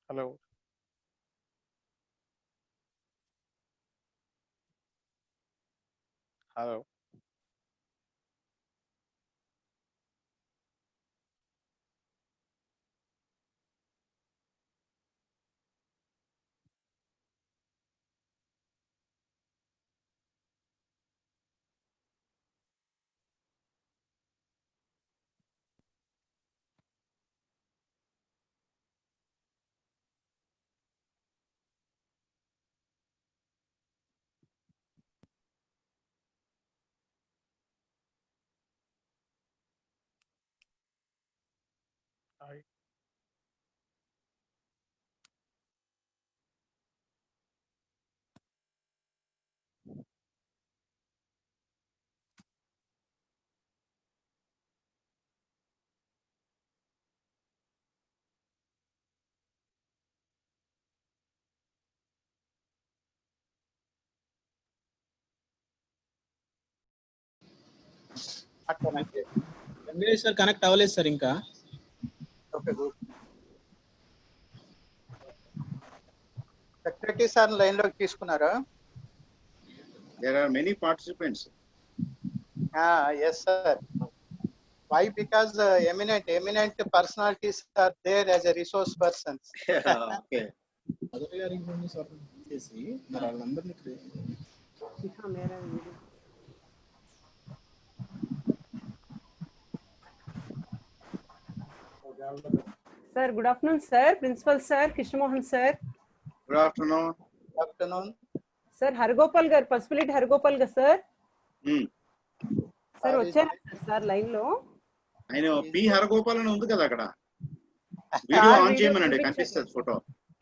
Hello. Hello. Hi. Mngt sir connect అవ్వలేదు sir ఇంకా. Okay, good. Secretary sir line లోకి తీసుకున్నారా? There are many participants. Yes sir. Why? Because eminent personalities are there as a resource persons. Okay. Other గారికి phone చేసి మరి వాళ్ళందరినీ Sir, good afternoon, sir. Principal sir, Krishnamohan sir. Good afternoon. Good afternoon. Sir, Hargopal gar, Pasupulit Hargopal ga sir. Sir, వచ్చారా sir line లో? ఆయన P Haragopal అని ఉంది కదా అక్కడ. వీడియో ఆన్ చేయమనండి కనిపిస్తుంది photo.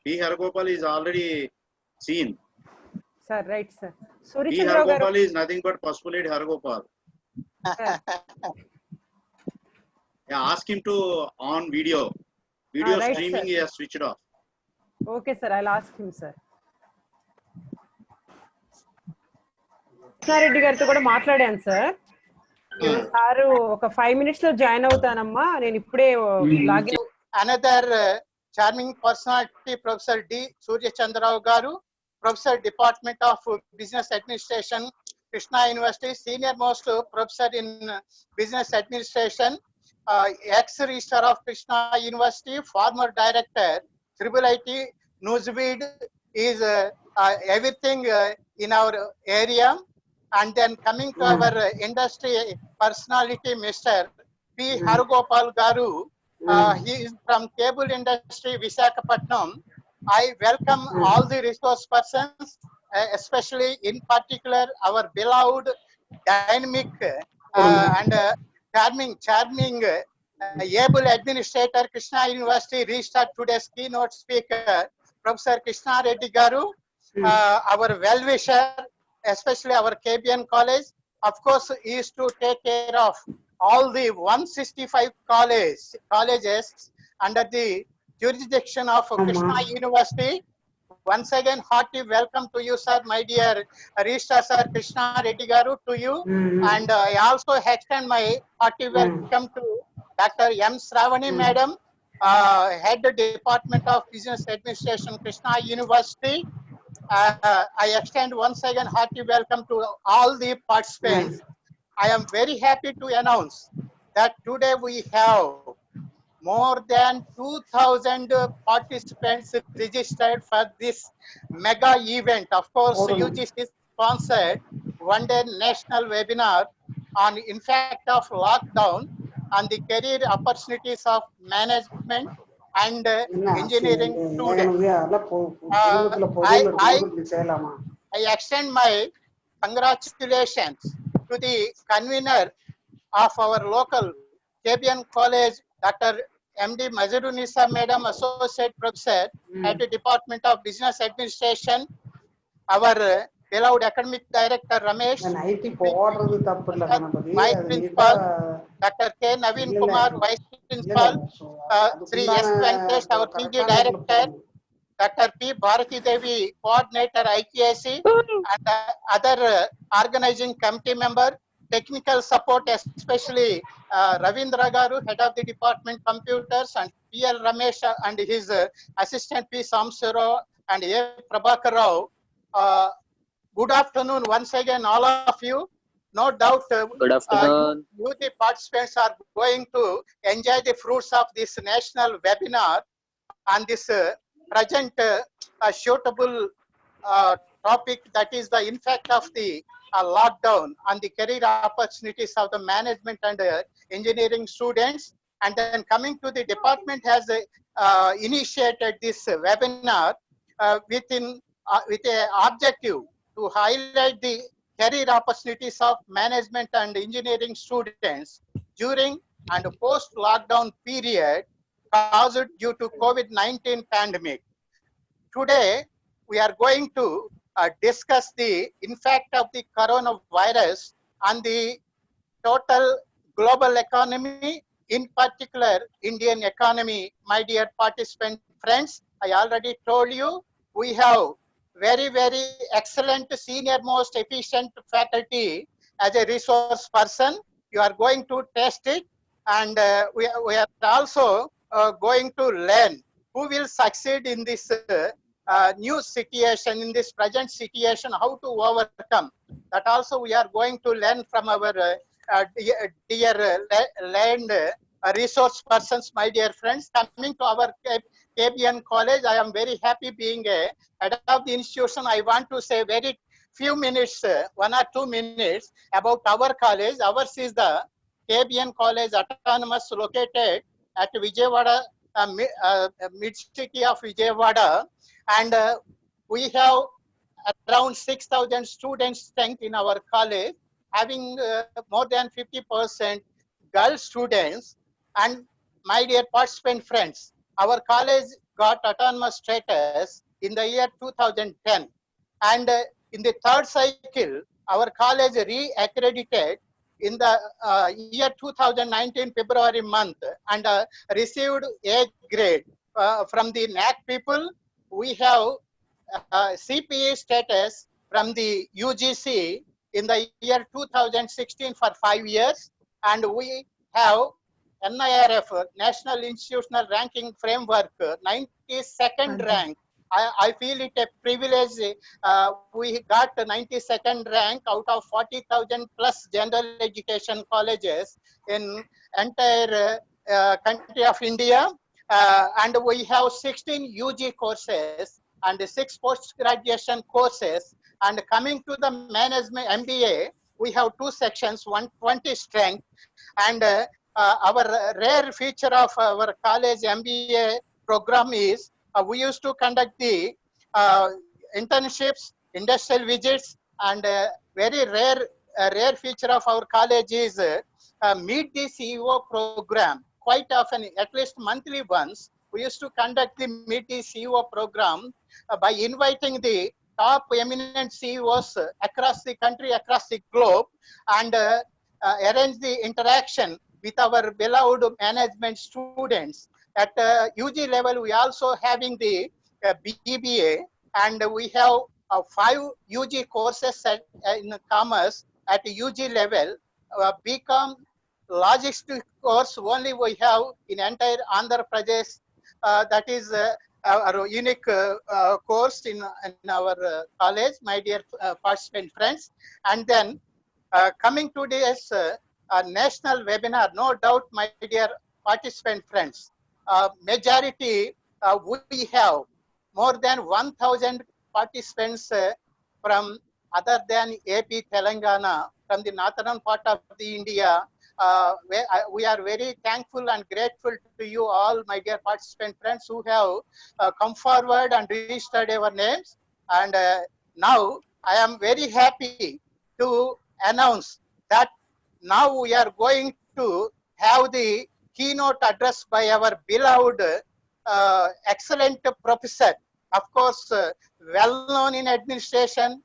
P Haragopal is already seen. Sir, right sir. Suri P. Chandra garu. Hargopal is nothing but Pasupulit Hargopal. Yeah, ask him to on video. Video right, streaming sir. he has switched off. Okay sir, I'll ask him sir. Krishna Reddy గారితో కూడా మాట్లాడాను sir. Sir ఒక 5 minutes లో join అవుతానమ్మా, నేను ఇప్పుడే login. Another charming personality, Professor D. Surya Chandra garu, Professor Department of Business Administration, Krishna University, senior most professor in Business Administration, ex-registrar of Krishna University, former director, Triple IT, Newsweed, is everything in our area. And then coming to our industry personality, Mr. P. Hargopal garu, he is from cable industry, Visakhapatnam. I welcome all the resource persons, especially in particular our beloved, dynamic and charming able administrator, Krishna University Registrar, today's keynote speaker, Professor Krishna Reddy garu, our well-wisher, especially our K.B.N college. Of course, he is to take care of all the 165 colleges under the jurisdiction of Krishna University. Once again, hearty welcome to you, sir, my dear Registrar Sir Krishna Reddy garu, to you. And I also extend my hearty welcome to Dr. M. Sravani Madam, Head Department of Business Administration, Krishna University. I extend once again hearty welcome to all the participants. I am very happy to announce that today we have more than 2,000 participants registered for this mega event. Of course, UGC sponsored one-day national webinar on impact of lockdown on the career opportunities of management and engineering students. I extend my congratulations to the convener of our local K.B.N college, Dr. M.D. Mazarunisa Madam, Associate Professor at the Department of Business Administration, our beloved Academic Director Ramesh, Vice Principal, Dr. K. Naveen Kumar, Vice Principal, Sri S. Venkatesh, our PG Director, Dr. P. Bharati Devi, Coordinator IQAC, and other organizing committee member, technical support, especially Ravindra Garu, head of the department computers, and P.L. Ramesh and his assistant P. Samsuro and A. Prabhakar Rao. Good afternoon once again, all of you. No doubt, Good afternoon. you, the participants, are going to enjoy the fruits of this national webinar on this present suitable topic, that is the impact of the lockdown on the career opportunities of the management and engineering students. And then coming to the department has initiated this webinar with an objective to highlight the career opportunities of management and engineering students during and post-lockdown period caused due to COVID-19 pandemic. Today, we are going to discuss the impact of the coronavirus on the total global economy, in particular Indian economy. My dear participant friends, I already told you, we have very, very excellent, senior most efficient faculty as a resource person. You are going to test it, and we are also going to learn who will succeed in this new situation, in this present situation, how to overcome. That also we are going to learn from our dear learned resource persons, my dear friends. Coming to our K.B.N. college, I am very happy being a head of the institution. I want to say very few minutes, 1 or 2 minutes about our college. Ours is the K.B.N. College Autonomous, located at Vijayawada, mid-city of Vijayawada, and we have around 6,000 students strength in our college, having more than 50% girl students. And my dear participant friends, our college got autonomous status in the year 2010, and in the third cycle, our college re-accredited in the year 2019 February month, and received A grade from the NAC people. We have CPA status from the UGC in the year 2016 for 5 years, and we have NIRF, National Institutional Ranking Framework, 92nd rank. I feel it a privilege. We got 92nd rank out of 40,000 plus general education colleges in entire country of India. And we have 16 UG courses and 6 post-graduation courses. And coming to the management MBA, we have 2 sections, 120 strength. And our rare feature of our college MBA program is we used to conduct the internships, industrial visits, and very rare feature of our college is Meet the CEO program. Quite often, at least monthly once, we used to conduct the Meet the CEO program by inviting the top eminent CEOs across the country, across the globe, and arrange the interaction with our beloved management students. At UG level, we also having the BBA, and we have 5 UG courses in commerce at UG level. BCom logistics course only we have in entire Andhra Pradesh. That is a unique course in our college, my dear participant friends. And then coming to this national webinar, no doubt, my dear participant friends, majority we have more than 1,000 participants from other than AP, Telangana, from the northern part of the India. We are very thankful and grateful to you all, my dear participant friends, who have come forward and registered our names. And now I am very happy to announce that now we are going to have the keynote address by our beloved excellent professor, of course, well known in administration,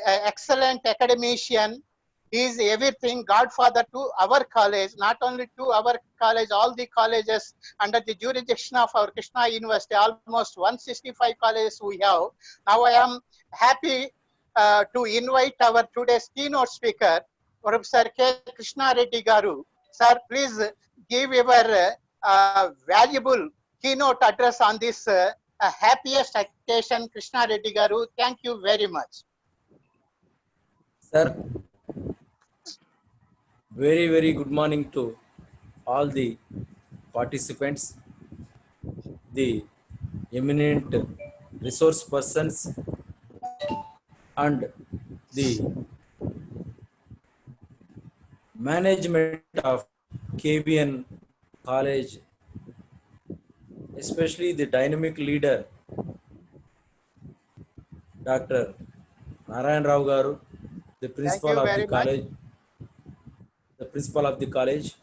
excellent academician. He is everything, godfather to our college, not only to our college, all the colleges under the jurisdiction of our Krishna University, almost 165 colleges we have. Now I am happy to invite our today's keynote speaker, Professor K. Krishna Reddy Garu. Sir, please give your valuable keynote address on this happiest occasion, Krishna Reddy Garu. Thank you very much. Sir, very good morning to all the participants, the eminent resource persons, and the management of K.B.N. College, especially the dynamic leader, Dr. Narayan Rao Garu, the Thank principal you of the very much. college, the principal of the college.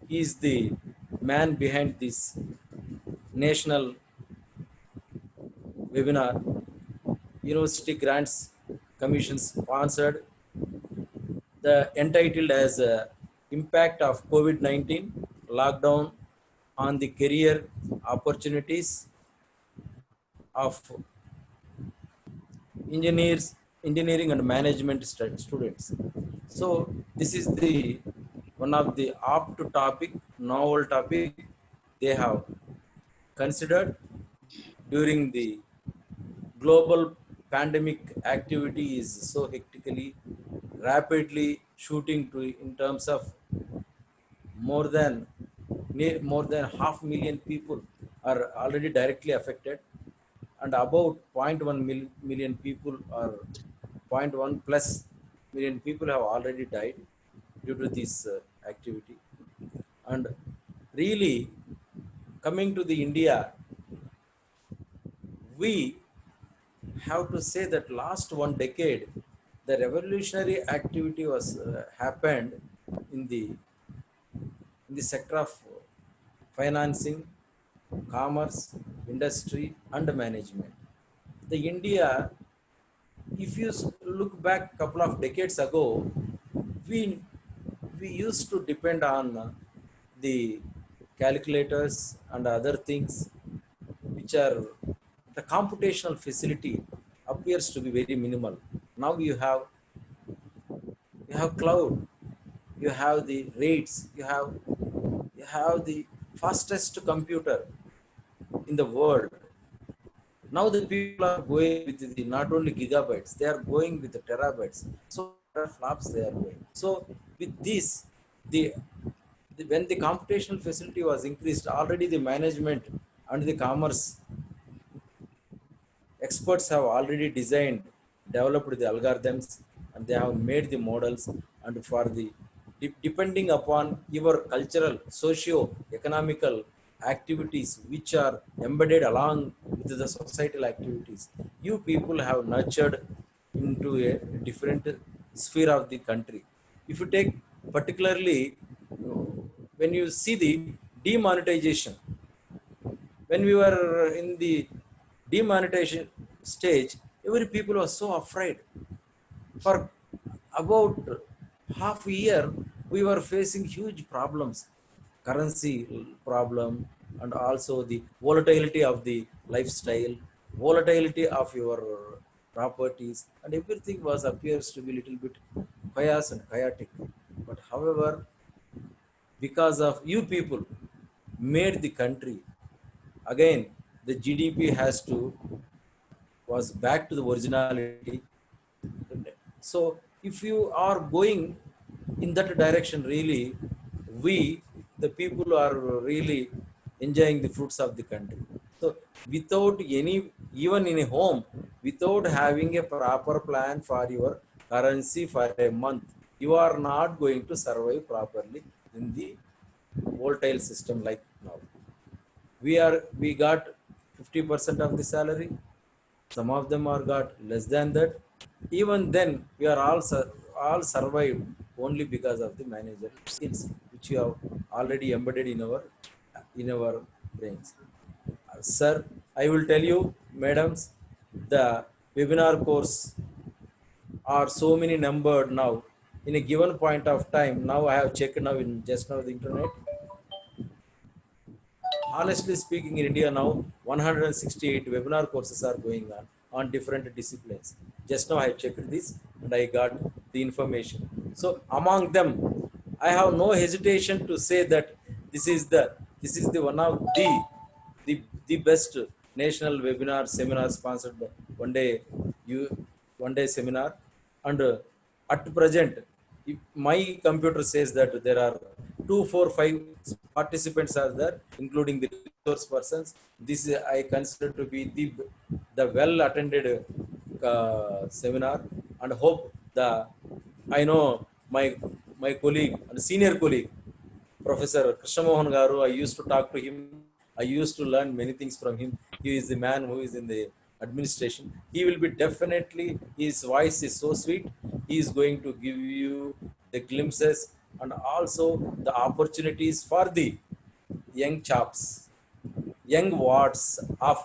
He is the man behind this national webinar. University Grants Commission sponsored, the entitled as Impact of COVID-19 Lockdown on the Career Opportunities of Engineering and Management Students. So this is the one of the apt topic, novel topic they have considered during the global pandemic activity is so hectically, rapidly shooting to in terms of more than more than 500,000 people are already directly affected, and about zero point 0.1 million people or 0.1 plus million people have already died due to this activity. And really, coming to the India, we have to say that last one decade, the revolutionary activity was happened in the sector of financing, commerce, industry, and management. The India, if you look back a couple of decades ago, we we used to depend on the calculators and other things, which are the computational facility appears to be very minimal. Now you have cloud, you have the rates, you have the fastest computer in the world. Now the people are going with the not only gigabytes, they are going with the terabytes. So flops they are going. So with this, when the computational facility was increased, already the management and the commerce experts have already designed, developed the algorithms, and they have made the models. And for the depending upon your cultural, socio-economical activities which are embedded along with the societal activities, you people have nurtured into a different sphere of the country. If you take particularly when you see the demonetization, when we were in the demonetization stage, every people was so afraid. For about half a year, we were facing huge problems, currency problem, and also the volatility of the lifestyle, volatility of your properties, and everything was appears to be little bit chaos and chaotic. But however, because of you people made the country again, the GDP has to was back to the originality. So if you are going in that direction, really, we the people are really enjoying the fruits of the country. So without any, even in a home, without having a proper plan for your currency for a month, you are not going to survive properly in the volatile system like now. We got 50% of the salary. Some of them are got less than that. Even then, we are all survived only because of the manager skills which you have already embedded in our brains. Sir, I will tell you, madams, the webinar course are so many numbered now. In a given point of time, now I have checked now in just now the internet. Honestly speaking, in India now, 168 webinar courses are going on different disciplines. Just now I checked this and I got the information. So among them, I have no hesitation to say that this is the one of the the best national webinar seminar sponsored one day you one day seminar. And at present, if my computer says that there are 245 participants are there, including the resource persons. This I consider to be the well attended seminar, and hope the I know my colleague and senior colleague Professor Krishnamohan Garu, I used to talk to him. I used to learn many things from him. He is the man who is in the administration. He will be definitely, his voice is so sweet. He is going to give you the glimpses and also the opportunities for the young chaps, young wards of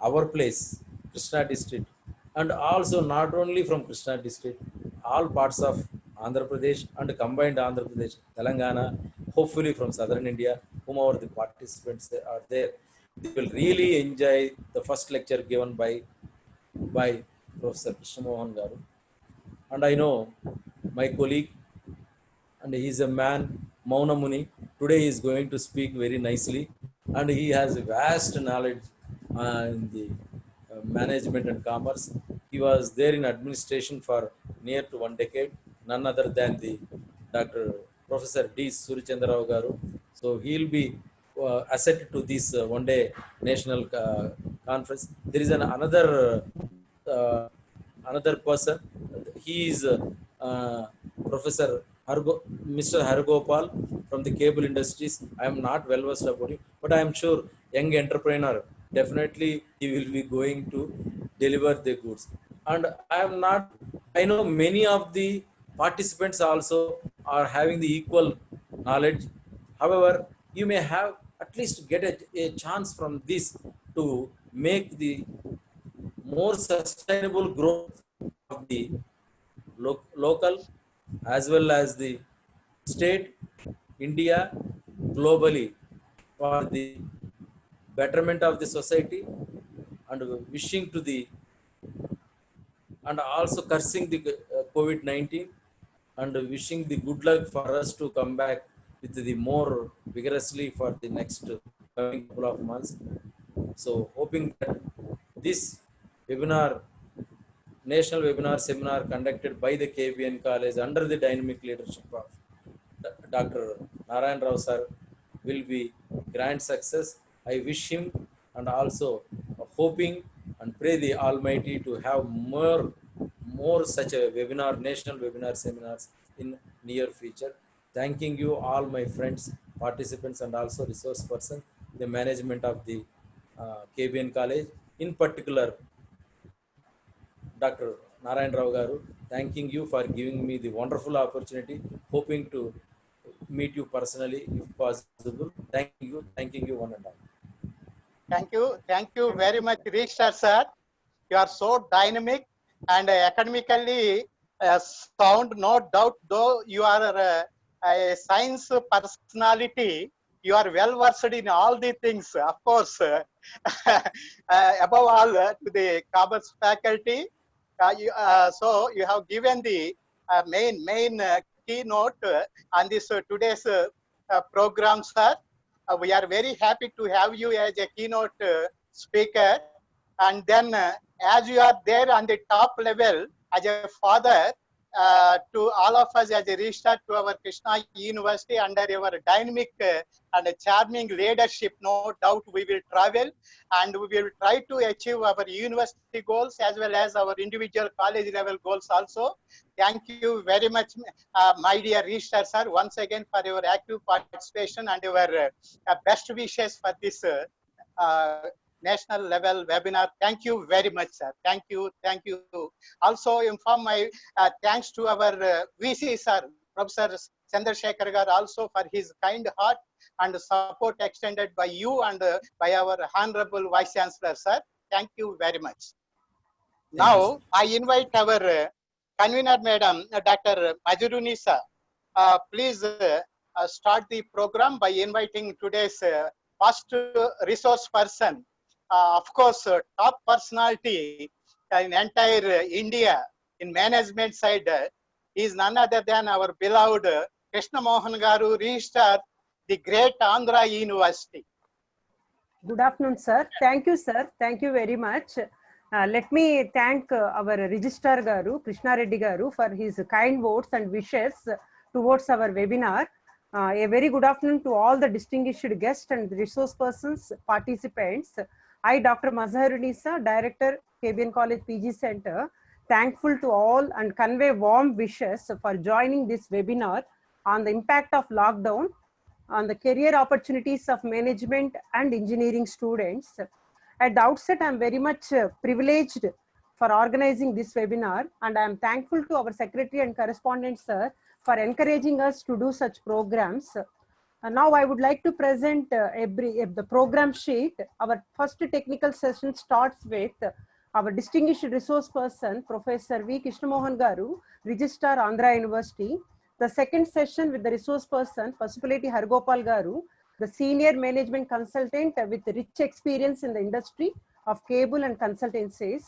our place, Krishna district, and also not only from Krishna district, all parts of Andhra Pradesh and combined Andhra Pradesh, Telangana, hopefully from southern India, whomever the participants are there, they will really enjoy the first lecture given by Professor Krishna Mohan Garu. And I know my colleague, and he is a man, Mauna Muni. Today he is going to speak very nicely, and he has vast knowledge in the management and commerce. He was there in administration for near to 1 decade, none other than the Dr. Professor D. Surichandra Rao Garu. So he will be asset to this one-day national conference. There is another person. He is Professor Mr. Hargopal from the cable industries. I am not well versed about it, but I am sure young entrepreneur definitely he will be going to deliver the goods. And I am not. I know many of the participants also are having the equal knowledge. However, you may have at least get a chance from this to make the more sustainable growth of the local as well as the state, India, globally, for the betterment of the society, and wishing to the and also cursing the COVID-19, and wishing the good luck for us to come back with the more vigorously for the next coming couple of months. So hoping that this webinar, national webinar seminar conducted by the K.B.N college under the dynamic leadership of Dr. Narayan Rao sir will be grand success. I wish him, and also hoping and pray the Almighty to have more such a webinar, national webinar seminars in near future. Thanking you all my friends, participants, and also resource person, the management of the K.B.N college, in particular Dr. Narayan Rao Garu, thanking you for giving me the wonderful opportunity, hoping to meet you personally if possible. Thanking you one and all. Thank you very much, Richard sir. You are so dynamic and academically sound, no doubt. Though you are a science personality, you are well versed in all the things. Of course, above all, to the commerce faculty. So you have given the main keynote on this today's program, sir. We are very happy to have you as a keynote speaker. And then as you are there on the top level as a father to all of us as a registrar to our Krishna University, under your dynamic and charming leadership, no doubt we will travel and we will try to achieve our university goals as well as our individual college level goals also. Thank you very much, my dear registrar sir, once again for your active participation and your best wishes for this national level webinar. Thank you very much, sir. Thank you. Also inform my thanks to our VC sir, Professor Chandrasekhar Gar, also for his kind heart and support extended by you and by our Honorable Vice Chancellor, sir. Thank you very much. Now, I invite our convener, Madam Dr. Majuruni sir. Please start the program by inviting today's first resource person. Of course, top personality in entire India in management side, is none other than our beloved Krishna Mohan Garu, Registrar, the great Andhra University. Good afternoon, sir. Thank you, sir. Thank you very much. Let me thank our Registrar Garu, Krishna Reddy Garu, for his kind words and wishes towards our webinar. A very good afternoon to all the distinguished guests and resource persons, participants. I, Dr. Mazharunisa, Director, K.B.N College PG Center, thankful to all and convey warm wishes for joining this webinar on the impact of lockdown on the career opportunities of management and engineering students. At the outset, I am very much privileged for organizing this webinar, and I am thankful to our secretary and correspondent, sir, for encouraging us to do such programs. Now I would like to present the program sheet. Our first technical session starts with our distinguished resource person, Professor V. Krishnamohan Garu, Registrar, Andhra University. The second session with the resource person, Pasupuleti Hargopal Garu, the senior management consultant with rich experience in the industry of cable and consultancies.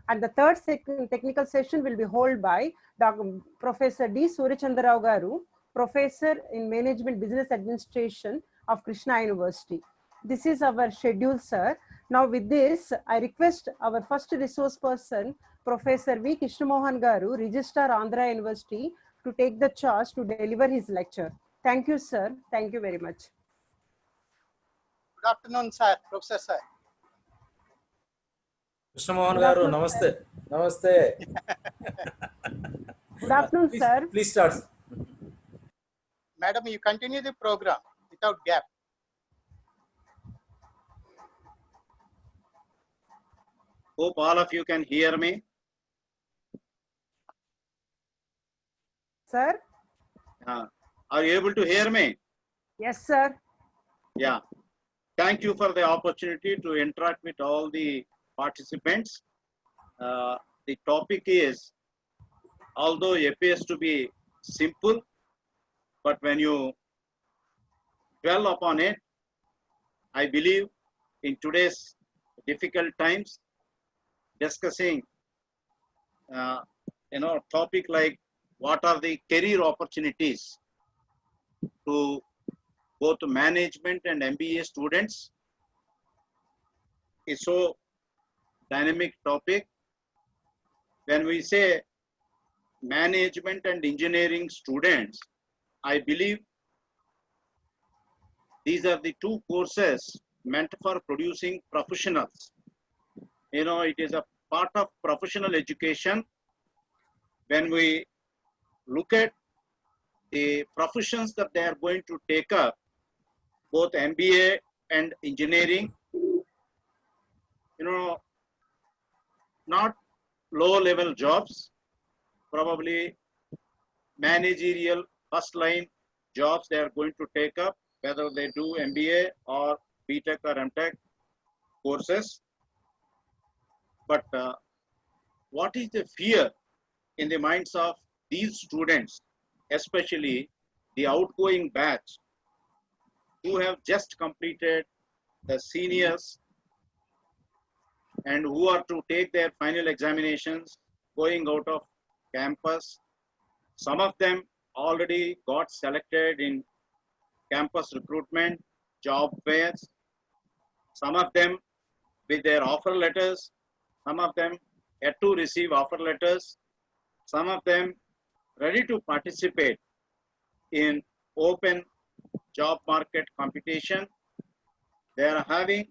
And the third technical session will be held by Professor D. Surachandarao Garu, Professor in Management Business Administration of Krishna University. This is our schedule, sir. Now with this, I request our first resource person, Professor V. Krishnamohan Garu, Registrar, Andhra University, to take the charge to deliver his lecture. Thank you, sir. Thank you very much. Good afternoon, sir, Professor sir. Krishnamohan Garu, namaste. Namaste. Good afternoon, Please, sir. please start. Madam, you continue the program without gap. Hope all of you can hear me. Sir? Are you able to hear me? Yes, sir. Yeah. Thank you for the opportunity to interact with all the participants. The topic is, although it appears to be simple, but when you dwell upon it, I believe in today's difficult times, discussing topic like what are the career opportunities to both management and MBA students is so dynamic topic. When we say management and engineering students, I believe these are the two courses meant for producing professionals. It is a part of professional education. When we look at the professions that they are going to take up, both MBA and engineering, not low level jobs, probably managerial first line jobs they are going to take up, whether they do MBA or BTech or MTech courses. But what is the fear in the minds of these students, especially the outgoing batch who have just completed the seniors and who are to take their final examinations going out of campus? Some of them already got selected in campus recruitment, job fairs. Some of them with their offer letters. Some of them yet to receive offer letters. Some of them ready to participate in open job market competition. They are having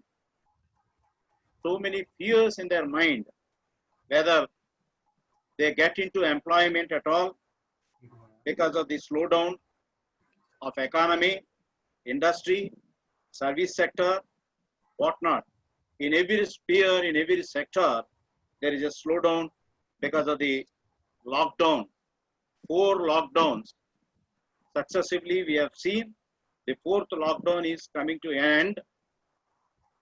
so many fears in their mind, whether they get into employment at all because of the slowdown of economy, industry, service sector, whatnot. In every sphere, in every sector, there is a slowdown because of the lockdown. 4 lockdowns successively we have seen. The 4th lockdown is coming to end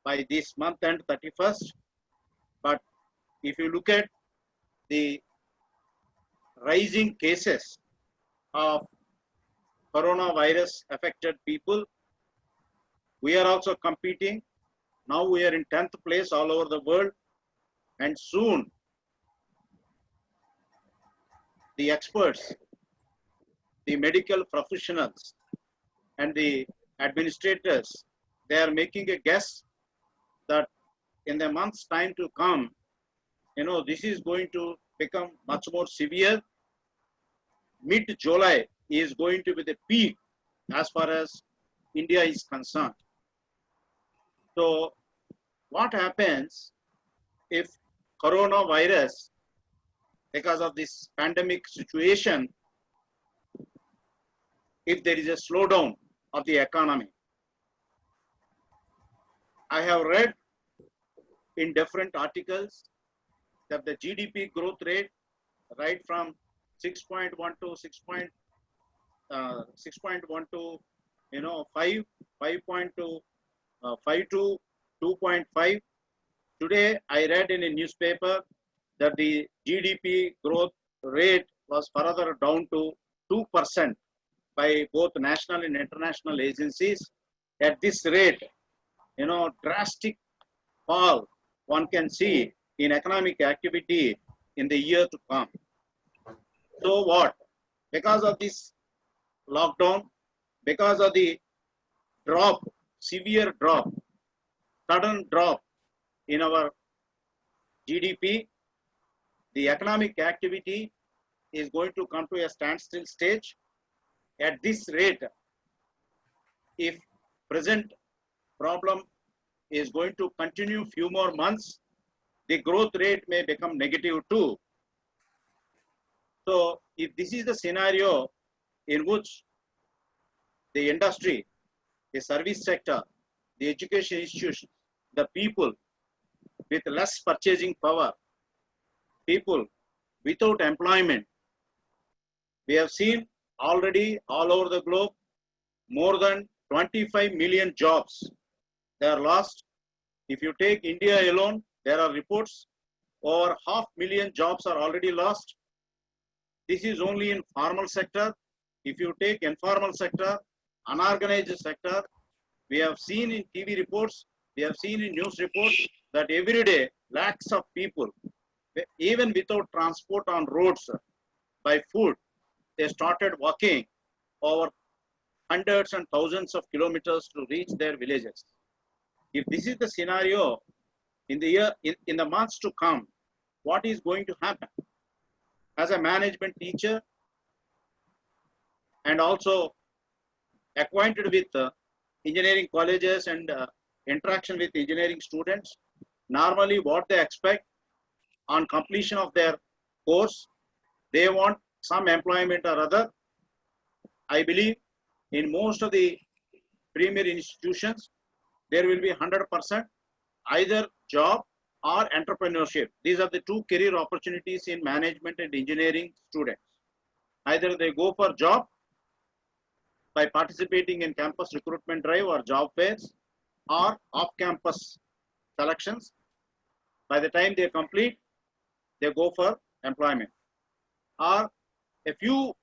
by this month end 31st. But if you look at the rising cases of coronavirus affected people, we are also competing. Now we are in 10th place all over the world, and soon the experts the medical professionals and the administrators, they are making a guess that in the months time to come, this is going to become much more severe. Mid-July is going to be the peak as far as India is concerned. So what happens if coronavirus, because of this pandemic situation, if there is a slowdown of the economy? I have read in different articles that the GDP growth rate, right from 6.1 to 6.1 to 5, 5.2, 5 to 2.5. Today I read in a newspaper that the GDP growth rate was further down to 2% by both national and international agencies. At this rate, drastic fall one can see in economic activity in the year to come. So what? Because of this lockdown, because of the drop, severe drop, sudden drop in our GDP, the economic activity is going to come to a standstill stage. At this rate, if present problem is going to continue few more months, the growth rate may become negative too. So if this is the scenario in which the industry, the service sector, the education institutions, the people with less purchasing power, people without employment, we have seen already all over the globe more than 25 million jobs they are lost. If you take India alone, there are reports over 500,000 jobs are already lost. This is only in formal sector. If you take informal sector, unorganized sector, we have seen in TV reports, we have seen in news reports that every day lakhs of people, even without transport on roads, by foot, they started walking over hundreds and thousands of kilometers to reach their villages. If this is the scenario in the months to come, what is going to happen? As a management teacher and also acquainted with engineering colleges and interaction with engineering students, normally what they expect on completion of their course, they want some employment or other. I believe in most of the premier institutions, there will be 100% either job or entrepreneurship. These are the two career opportunities in management and engineering students. Either they go for job by participating in campus recruitment drive or job fairs, or off-campus selections. By the time they complete, they go for employment. Or a few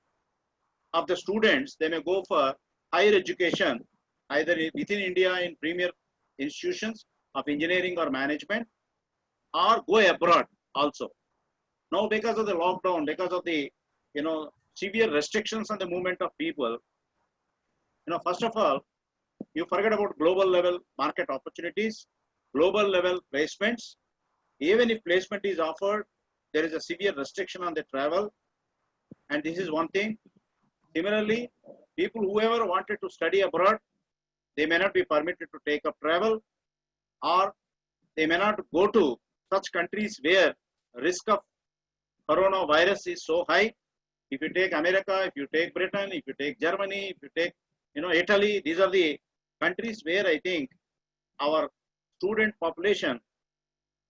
of the students, they may go for higher education, either within India in premier institutions of engineering or management, or go abroad also. Now, because of the lockdown, because of the severe restrictions on the movement of people, first of all, you forget about global level market opportunities, global level placements. Even if placement is offered, there is a severe restriction on the travel, and this is one thing. Similarly, people whoever wanted to study abroad, they may not be permitted to take up travel, or they may not go to such countries where risk of coronavirus is so high. If you take America, if you take Britain, if you take Germany, if you take Italy, these are the countries where I think our student population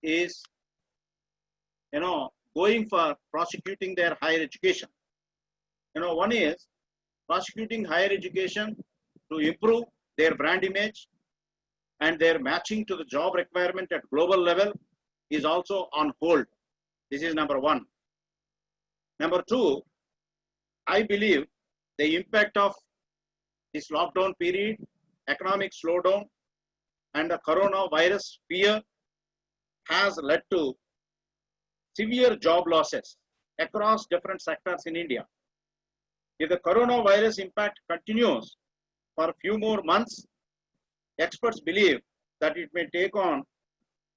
is going for prosecuting their higher education. One is prosecuting higher education to improve their brand image and their matching to the job requirement at global level is also on hold. This is number one. Number two, I believe the impact of this lockdown period, economic slowdown, and the coronavirus fear has led to severe job losses across different sectors in India. If the coronavirus impact continues for a few more months, experts believe that it may take on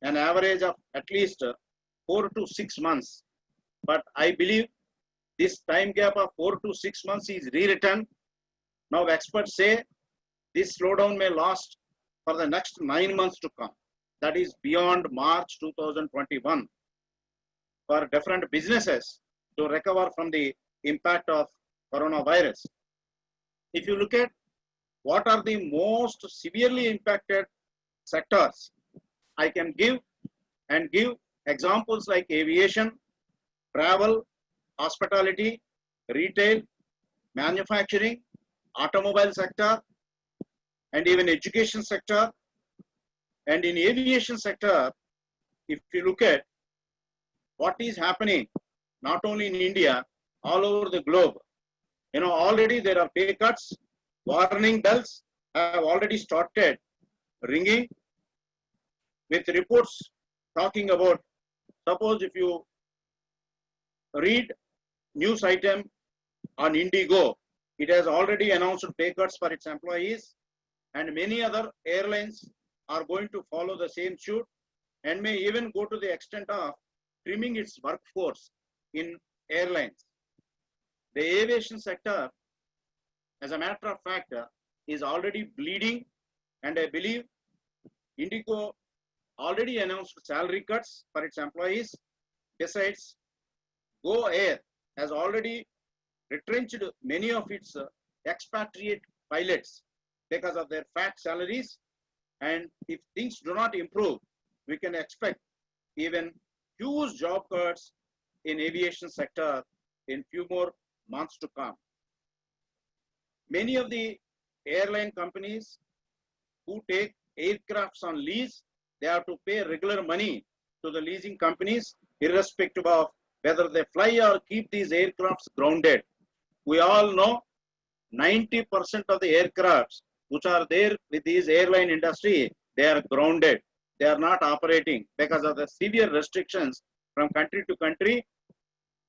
an average of at least 4 to 6 months. But I believe this time gap of 4 to 6 months is rewritten. Now experts say this slowdown may last for the next 9 months to come. That is beyond March 2021 for different businesses to recover from the impact of coronavirus. If you look at what are the most severely impacted sectors, I can give examples like aviation, travel, hospitality, retail, manufacturing, automobile sector, and even education sector. And in aviation sector, if you look at what is happening, not only in India, all over the globe, already there are pay cuts, warning bells have already started ringing with reports talking about, suppose if you read news item on Indigo, it has already announced pay cuts for its employees, and many other airlines are going to follow the same suit and may even go to the extent of trimming its workforce in airlines. The aviation sector, as a matter of fact, is already bleeding, and I believe Indigo already announced salary cuts for its employees. Besides, Go Air has already retrenched many of its expatriate pilots because of their fat salaries, and if things do not improve, we can expect even huge job cuts in aviation sector in few more months to come. Many of the airline companies who take aircrafts on lease, they have to pay regular money to the leasing companies, irrespective of whether they fly or keep these aircrafts grounded. We all know 90% of the aircrafts which are there with these airline industry, they are grounded. They are not operating because of the severe restrictions from country to country.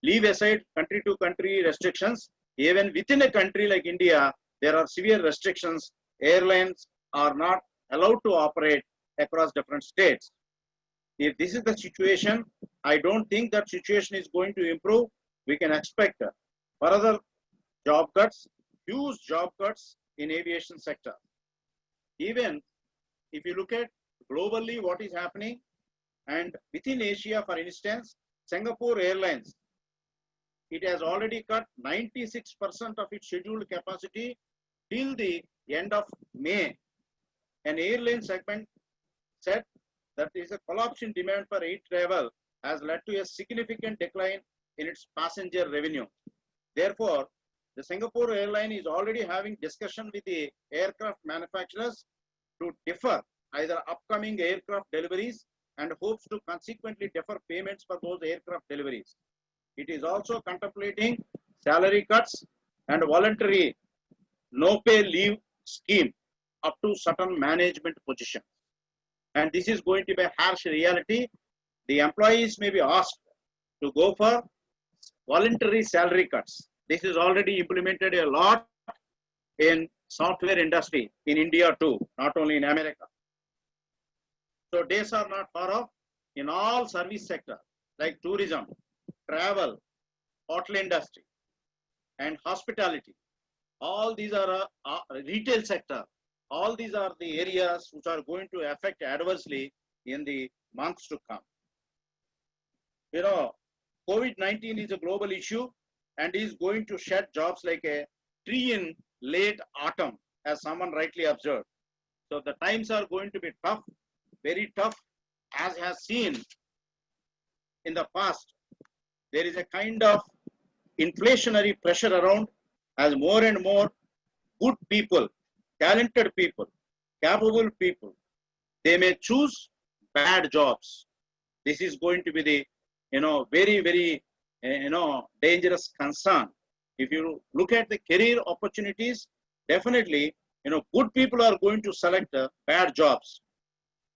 Leave aside country to country restrictions, even within a country like India, there are severe restrictions. Airlines are not allowed to operate across different states. If this is the situation, I don't think that situation is going to improve. We can expect further job cuts, huge job cuts in aviation sector. Even if you look at globally what is happening, and within Asia, for instance, Singapore Airlines, it has already cut 96% of its scheduled capacity till the end of May. An airline segment said that there is a collapse in demand for air travel has led to a significant decline in its passenger revenue. Therefore, the Singapore airline is already having discussion with the aircraft manufacturers to defer either upcoming aircraft deliveries and hopes to consequently defer payments for those aircraft deliveries. It is also contemplating salary cuts and voluntary no-pay leave scheme up to certain management positions. And this is going to be a harsh reality. The employees may be asked to go for voluntary salary cuts. This is already implemented a lot in software industry in India too, not only in America. So days are not far off in all service sector like tourism, travel, hotel industry, and hospitality. All these are retail sector. All these are the areas which are going to affect adversely in the months to come. COVID-19 is a global issue and is going to shed jobs like a tree in late autumn, as someone rightly observed. So the times are going to be tough, very tough, as has seen in the past. There is a kind of inflationary pressure around as more and more good people, talented people, capable people, they may choose bad jobs. This is going to be the very, very dangerous concern. If you look at the career opportunities, definitely good people are going to select bad jobs.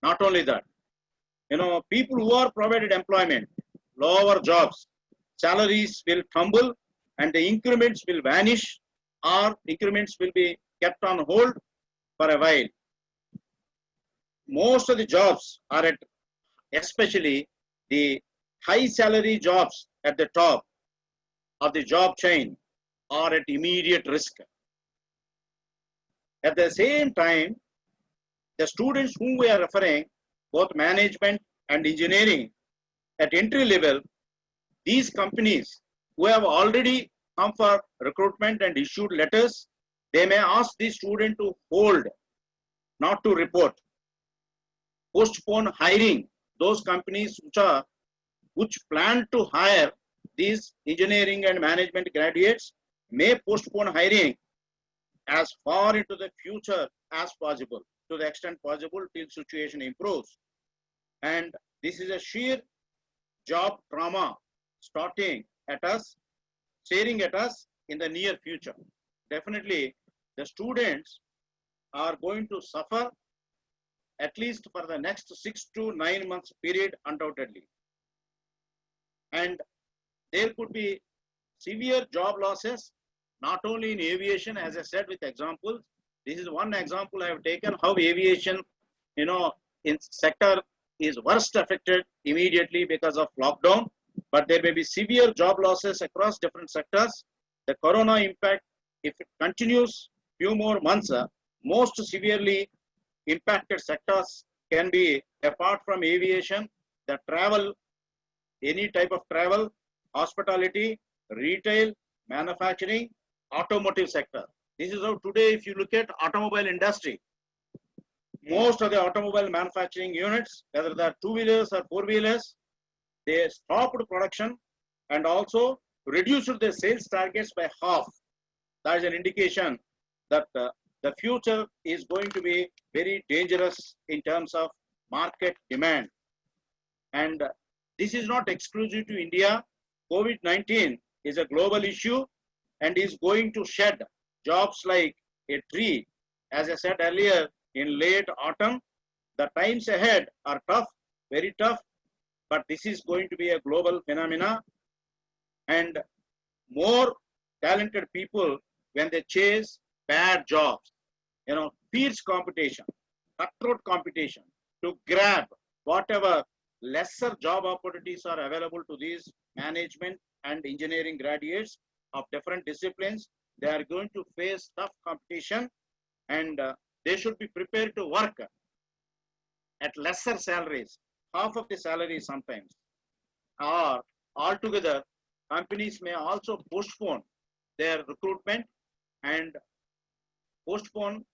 Not only that, people who are provided employment, lower jobs, salaries will tumble and the increments will vanish or increments will be kept on hold for a while. Most of the jobs are at, especially the high salary jobs at the top of the job chain, are at immediate risk. At the same time, the students whom we are referring, both management and engineering at entry level, these companies who have already come for recruitment and issued letters, they may ask the student to hold, not to report, postpone hiring. Those companies which plan to hire these engineering and management graduates may postpone hiring as far into the future as possible, to the extent possible till situation improves. And this is a sheer job trauma starting at us, staring at us in the near future. Definitely, the students are going to suffer at least for the next 6 to 9 months period, undoubtedly. And there could be severe job losses, not only in aviation, as I said with examples. This is one example I have taken how aviation, in sector is worst affected immediately because of lockdown, but there may be severe job losses across different sectors. The corona impact, if it continues few more months, most severely impacted sectors can be, apart from aviation, the travel, any type of travel, hospitality, retail, manufacturing, automotive sector. This is how today, if you look at automobile industry, most of the automobile manufacturing units, whether they are two-wheelers or four-wheelers, they stopped production and also reduced their sales targets by half. That is an indication that the future is going to be very dangerous in terms of market demand. And this is not exclusive to India. COVID-19 is a global issue and is going to shed jobs like a tree. As I said earlier, in late autumn, the times ahead are tough, very tough, but this is going to be a global phenomena. And more talented people, when they chase bad jobs, fierce competition, cutthroat competition to grab whatever lesser job opportunities are available to these management and engineering graduates of different disciplines, they are going to face tough competition, and they should be prepared to work at lesser salaries, half of the salary sometimes, or altogether companies may also postpone their recruitment and postpone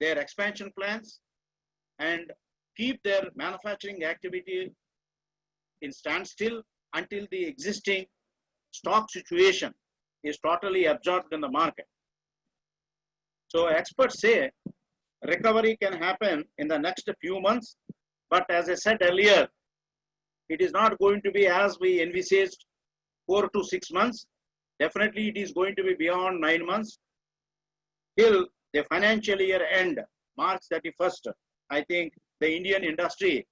their expansion plans and keep their manufacturing activity in standstill until the existing stock situation is totally absorbed in the market. So experts say recovery can happen in the next few months, but as I said earlier, it is not going to be as we envisaged 4 to 6 months. Definitely it is going to be beyond 9 months till the financial year end, March 31st. I think the Indian industry,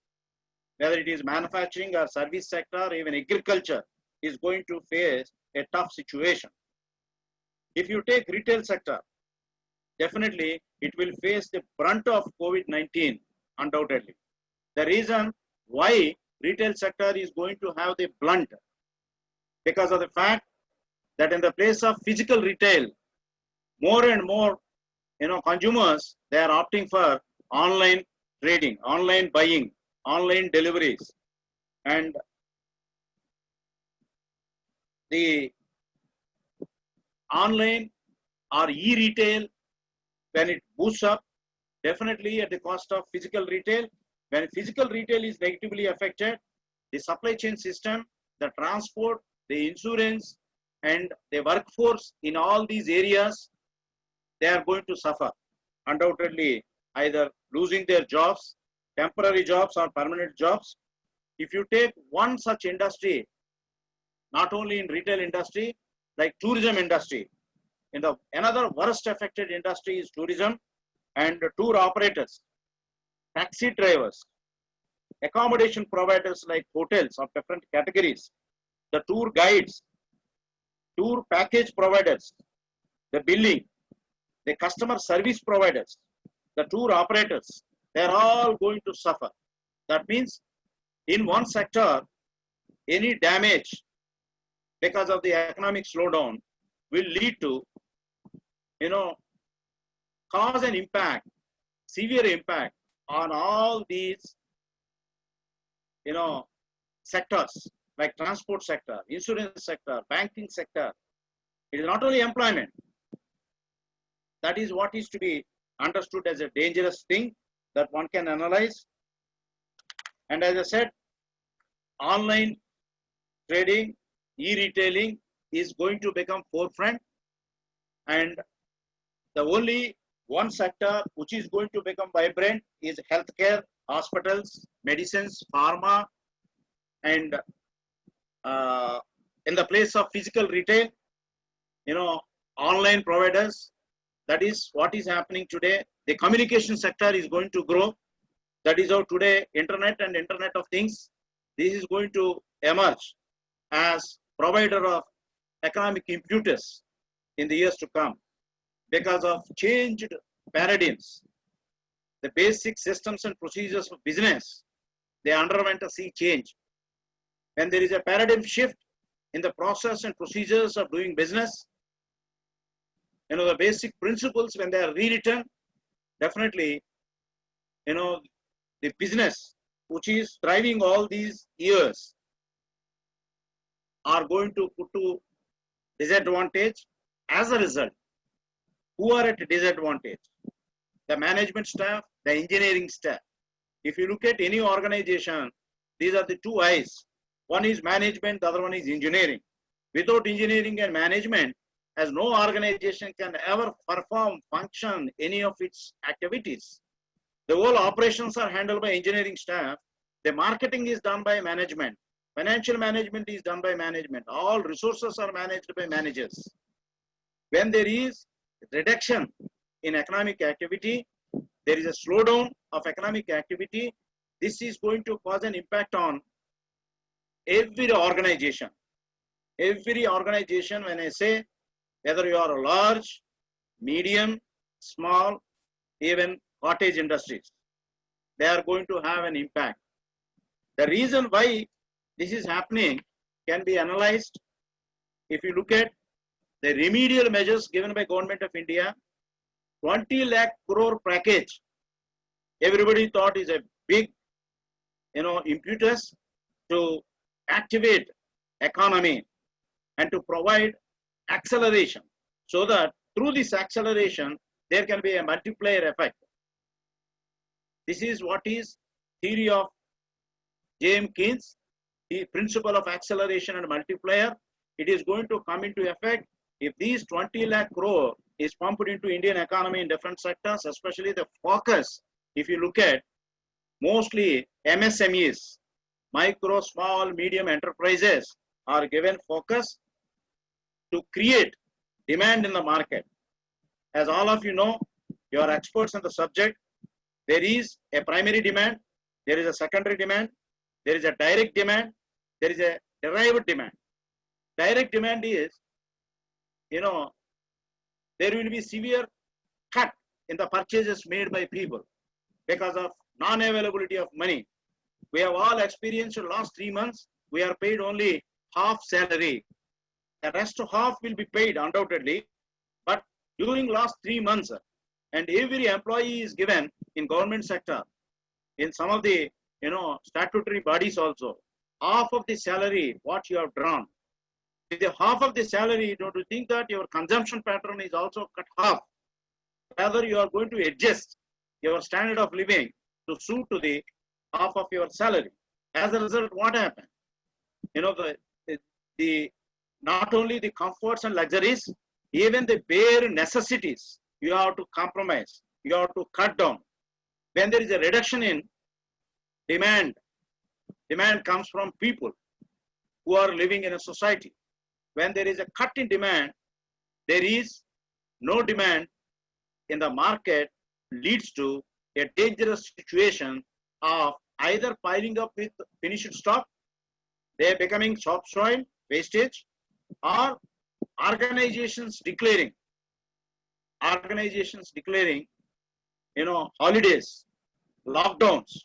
whether it is manufacturing or service sector or even agriculture, is going to face a tough situation. If you take retail sector, definitely it will face the brunt of COVID-19, undoubtedly. The reason why retail sector is going to have the blunt, because of the fact that in the place of physical retail, more and more consumers, they are opting for online trading, online buying, online deliveries, and the online or e-retail, when it boosts up, definitely at the cost of physical retail. When physical retail is negatively affected, the supply chain system, the transport, the insurance, and the workforce in all these areas, they are going to suffer. Undoubtedly, either losing their jobs, temporary jobs or permanent jobs. If you take one such industry, not only in retail industry, like tourism industry, another worst affected industry is tourism and tour operators, taxi drivers, accommodation providers like hotels of different categories, the tour guides, tour package providers, the billing, the customer service providers, the tour operators, they're all going to suffer. That means in one sector, any damage because of the economic slowdown will lead to, cause an impact, severe impact on all these, sectors like transport sector, insurance sector, banking sector. It is not only employment. That is what is to be understood as a dangerous thing that one can analyze. And as I said, online trading, e-retailing is going to become forefront, and the only one sector which is going to become vibrant is healthcare, hospitals, medicines, pharma, and in the place of physical retail, online providers. That is what is happening today. The communication sector is going to grow. That is how today internet and internet of things, this is going to emerge as provider of economic impetus in the years to come. Because of changed paradigms, the basic systems and procedures of business, they underwent a sea change. When there is a paradigm shift in the process and procedures of doing business, the basic principles, when they are rewritten, definitely, the business which is thriving all these years are going to put to disadvantage. As a result, who are at a disadvantage? The management staff, the engineering staff. If you look at any organization, these are the two eyes. One is management, the other one is engineering. Without engineering and management, as no organization can ever perform, function any of its activities. The whole operations are handled by engineering staff. The marketing is done by management. Financial management is done by management. All resources are managed by managers. When there is reduction in economic activity, there is a slowdown of economic activity. This is going to cause an impact on every organization. Every organization, when I say, whether you are a large, medium, small, even cottage industries, they are going to have an impact. The reason why this is happening can be analyzed. If you look at the remedial measures given by Government of India, 20 lakh crore package, everybody thought is a big, impetus to activate economy and to provide acceleration, so that through this acceleration, there can be a multiplier effect. This is what is theory of J.M. Keynes, the principle of acceleration and multiplier. It is going to come into effect if these 20 lakh crore is pumped into Indian economy in different sectors, especially the focus. If you look at mostly MSMEs, micro, small, medium enterprises are given focus to create demand in the market. As all of you know, you are experts in the subject. There is a primary demand, there is a secondary demand, there is a direct demand, there is a derived demand. Direct demand is, there will be severe cut in the purchases made by people because of non-availability of money. We have all experienced in the last 3 months, we are paid only half salary. The rest half will be paid undoubtedly, but during last 3 months, and every employee is given in government sector, in some of the statutory bodies also, half of the salary what you have drawn. With the half of the salary, don't you think that your consumption pattern is also cut half? Rather, you are going to adjust your standard of living to suit to the half of your salary. As a result, what happened? The not only the comforts and luxuries, even the bare necessities, you have to compromise, you have to cut down. When there is a reduction in demand, demand comes from people who are living in a society. When there is a cut in demand, there is no demand in the market, leads to a dangerous situation of either piling up with finished stock, they are becoming topsoil, wastage, or organizations declaring organizations declaring, holidays, lockdowns,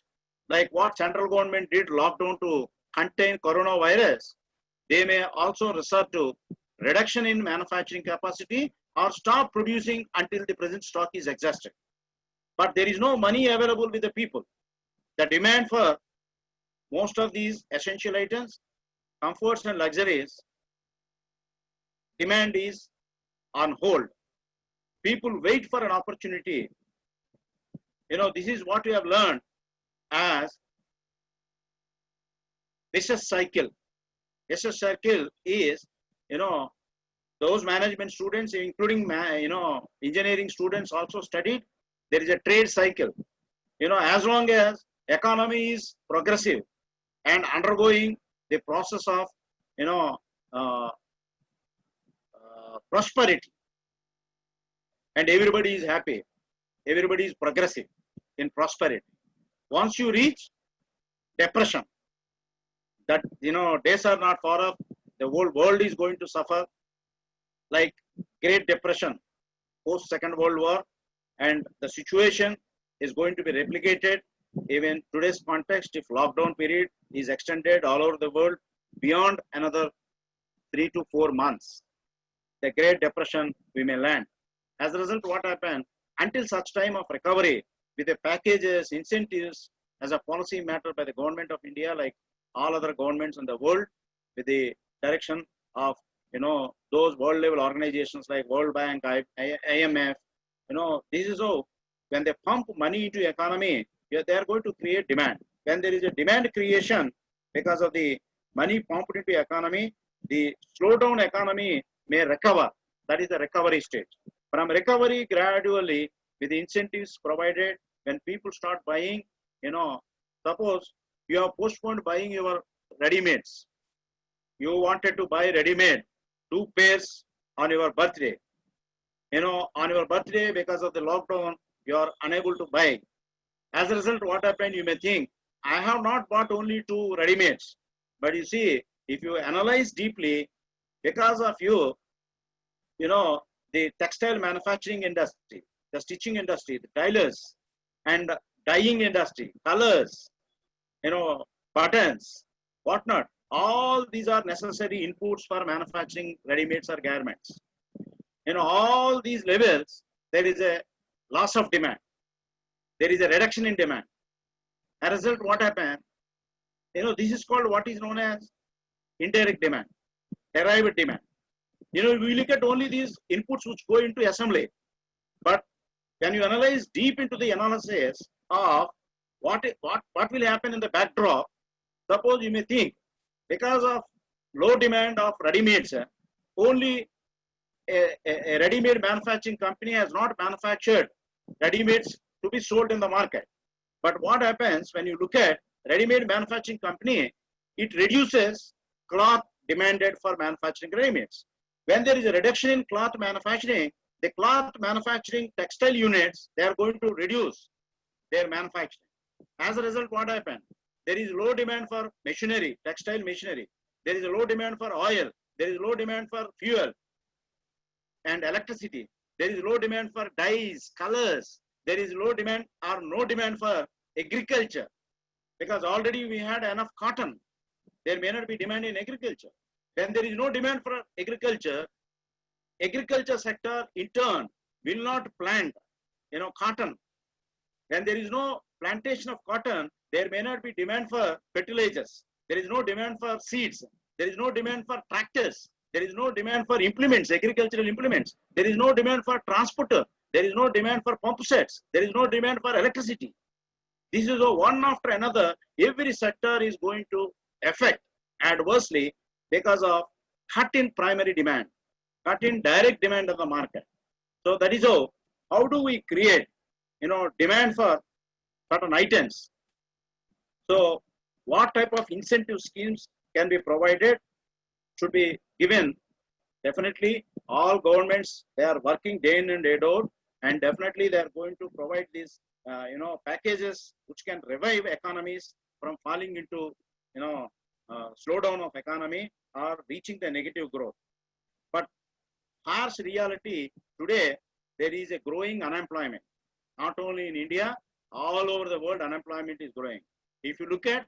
like what central government did lockdown to contain coronavirus, they may also resort to reduction in manufacturing capacity or stop producing until the present stock is exhausted. But there is no money available with the people. The demand for most of these essential items, comforts and luxuries, demand is on hold. People wait for an opportunity. This is what we have learned as vicious cycle. Vicious cycle is, those management students, including, engineering students also studied, there is a trade cycle. As long as economy is progressive and undergoing the process of, uh, prosperity, and everybody is happy, everybody is progressive in prosperity. Once you reach depression, that, days are not far off, the whole world is going to suffer, like Great Depression, post Second World War, and the situation is going to be replicated even today's context if lockdown period is extended all over the world beyond another 3 to 4 months. The Great Depression we may land. As a result, what happened? Until such time of recovery, with the packages, incentives, as a policy matter by the government of India, like all other governments in the world, with the direction of, those world level organizations like World Bank, IMF, this is how, when they pump money into economy, they are going to create demand. When there is a demand creation because of the money pumped into economy, the slowdown economy may recover. That is the recovery stage. From recovery, gradually, with incentives provided, when people start buying, suppose you have postponed buying your ready-mades. You wanted to buy ready-made 2 pairs on your birthday. On your birthday, because of the lockdown, you are unable to buy. As a result, what happened? You may think, I have not bought only 2 ready-mades. But you see, if you analyze deeply, because of you, the textile manufacturing industry, the stitching industry, the tailors, and dyeing industry, colors, buttons, whatnot, all these are necessary inputs for manufacturing ready-mades or garments. All these levels, there is a loss of demand. There is a reduction in demand. As a result, what happened? This is called what is known as indirect demand, derived demand. We look at only these inputs which go into assembly. But when you analyze deep into the analysis of what will happen in the backdrop, suppose you may think, because of low demand of ready-mades, only a ready-made manufacturing company has not manufactured ready-mades to be sold in the market. But what happens when you look at ready-made manufacturing company, it reduces cloth demanded for manufacturing ready-mades. When there is a reduction in cloth manufacturing, the cloth manufacturing textile units, they are going to reduce their manufacturing. As a result, what happened? There is low demand for machinery, textile machinery. There is a low demand for oil. There is low demand for fuel and electricity. There is low demand for dyes, colors. There is low demand or no demand for agriculture, because already we had enough cotton. There may not be demand in agriculture. When there is no demand for agriculture sector in turn will not plant, cotton. When there is no plantation of cotton, there may not be demand for fertilizers. There is no demand for seeds. There is no demand for tractors. There is no demand for implements, agricultural implements. There is no demand for transporter. There is no demand for pump sets. There is no demand for electricity. This is one after another. Every sector is going to affect adversely because of cut in primary demand, cut in direct demand of the market. So that is how do we create, demand for certain items. So what type of incentive schemes can be provided should be given. Definitely all governments, they are working day in and day out, and definitely they are going to provide these packages which can revive economies from falling into slowdown of economy or reaching the negative growth. But harsh reality today, there is a growing unemployment. Not only in India, all over the world, unemployment is growing. If you look at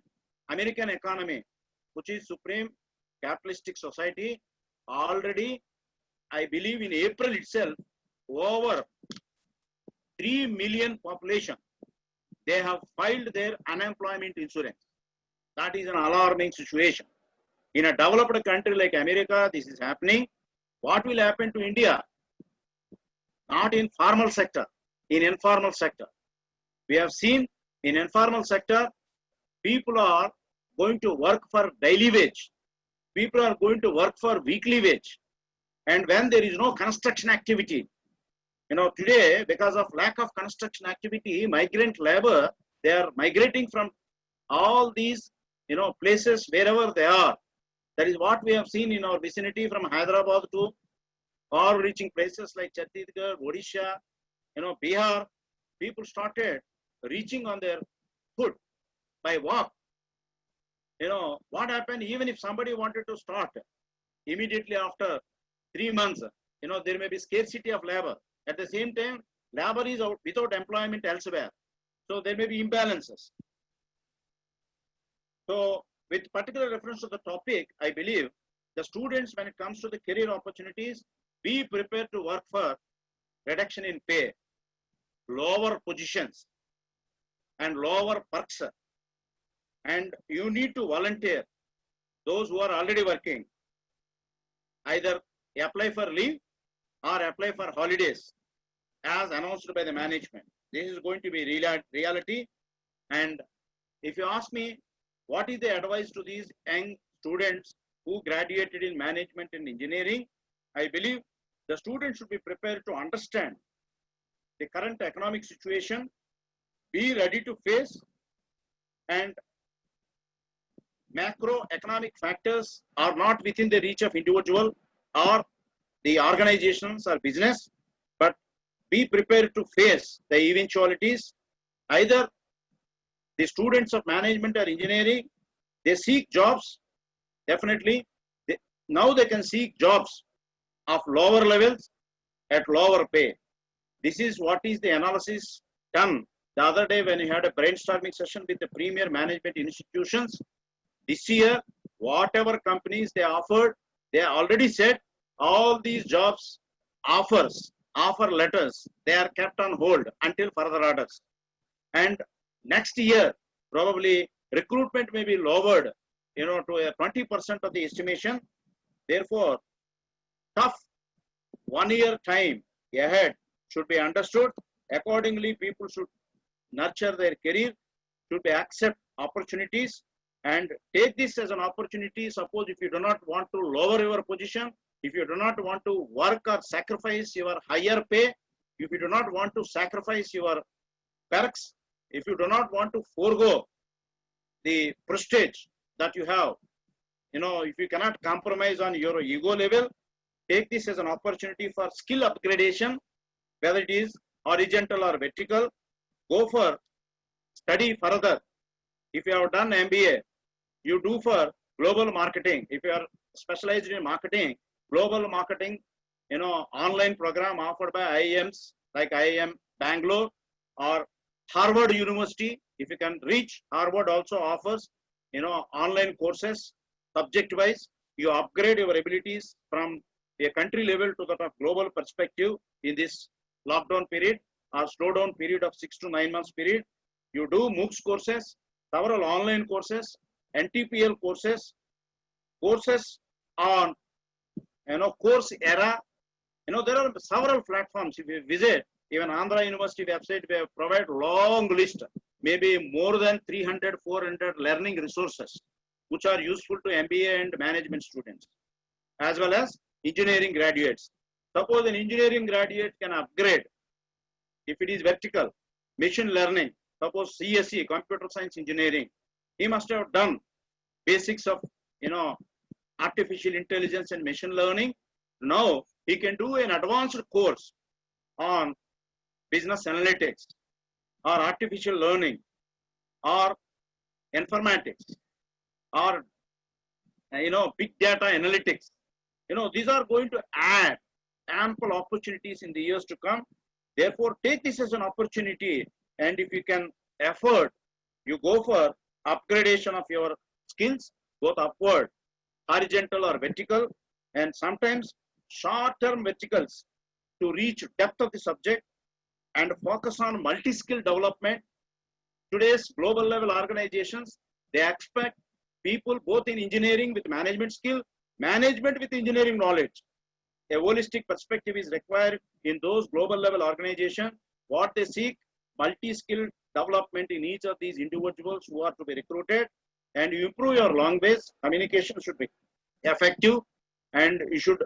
American economy, which is supreme capitalistic society, already, I believe in April itself, over 3 million population, they have filed their unemployment insurance. That is an alarming situation. In a developed country like America, this is happening. What will happen to India? Not in formal sector, in informal sector. We have seen in informal sector, people are going to work for daily wage. People are going to work for weekly wage. And when there is no construction activity, today, because of lack of construction activity, migrant labor, they are migrating from all these, places wherever they are. That is what we have seen in our vicinity from Hyderabad to far reaching places like Chhattisgarh, Odisha, Bihar. People started reaching on their foot by walk. What happened, even if somebody wanted to start immediately after 3 months, there may be scarcity of labor. At the same time, labor is out without employment elsewhere. So there may be imbalances. So with particular reference to the topic, I believe the students, when it comes to the career opportunities, be prepared to work for reduction in pay, lower positions, and lower perks. And you need to volunteer. Those who are already working, either apply for leave or apply for holidays as announced by the management. This is going to be reality. And if you ask me, what is the advice to these young students who graduated in management and engineering? I believe the students should be prepared to understand the current economic situation, be ready to face, and macroeconomic factors are not within the reach of individual or the organizations or business, but be prepared to face the eventualities. Either the students of management or engineering, they seek jobs, definitely. Now they can seek jobs of lower levels at lower pay. This is what is the analysis done the other day when we had a brainstorming session with the premier management institutions. This year, whatever companies they offered, they already said all these jobs offer letters, they are kept on hold until further orders. And next year, probably recruitment may be lowered, to a 20% of the estimation. Therefore, tough 1 year time ahead should be understood. Accordingly, people should nurture their career, should accept opportunities and take this as an opportunity. Suppose if you do not want to lower your position, if you do not want to work or sacrifice your higher pay, if you do not want to sacrifice your perks, if you do not want to forego the prestige that you have, if you cannot compromise on your ego level, take this as an opportunity for skill upgradation, whether it is horizontal or vertical. Go for study further. If you have done MBA, you do for global marketing. If you are specialized in marketing, global marketing, online program offered by IIMs like IIM Bangalore or Harvard University. If you can reach, Harvard also offers, online courses, subject-wise. You upgrade your abilities from a country level to the global perspective in this lockdown period or slowdown period of 6 to 9 months period. You do MOOCs courses, several online courses, NTPL courses, courses on, course era. There are several platforms. If you visit, even Andhra University website, we have provide long list, maybe more than 300, 400 learning resources, which are useful to MBA and management students, as well as engineering graduates. Suppose an engineering graduate can upgrade, if it is vertical, machine learning, suppose CSE, computer science engineering, he must have done basics of, artificial intelligence and machine learning. Now he can do an advanced course on business analytics or artificial learning or informatics or, big data analytics. These are going to add ample opportunities in the years to come. Therefore, take this as an opportunity, and if you can afford, you go for upgradation of your skills, both upward, horizontal or vertical, and sometimes short-term verticals to reach depth of the subject and focus on multi-skill development. Today's global level organizations, they expect people both in engineering with management skill, management with engineering knowledge. A holistic perspective is required in those global level organizations. What they seek, multi-skill development in each of these individuals who are to be recruited, and you improve your language. Communication should be effective, and you should,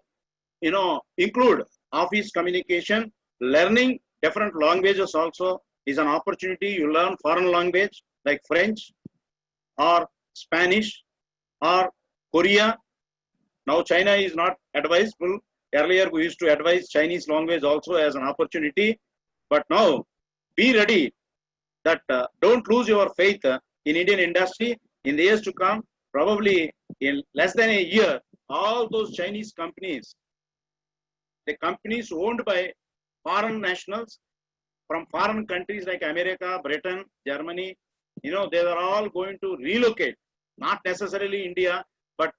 include office communication. Learning different languages also is an opportunity. You learn foreign language like French or Spanish or Korea. Now China is not advisable. Earlier we used to advise Chinese language also as an opportunity, but now be ready that don't lose your faith in Indian industry. In the years to come, probably in less than a year, all those Chinese companies, the companies owned by foreign nationals from foreign countries like America, Britain, Germany, they are all going to relocate, not necessarily India, but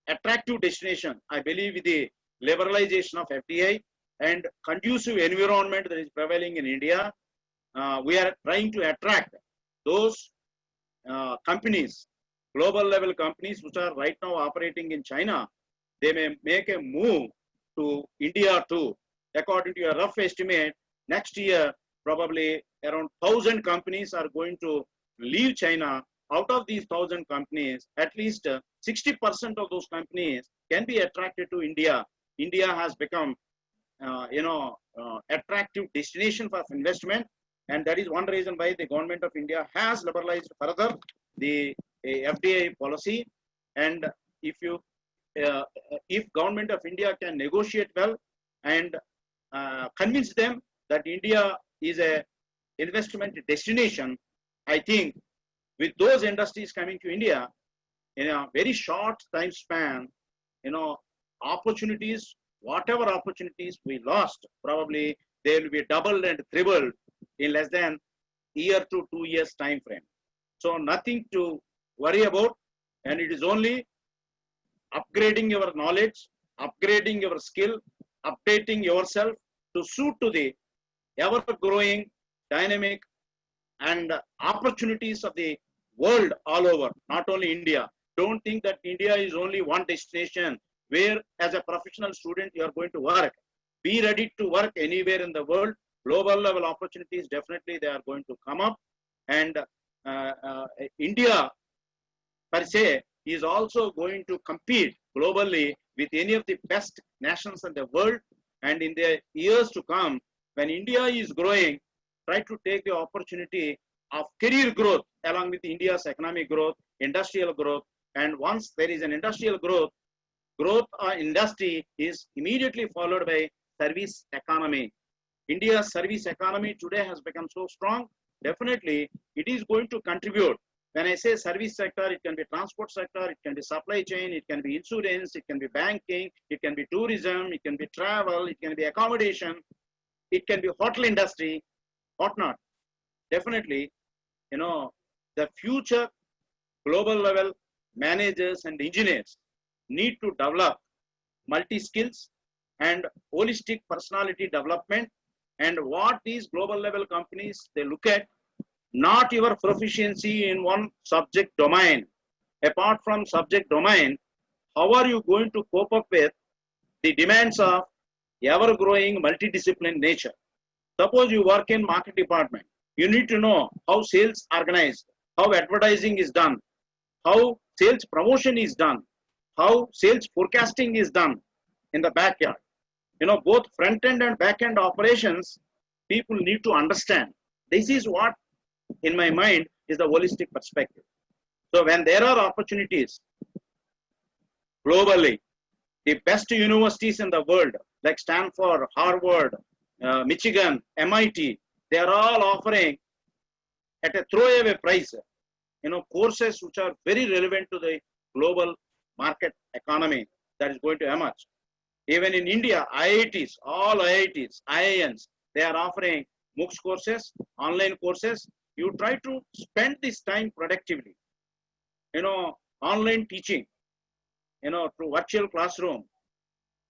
attractive destination. I believe with the liberalization of FDI and conducive environment that is prevailing in India, we are trying to attract those companies, global level companies which are right now operating in China. They may make a move to India too. According to a rough estimate, next year probably around 1,000 companies are going to leave China. Out of these 1,000 companies, at least 60% of those companies can be attracted to India. India has become, attractive destination for investment, and that is one reason why the government of India has liberalized further the FDI policy. And if government of India can negotiate well and convince them that India is a investment destination, I think with those industries coming to India in a very short time span, opportunities, whatever opportunities we lost, probably they will be doubled and tripled in less than year to 2 years time frame. So nothing to worry about, and it is only upgrading your knowledge, upgrading your skill, updating yourself to suit to the ever growing dynamic and opportunities of the world all over, not only India. Don't think that India is only one destination where as a professional student you are going to work. Be ready to work anywhere in the world. Global level opportunities, definitely they are going to come up. And India per se is also going to compete globally with any of the best nations in the world. And in the years to come, when India is growing, try to take the opportunity of career growth along with India's economic growth, industrial growth. And once there is an industrial growth industry is immediately followed by service economy. India's service economy today has become so strong. Definitely, it is going to contribute. When I say service sector, it can be transport sector, it can be supply chain, it can be insurance, it can be banking, it can be tourism, it can be travel, it can be accommodation, it can be hotel industry, whatnot. Definitely, the future global level managers and engineers need to develop multi-skills and holistic personality development. And what these global level companies, they look at, not your proficiency in one subject domain. Apart from subject domain, how are you going to cope up with the demands of ever-growing multidisciplinary nature? Suppose you work in market department. You need to know how sales organized, how advertising is done, how sales promotion is done, how sales forecasting is done in the backyard. Both front end and back end operations, people need to understand. This is what, in my mind, is the holistic perspective. So when there are opportunities globally, the best universities in the world, like Stanford, Harvard, Michigan, MIT, they are all offering at a throwaway price, courses which are very relevant to the global market economy that is going to emerge. Even in India, IITs, all IITs, IIMs, they are offering MOOCs courses, online courses. You try to spend this time productively. Online teaching, through virtual classroom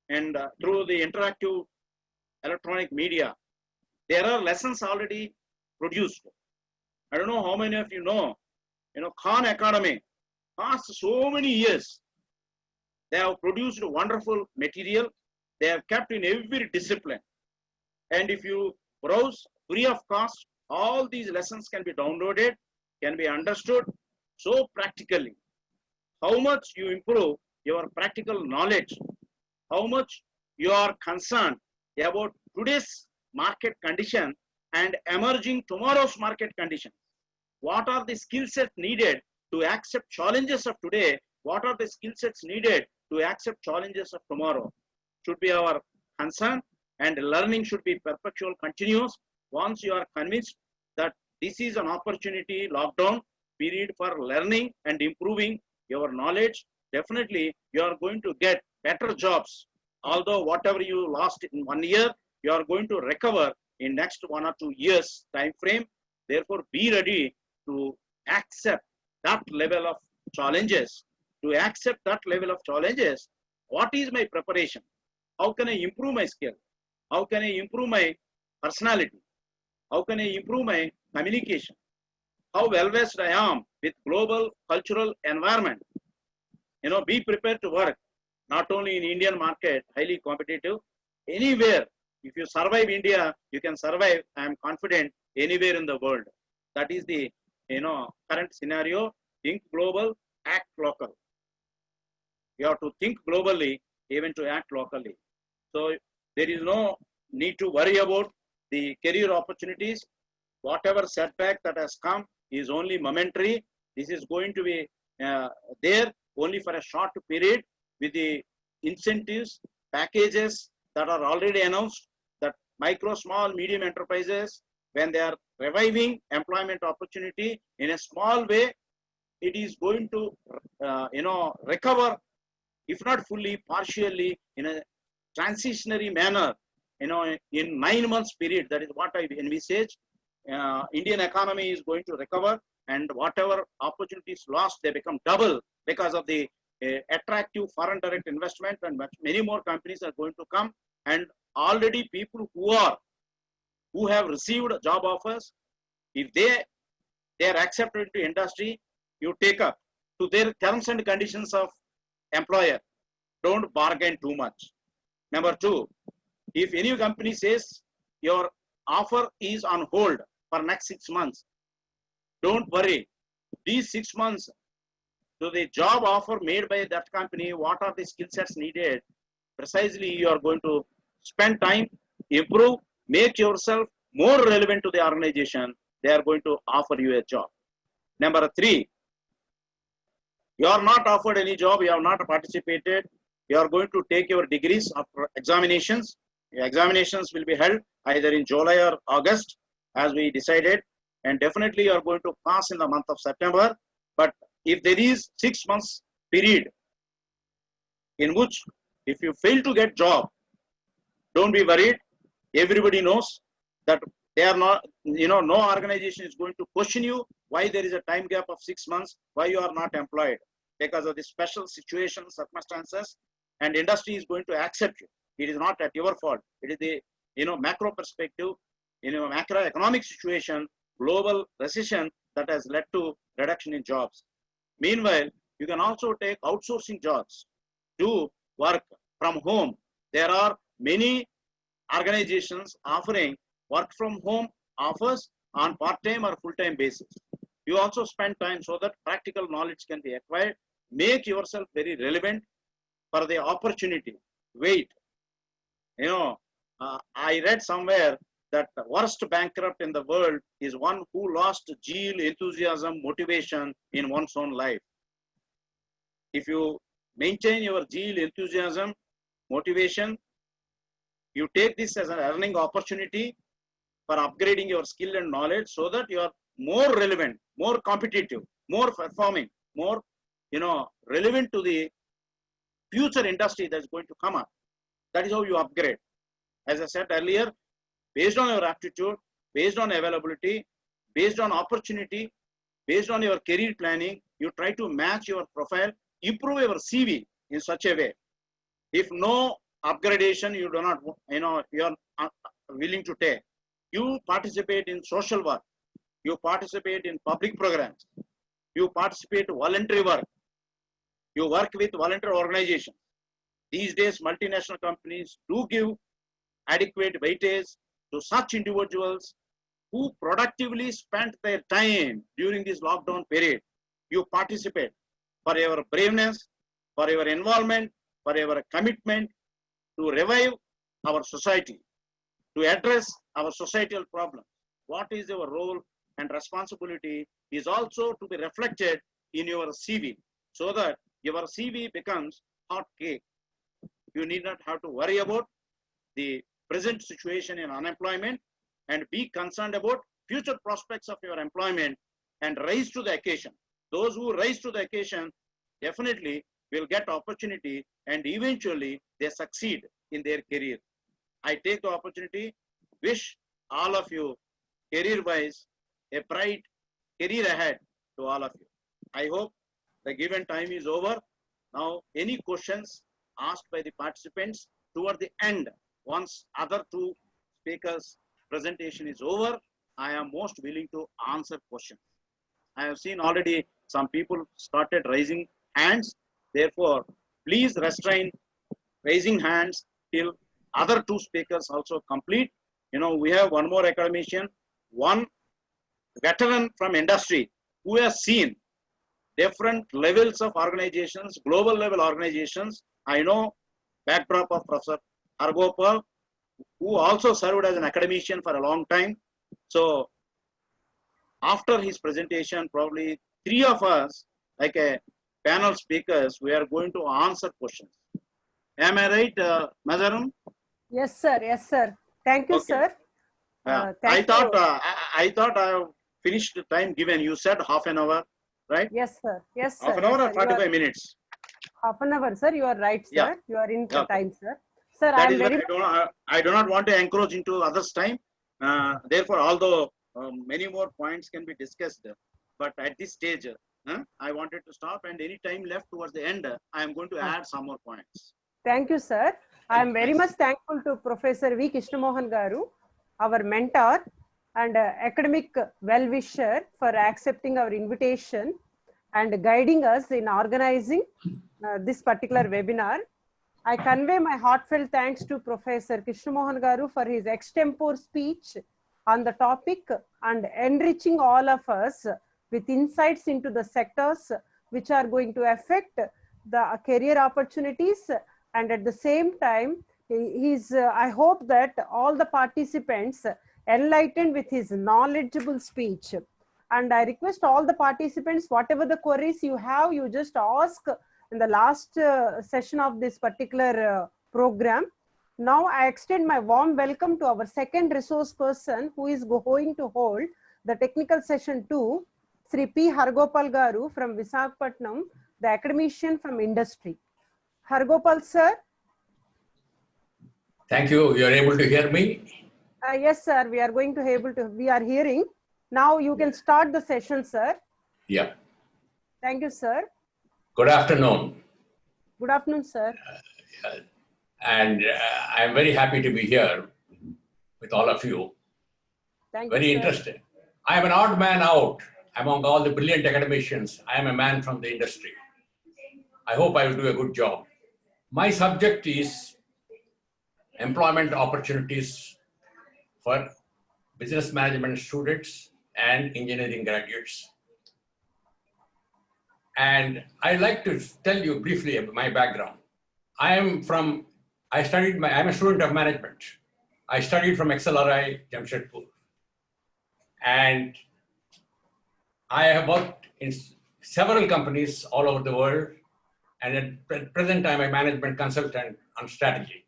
and through the interactive electronic media. There are lessons already produced. I don't know how many of you know, Khan Academy, past so many years, they have produced wonderful material. They have kept in every discipline. And if you browse free of cost, all these lessons can be downloaded, can be understood so practically. How much you improve your practical knowledge, how much you are concerned about today's market condition and emerging tomorrow's market condition. What are the skill sets needed to accept challenges of today? What are the skill sets needed to accept challenges of tomorrow? Should be our concern, and learning should be perpetual, continuous. Once you are convinced that this is an opportunity, lockdown period for learning and improving your knowledge, definitely you are going to get better jobs. Although whatever you lost in 1 year, you are going to recover in next 1 or 2 years time frame. Therefore, be ready to accept that level of challenges. To accept that level of challenges, what is my preparation? How can I improve my skill? How can I improve my personality? How can I improve my communication? How well versed I am with global cultural environment? Be prepared to work not only in Indian market, highly competitive, anywhere. If you survive India, you can survive, I am confident, anywhere in the world. That is the current scenario. Think global, act local. You have to think globally, even to act locally. So there is no need to worry about the career opportunities. Whatever setback that has come is only momentary. This is going to be there only for a short period, with the incentives, packages that are already announced, that micro, small, medium enterprises, when they are reviving employment opportunity in a small way, it is going to, recover, if not fully, partially, in a transitionary manner, in 9 months period. That is what I envisage. Indian economy is going to recover, and whatever opportunities lost, they become double because of the attractive foreign direct investment, and many more companies are going to come. And already people who have received job offers, if they are accepted into industry, you take up to their terms and conditions of employer. Don't bargain too much. Number two, if any company says your offer is on hold for next 6 months, don't worry. These 6 months, to the job offer made by that company, what are the skill sets needed? Precisely, you are going to spend time, improve, make yourself more relevant to the organization. They are going to offer you a job. Number three, you are not offered any job, you have not participated. You are going to take your degrees after examinations. Your examinations will be held either in July or August, as we decided. And definitely you are going to pass in the month of September. But if there is 6 months period in which if you fail to get job, don't be worried. Everybody knows that they are not, no organization is going to question you why there is a time gap of 6 months, why you are not employed, because of the special situation, circumstances, and industry is going to accept you. It is not at your fault. It is the, macro perspective, macroeconomic situation, global recession that has led to reduction in jobs. Meanwhile, you can also take outsourcing jobs, do work from home. There are many organizations offering work from home offers on part-time or full-time basis. You also spend time so that practical knowledge can be acquired. Make yourself very relevant for the opportunity. Wait. I read somewhere that the worst bankrupt in the world is one who lost zeal, enthusiasm, motivation in one's own life. If you maintain your zeal, enthusiasm, motivation, you take this as an earning opportunity for upgrading your skill and knowledge so that you are more relevant, more competitive, more performing, more, relevant to the future industry that's going to come up. That is how you upgrade. As I said earlier, based on your aptitude, based on availability, based on opportunity, based on your career planning, you try to match your profile, improve your CV in such a way. If no upgradation, you do not, you are willing to take. You participate in social work. You participate in public programs. You participate in voluntary work. You work with voluntary organizations. These days, multinational companies do give adequate weightage to such individuals who productively spent their time during this lockdown period. You participate for your braveness, for your involvement, for your commitment to revive our society, to address our societal problems. What is your role and responsibility is also to be reflected in your CV, so that your CV becomes hot cake. You need not have to worry about the present situation in unemployment and be concerned about future prospects of your employment and rise to the occasion. Those who rise to the occasion definitely will get opportunity and eventually they succeed in their career. I take the opportunity, wish all of you career-wise a bright career ahead to all of you. I hope the given time is over. Now, any questions asked by the participants toward the end, once other two speakers' presentation is over, I am most willing to answer questions. I have seen already some people started raising hands. Therefore, please restrain raising hands till other two speakers also complete. We have one more academician, one veteran from industry who has seen different levels of organizations, global level organizations. I know backdrop of Professor Hargopal, who also served as an academician for a long time. So after his presentation, probably three of us, like a panel speakers, we are going to answer questions. Am I right, Mazarum? Yes, sir. Yes, sir. Thank you, Okay. sir. I Thank thought you. I thought I have finished the time given. You said half an hour, right? Yes, sir. Yes, sir. Half an hour Yes, or sir. You are 45 minutes? half an hour, sir. You are right, sir. Yeah. You are in Okay. time, sir. Sir, I That am is why very I do not want to encroach into others' time. Therefore, although many more points can be discussed, but at this stage, I wanted to stop, and any time left towards the end, I am going to add some more points. Thank you, sir. I am very much thankful to Professor V. Krishnamohan Garu, our mentor and academic well-wisher, for accepting our invitation and guiding us in organizing this particular webinar. I convey my heartfelt thanks to Professor Krishnamohan Garu for his extempore speech on the topic and enriching all of us with insights into the sectors which are going to affect the career opportunities. And at the same time, I hope that all the participants enlightened with his knowledgeable speech. And I request all the participants, whatever the queries you have, you just ask in the last session of this particular program. Now I extend my warm welcome to our second resource person who is going to hold the technical session 2, Sri P. Hargopal Garu from Visakhapatnam, the academician from industry. Hargopal sir. Thank you. You are able to hear me? Yes, sir. We are hearing. Now you can start the session, sir. Yeah. Thank you, sir. Good afternoon. Good afternoon, sir. And I'm very happy to be here with all of you. Thank you, Very sir. interesting. I am an odd man out among all the brilliant academicians. I am a man from the industry. I hope I will do a good job. My subject is employment opportunities for business management students and engineering graduates. And I'd like to tell you briefly about my background. I'm a student of management. I studied from XLRI, Jamshedpur. And I have worked in several companies all over the world. And at present time, I'm a management consultant on strategy.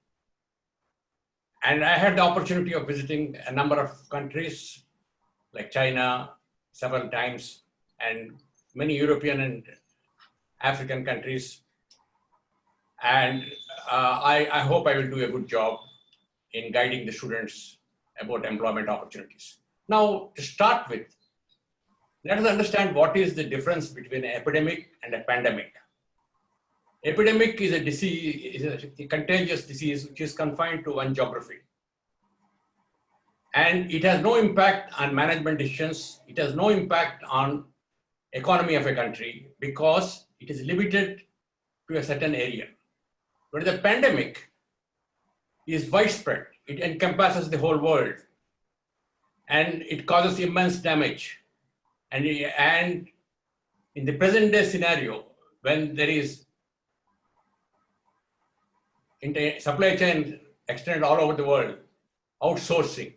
And I had the opportunity of visiting a number of countries like China several times and many European and African countries. And I hope I will do a good job in guiding the students about employment opportunities. Now, to start with, let us understand what is the difference between an epidemic and a pandemic. Epidemic is a disease, is a contagious disease which is confined to one geography. And it has no impact on management decisions. It has no impact on economy of a country because it is limited to a certain area. But the pandemic is widespread. It encompasses the whole world and it causes immense damage. And in the present day scenario, when there is supply chain extended all over the world, outsourcing,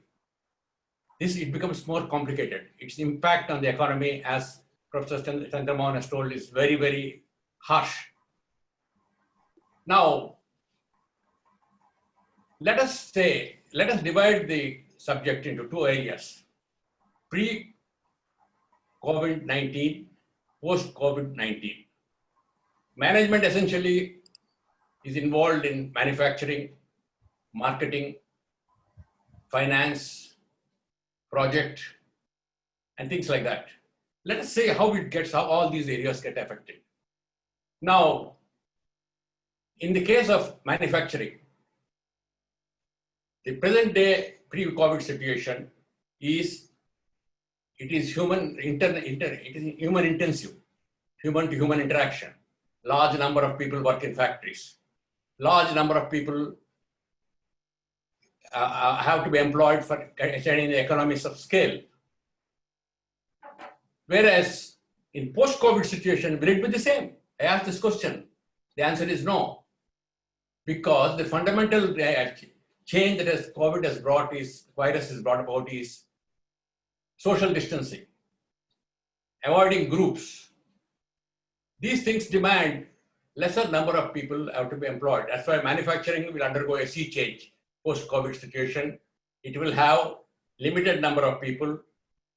it becomes more complicated. Its impact on the economy, as Professor Chandramohan has told, is very, very harsh. Now, let us divide the subject into two areas: pre-COVID-19, post-COVID-19. Management essentially is involved in manufacturing, marketing, finance, project, and things like that. Let us say how all these areas get affected. Now, in the case of manufacturing, the present day pre-COVID situation is human intensive, human to human interaction. Large number of people work in factories. Large number of people have to be employed for attaining the economies of scale. Whereas in post-COVID situation, will it be the same? I asked this question. The answer is no. Because the fundamental change that virus has brought about is social distancing, avoiding groups. These things demand lesser number of people have to be employed. That's why manufacturing will undergo a sea change post-COVID situation. It will have limited number of people.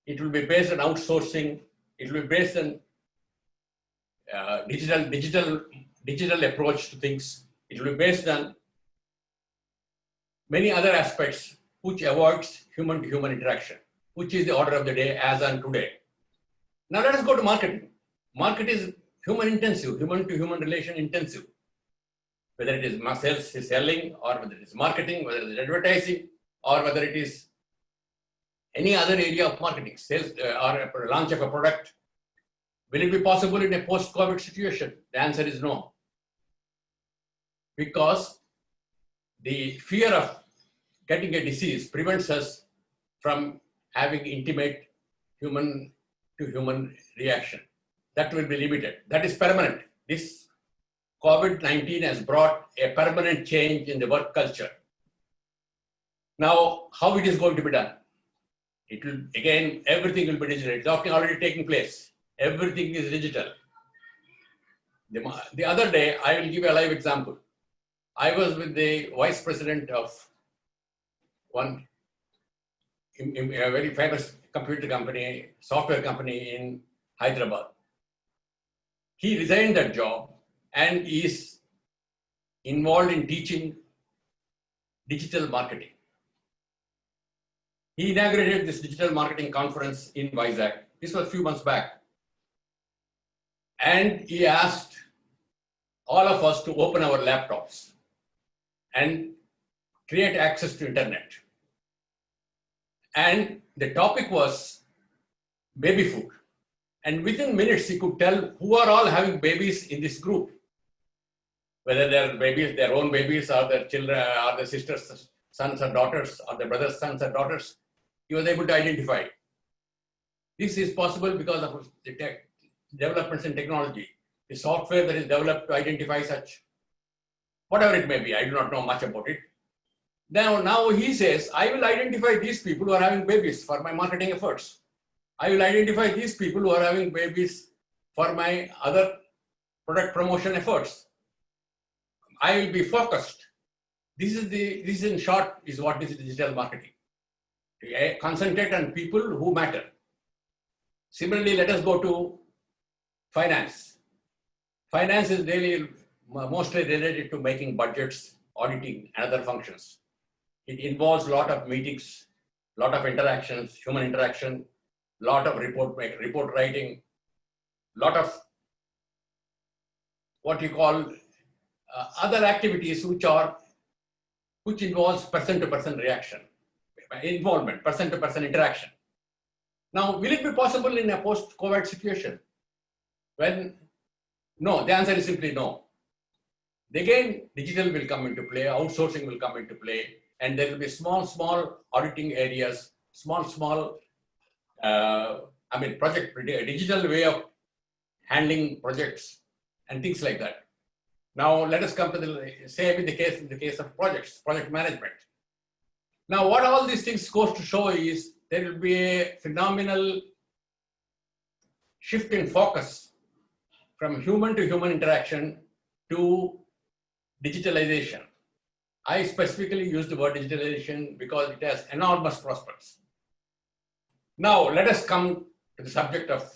It will be based on outsourcing. It will be based on digital approach to things. It will be based on many other aspects which avoids human to human interaction, which is the order of the day as on today. Now let us go to marketing. Market is human intensive, human to human relation intensive. Whether it is selling, or whether it is marketing, whether it is advertising, or whether it is any other area of marketing, sales or a launch of a product. Will it be possible in a post-COVID situation? The answer is no. Because the fear of getting a disease prevents us from having intimate human to human reaction. That will be limited. That is permanent. This COVID-19 has brought a permanent change in the work culture. Now, how it is going to be done? It will, again, everything will be digital. It's already taking place. Everything is digital. The other day, I will give you a live example. I was with the vice president of a very famous computer company, software company in Hyderabad. He resigned that job and is involved in teaching digital marketing. He inaugurated this digital marketing conference in Vizag. This was a few months back. And he asked all of us to open our laptops and create access to internet. And the topic was baby food. And within minutes, he could tell who are all having babies in this group. Whether they're babies, their own babies, or their children, or their sisters' sons or daughters, or their brothers' sons or daughters. He was able to identify. This is possible because of the developments in technology. The software that is developed to identify such, whatever it may be, I do not know much about it. Now he says, I will identify these people who are having babies for my marketing efforts. I will identify these people who are having babies for my other product promotion efforts. I will be focused. This in short is what is digital marketing. To concentrate on people who matter. Similarly, let us go to finance. Finance is really mostly related to making budgets, auditing, and other functions. It involves a lot of meetings, lot of interactions, human interaction, lot of report writing, lot of what you call other activities which involves person-to-person reaction, involvement, person-to-person interaction. Now, will it be possible in a post-COVID situation? When no, the answer is simply no. Again, digital will come into play, outsourcing will come into play, and there will be small auditing areas, project, a digital way of handling projects and things like that. Now, let us come to in the case of project management. Now, what all these things goes to show is there will be a phenomenal shift in focus from human to human interaction to digitalization. I specifically use the word digitalization because it has enormous prospects. Now, let us come to the subject of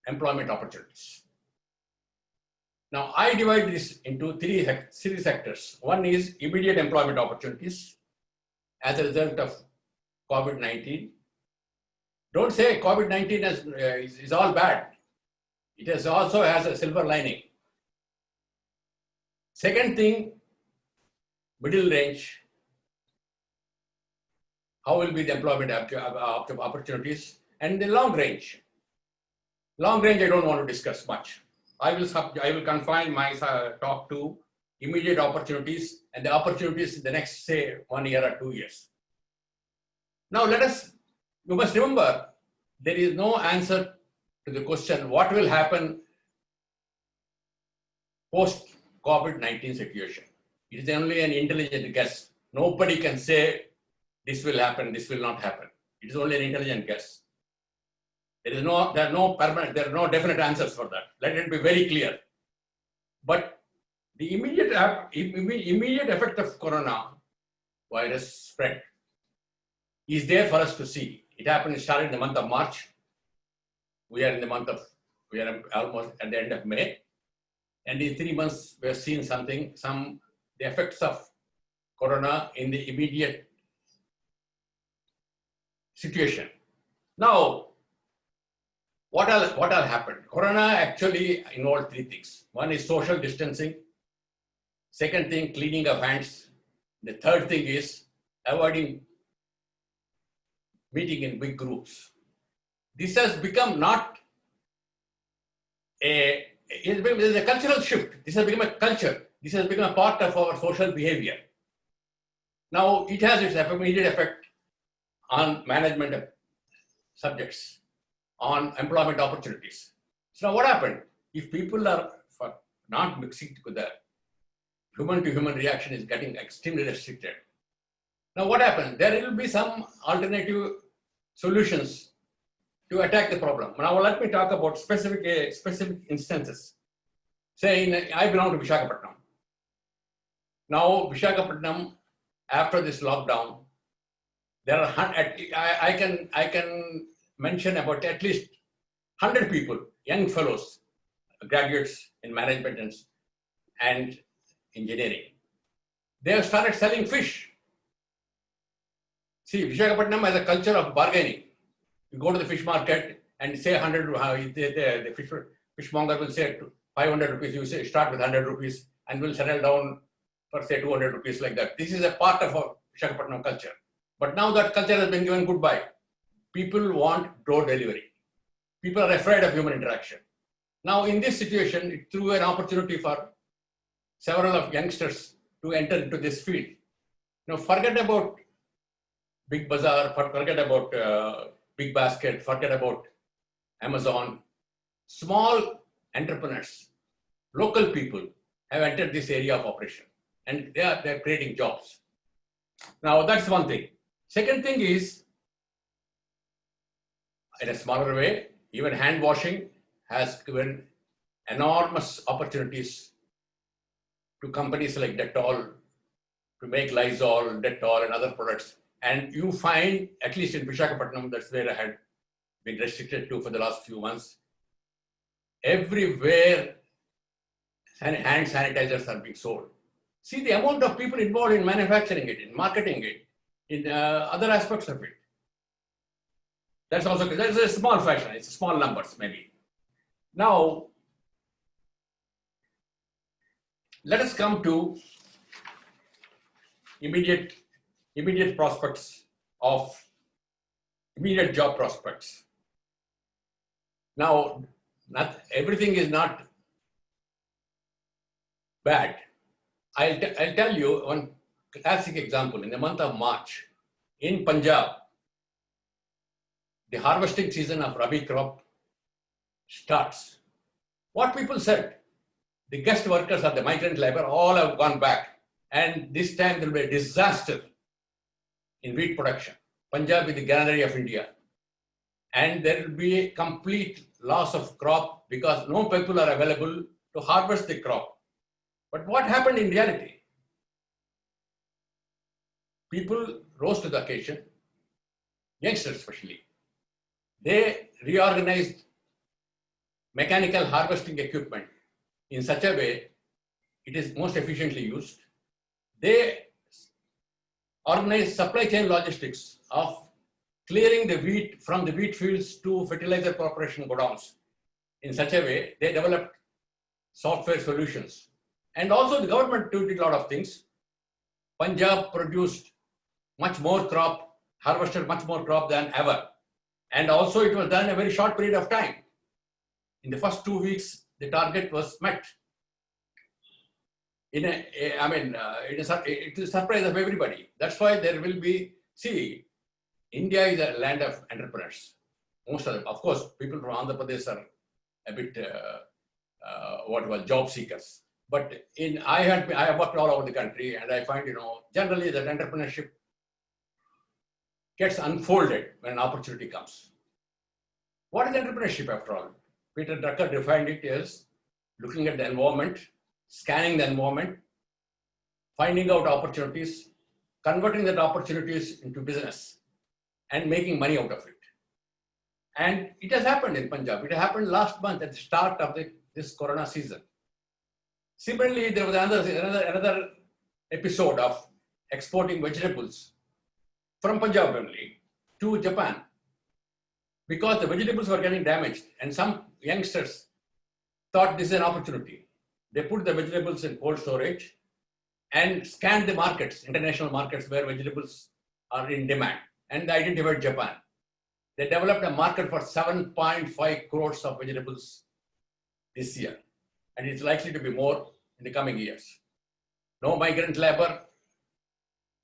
employment opportunities. Now, I divide this into three sectors. One is immediate employment opportunities as a result of COVID-19. Don't say COVID-19 is all bad. It also has a silver lining. Second thing, middle range. How will be the employment opportunities? And the long range. Long range, I don't want to discuss much. I will confine my talk to immediate opportunities and the opportunities in the next, say, 1 year or 2 years. Now, you must remember, there is no answer to the question, what will happen post-COVID-19 situation? It is only an intelligent guess. Nobody can say this will happen, this will not happen. It is only an intelligent guess. There are no definite answers for that. Let it be very clear. But the immediate effect of coronavirus spread is there for us to see. It started in the month of March. We are almost at the end of May. And in 3 months, we have seen the effects of corona in the immediate situation. Now, what all happened? Corona actually involved 3 things. One is social distancing. Second thing, cleaning of hands. The third thing is avoiding meeting in big groups. This has become it's a cultural shift. This has become a culture. This has become a part of our social behavior. Now, it has its immediate effect on management of subjects, on employment opportunities. So now what happened? If people are not mixing together, human to human reaction is getting extremely restricted. Now what happens? There will be some alternative solutions to attack the problem. Now let me talk about specific instances. Say, I belong to Visakhapatnam. Now Visakhapatnam, after this lockdown, there are I can mention about at least 100 people, young fellows, graduates in management and engineering. They have started selling fish. See, Visakhapatnam has a culture of bargaining. You go to the fish market and say 100, the fishmonger will say 500 rupees, you say start with 100 rupees and will settle down for say 200 rupees like that. This is a part of our Visakhapatnam culture. But now that culture has been given goodbye. People want door delivery. People are afraid of human interaction. Now in this situation, it threw an opportunity for several of youngsters to enter into this field. Now forget about Big Bazaar, forget about Big Basket, forget about Amazon. Small entrepreneurs, local people have entered this area of operation and they're creating jobs. Now that's one thing. Second thing is, in a smaller way, even hand washing has given enormous opportunities to companies like Dettol to make Lysol, Dettol and other products. And you find, at least in Visakhapatnam, that's where I had been restricted to for the last few months, everywhere hand sanitizers are being sold. See the amount of people involved in manufacturing it, in marketing it, in other aspects of it. That's a small fraction. It's small numbers maybe. Now, let us come to immediate prospects of immediate job prospects. Now, not everything is not bad. I'll tell you one classic example. In the month of March, in Punjab, the harvesting season of Rabi crop starts. What people said, the guest workers or the migrant labor all have gone back, and this time there will be a disaster in wheat production. Punjab is the granary of India, and there will be a complete loss of crop because no people are available to harvest the crop. But what happened in reality? People rose to the occasion, youngsters especially. They reorganized mechanical harvesting equipment in such a way it is most efficiently used. They organized supply chain logistics of clearing the wheat from the wheat fields to fertilizer corporation godowns. In such a way, they developed software solutions. And also the government did a lot of things. Punjab produced much more crop, harvested much more crop than ever. And also it was done in a very short period of time. In the first 2 weeks, the target was met. It is a surprise of everybody. That's why there will be, see, India is a land of entrepreneurs. Most of them, of course, people from Andhra Pradesh are a bit, job seekers. But I have worked all over the country, and I find, generally that entrepreneurship gets unfolded when an opportunity comes. What is entrepreneurship after all? Peter Drucker defined it as looking at the environment, scanning the environment, finding out opportunities, converting that opportunities into business, and making money out of it. And it has happened in Punjab. It happened last month at the start of this Corona season. Similarly, there was another episode of exporting vegetables from Punjab only to Japan because the vegetables were getting damaged, and some youngsters thought this is an opportunity. They put the vegetables in cold storage and scanned the markets, international markets where vegetables are in demand, and they identified Japan. They developed a market for 7.5 crores of vegetables this year, and it's likely to be more in the coming years. No migrant labor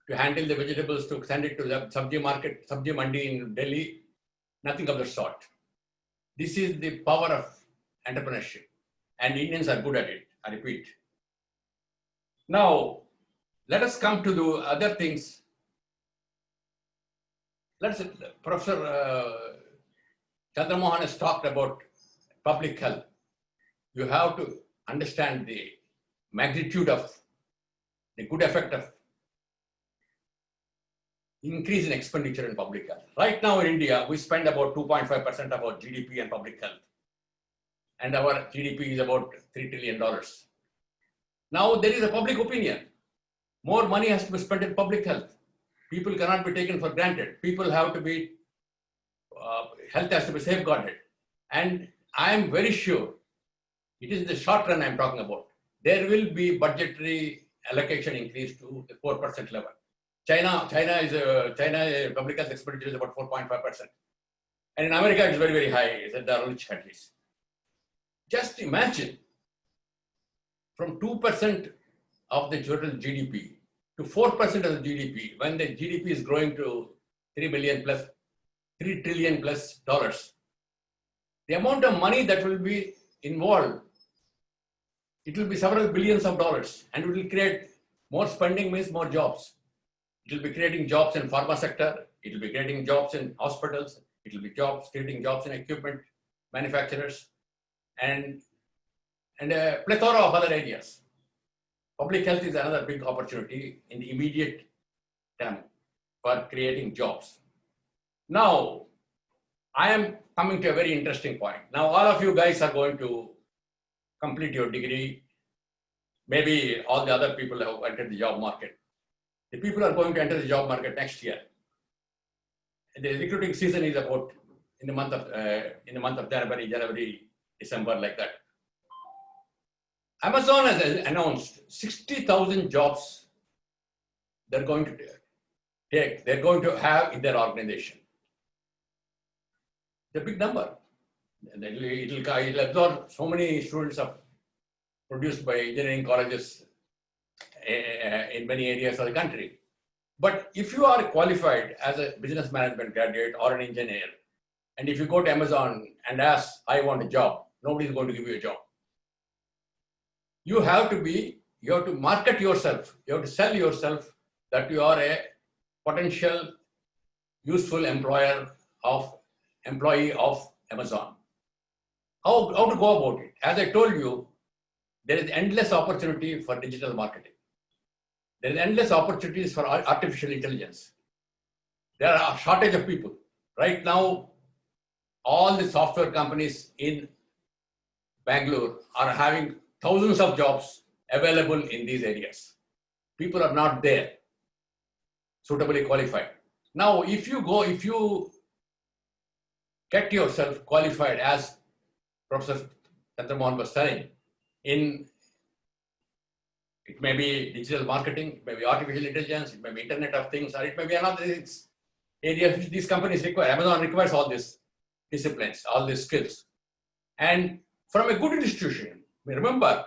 to handle the vegetables, to send it to the sabji market, sabji mandi in Delhi, nothing of the sort. This is the power of entrepreneurship, and Indians are good at it, I repeat. Now, let us come to the other things. Professor Chandramohan has talked about public health. You have to understand the magnitude of the good effect of increase in expenditure in public health. Right now in India, we spend about 2.5% of our GDP on public health. And our GDP is about $3 trillion. Now there is a public opinion. More money has to be spent in public health. People cannot be taken for granted. People have to be, health has to be safeguarded. And I am very sure, it is the short run I'm talking about, there will be budgetary allocation increase to the 4% level. China public health expenditure is about 4.5%. And in America, it's very, very high. It's at the rich countries. Just imagine from 2% of the total GDP to 4% of the GDP, when the GDP is growing to $3 trillion plus dollars. The amount of money that will be involved, it will be several billions of dollars, and it will create more spending means more jobs. It will be creating jobs in pharma sector. It will be creating jobs in hospitals. It will be creating jobs in equipment manufacturers, and a plethora of other areas. Public health is another big opportunity in the immediate term for creating jobs. Now, I am coming to a very interesting point. Now, all of you guys are going to complete your degree. Maybe all the other people have entered the job market. The people are going to enter the job market next year. The recruiting season is about in the month of January, December, like that. Amazon has announced 60,000 jobs they're going to take, they're going to have in their organization. It's a big number. It'll absorb so many students produced by engineering colleges in many areas of the country. But if you are qualified as a business management graduate or an engineer, and if you go to Amazon and ask, I want a job, nobody is going to give you a job. You have to market yourself. You have to sell yourself that you are a potential useful employee of Amazon. How to go about it? As I told you, there is endless opportunity for digital marketing. There is endless opportunities for artificial intelligence. There are a shortage of people. Right now, all the software companies in Bangalore are having thousands of jobs available in these areas. People are not there, suitably qualified. Now, if you get yourself qualified, as Professor Chandramohan was telling, it may be digital marketing, it may be artificial intelligence, it may be Internet of Things, or it may be another area which these companies require. Amazon requires all these disciplines, all these skills. And from a good institution, remember,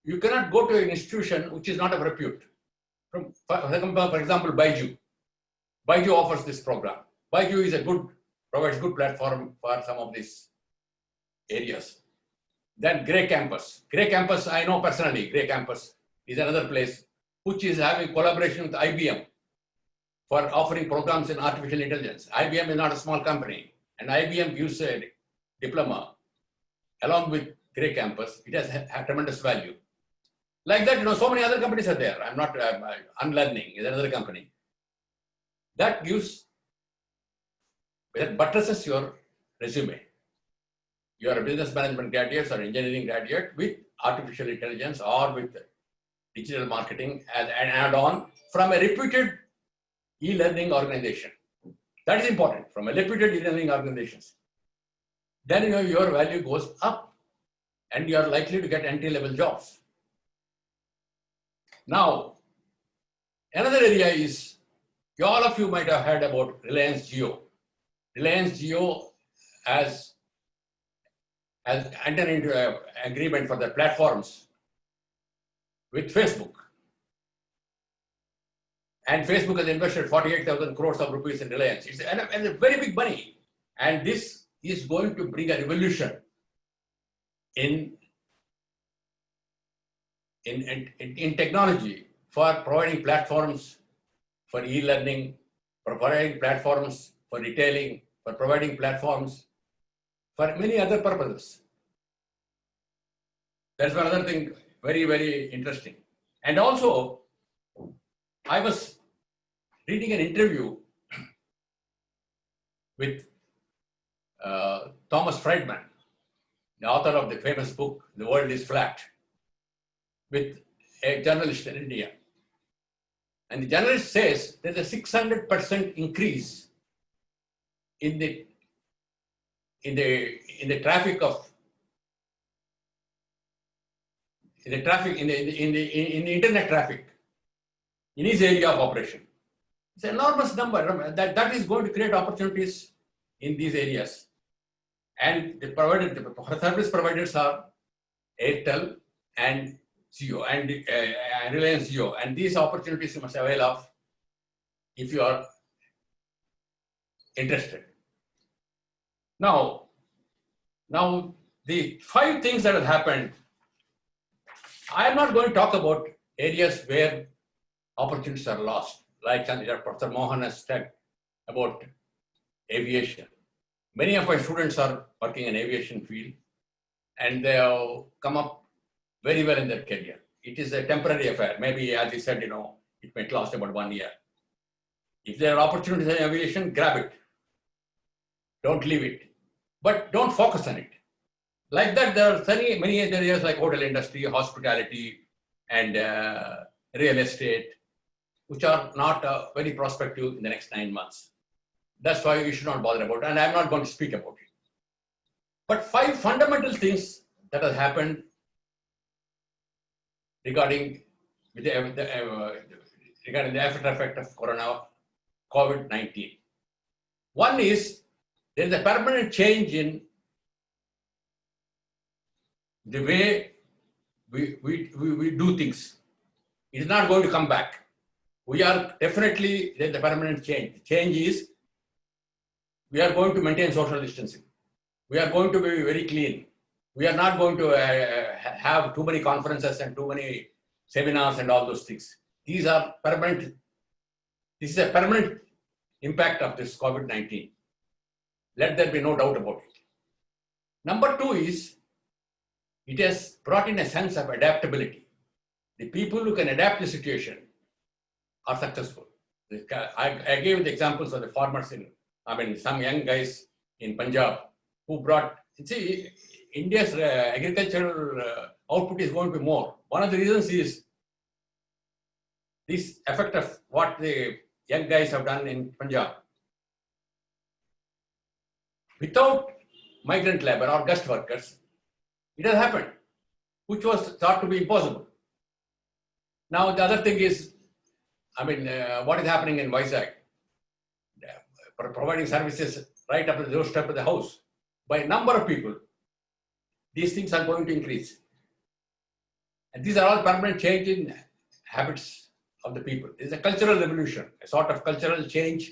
you cannot go to an institution which is not of repute. For example, Byju. Byju offers this program. Byju provides good platform for some of these areas. Then Grey Campus. Grey Campus, I know personally, Grey Campus is another place which is having collaboration with IBM for offering programs in artificial intelligence. IBM is not a small company, and IBM gives a diploma along with Grey Campus. It has tremendous value. Like that, so many other companies are there. I'm not, Unlearning is another company. That buttresses your resume. You are a business management graduate or engineering graduate with artificial intelligence or with digital marketing as an add-on from a reputed e-learning organization. That is important, from a reputed e-learning organizations. Then your value goes up and you are likely to get entry-level jobs. Now, another area is, all of you might have heard about Reliance Jio. Reliance Jio has entered into an agreement for the platforms with Facebook. And Facebook has invested 48,000 crores of rupees in Reliance. It's a very big money. And this is going to bring a revolution in technology for providing platforms for e-learning, for providing platforms for retailing, for providing platforms for many other purposes. That's one other thing, very, very interesting. And also, I was reading an interview with Thomas Friedman, the author of the famous book, The World is Flat, with a journalist in India. And the journalist says there's a 600% increase in the traffic of in the internet traffic in his area of operation. It's an enormous number. That is going to create opportunities in these areas. And the service providers are Airtel and Jio and Reliance Jio. And these opportunities you must avail of if you are interested. Now the 5 things that have happened, I am not going to talk about areas where opportunities are lost, like Professor Mohan has said about aviation. Many of my students are working in aviation field and they have come up very well in their career. It is a temporary affair. Maybe, as he said, it might last about 1 year. If there are opportunities in aviation, grab it. Don't leave it. But don't focus on it. Like that, there are many areas like hotel industry, hospitality, and real estate, which are not very prospective in the next 9 months. That's why you should not bother about it. And I'm not going to speak about it. But 5 fundamental things that have happened regarding regarding the after effect of COVID-19. One is there is a permanent change in the way we do things. It is not going to come back. We are definitely, there's a permanent change. The change is we are going to maintain social distancing. We are going to be very clean. We are not going to have too many conferences and too many seminars and all those things. These are permanent. This is a permanent impact of this COVID-19. Let there be no doubt about it. Number 2 is it has brought in a sense of adaptability. The people who can adapt the situation are successful. I gave the examples of the farmers some young guys in Punjab who brought, see, India's agricultural output is going to be more. One of the reasons is this effect of what the young guys have done in Punjab. Without migrant labor or guest workers, it has happened, which was thought to be impossible. Now, the other thing is, what is happening in Vizag? Providing services right up to the doorstep of the house. By a number of people, these things are going to increase. And these are all permanent change in habits of the people. It's a cultural revolution, a sort of cultural change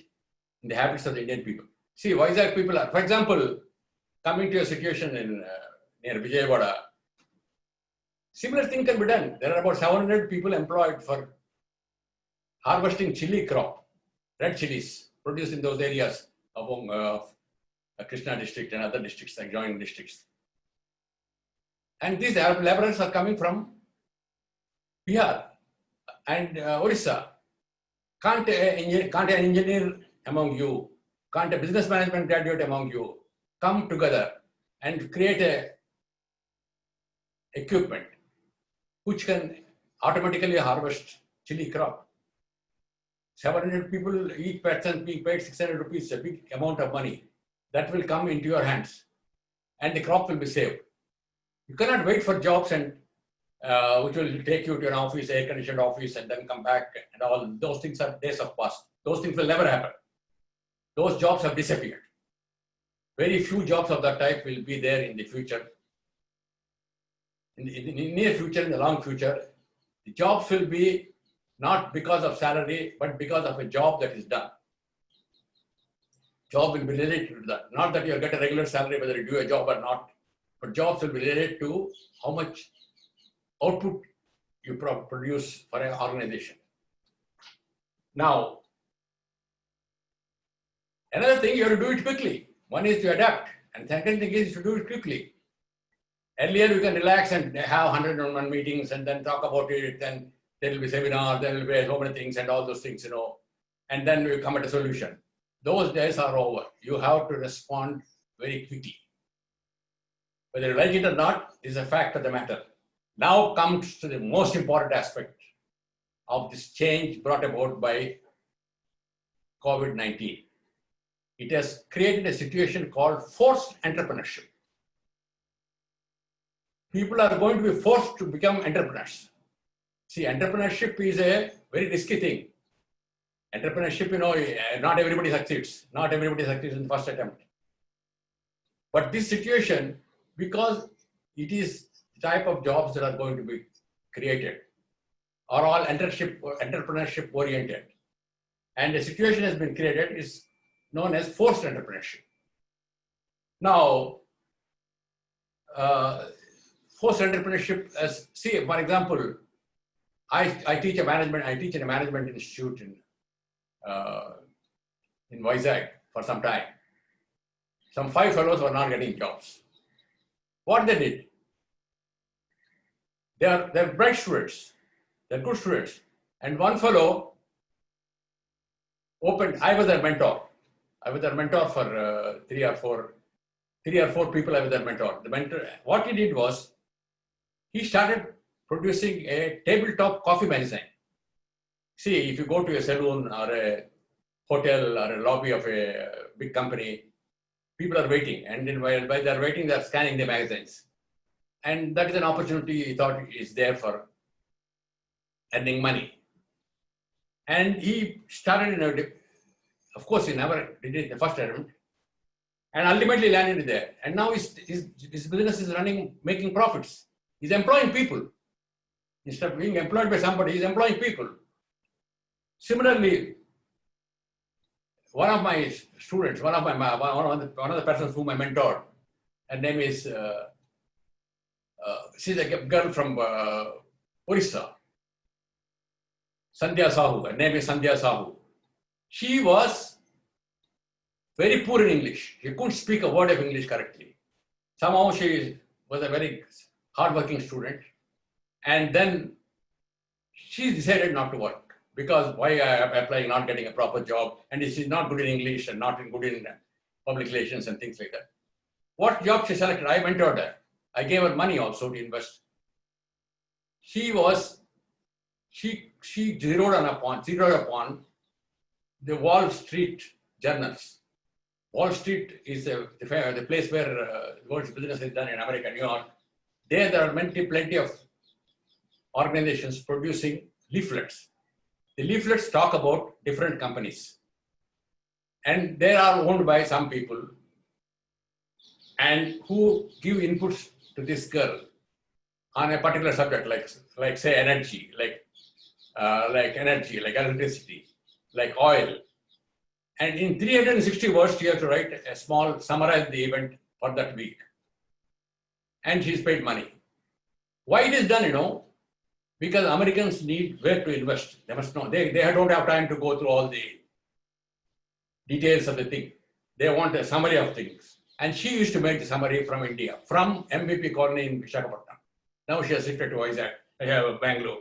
in the habits of the Indian people. See, Vizag people are, for example, coming to a situation in near VIJAYAWADA, similar thing can be done. There are about 700 people employed for harvesting chili crop, red chilies produced in those areas of Krishna district and other districts, adjoining districts. And these laborers are coming from Bihar and Orissa. Can't an engineer among you, can't a business management graduate among you come together and create a equipment which can automatically harvest chili crop? 700 people, each person being paid 600 rupees, a big amount of money that will come into your hands and the crop will be saved. You cannot wait for jobs and which will take you to an office, air-conditioned office, and then come back and all. Those things are days of past. Those things will never happen. Those jobs have disappeared. Very few jobs of that type will be there in the future. In the near future, in the long future, the jobs will be not because of salary, but because of a job that is done. Job will be related to that. Not that you get a regular salary whether you do a job or not, but jobs will be related to how much output you produce for an organization. Now, another thing, you have to do it quickly. One is to adapt, and second thing is to do it quickly. Earlier, you can relax and have 101 meetings and then talk about it, then there will be seminars, there will be so many things and all those things, and then we come at a solution. Those days are over. You have to respond very quickly. Whether you like it or not is a fact of the matter. Now comes to the most important aspect of this change brought about by COVID-19. It has created a situation called forced entrepreneurship. People are going to be forced to become entrepreneurs. See, entrepreneurship is a very risky thing. Entrepreneurship, not everybody succeeds. Not everybody succeeds in the first attempt. But this situation, because it is the type of jobs that are going to be created, are all entrepreneurship oriented. And the situation has been created is known as forced entrepreneurship. Now, forced entrepreneurship, for example, I teach in a management institute in Vizag for some time. Some 5 fellows were not getting jobs. What they did? They're bright students. They're good students. And one fellow I was their mentor. I was their mentor for 3 or 4 people. I was their mentor. The mentor, what he did was, he started producing a tabletop coffee magazine. See, if you go to a saloon or hotel or a lobby of a big company, people are waiting. And then while they're waiting, they're scanning the magazines. And that is an opportunity he thought is there for earning money. And he started of course, he never did it in the first attempt, and ultimately landed there. And now his business is running, making profits. He's employing people. Instead of being employed by somebody, he's employing people. Similarly, one of my students, one of the persons whom I mentored, her name is, she's a girl from Orissa, Sandhya Sahu. Her name is Sandhya Sahu. She was very poor in English. She couldn't speak a word of English correctly. Somehow she was a very hardworking student. And then she decided not to work because why I am applying, not getting a proper job, and she's not good in English and not good in public relations and things like that. What job she selected? I mentored her. I gave her money also to invest. She zeroed upon the Wall Street journals. Wall Street is the place where the world's business is done in America, New York. There are plenty of organizations producing leaflets. The leaflets talk about different companies. And they are owned by some people and who give inputs to this girl on a particular subject, like say energy, like electricity, like oil. And in 360 words, she has to write a small summarize the event for that week. And she's paid money. Why it is done, because Americans need where to invest. They must know. They don't have time to go through all the details of the thing. They want a summary of things. And she used to make the summary from India, from MVP colony in Visakhapatnam. Now she has shifted to Vizag, Bangalore.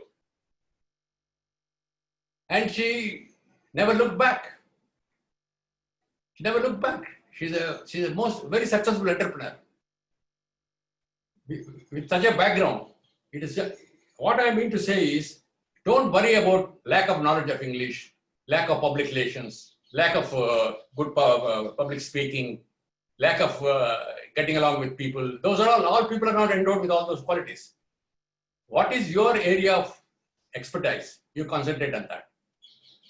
And she never looked back. She never looked back. She's a very successful entrepreneur. With such a background, it is just, what I mean to say is, don't worry about lack of knowledge of English, lack of public relations, lack of good public speaking, lack of getting along with people. Those are all people are not endowed with all those qualities. What is your area of expertise? You concentrate on that.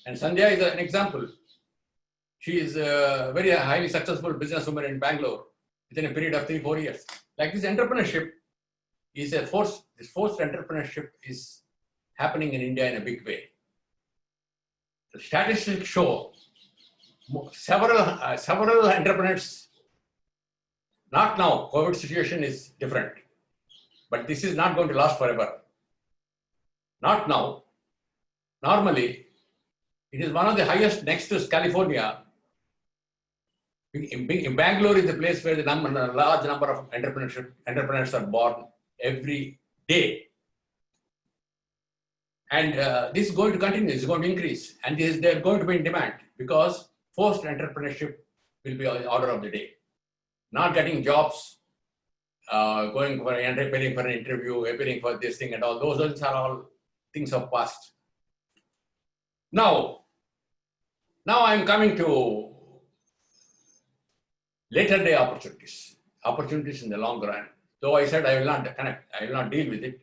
And Sandhya is an example. She is a very highly successful businesswoman in Bangalore within a period of 3-4 years. Like this entrepreneurship is a force. This forced entrepreneurship is happening in India in a big way. The statistics show several entrepreneurs. Not now. COVID situation is different, but this is not going to last forever. Not now. Normally, it is one of the highest next to California. In Bangalore is the place where the large number of entrepreneurs are born every day. And this is going to continue, it's going to increase. And they're going to be in demand because forced entrepreneurship will be on the order of the day. Not getting jobs, going for appearing for an interview, appearing for this thing and all, those are all things of past. Now I'm coming to later day opportunities in the long run. Though I said I will not deal with it.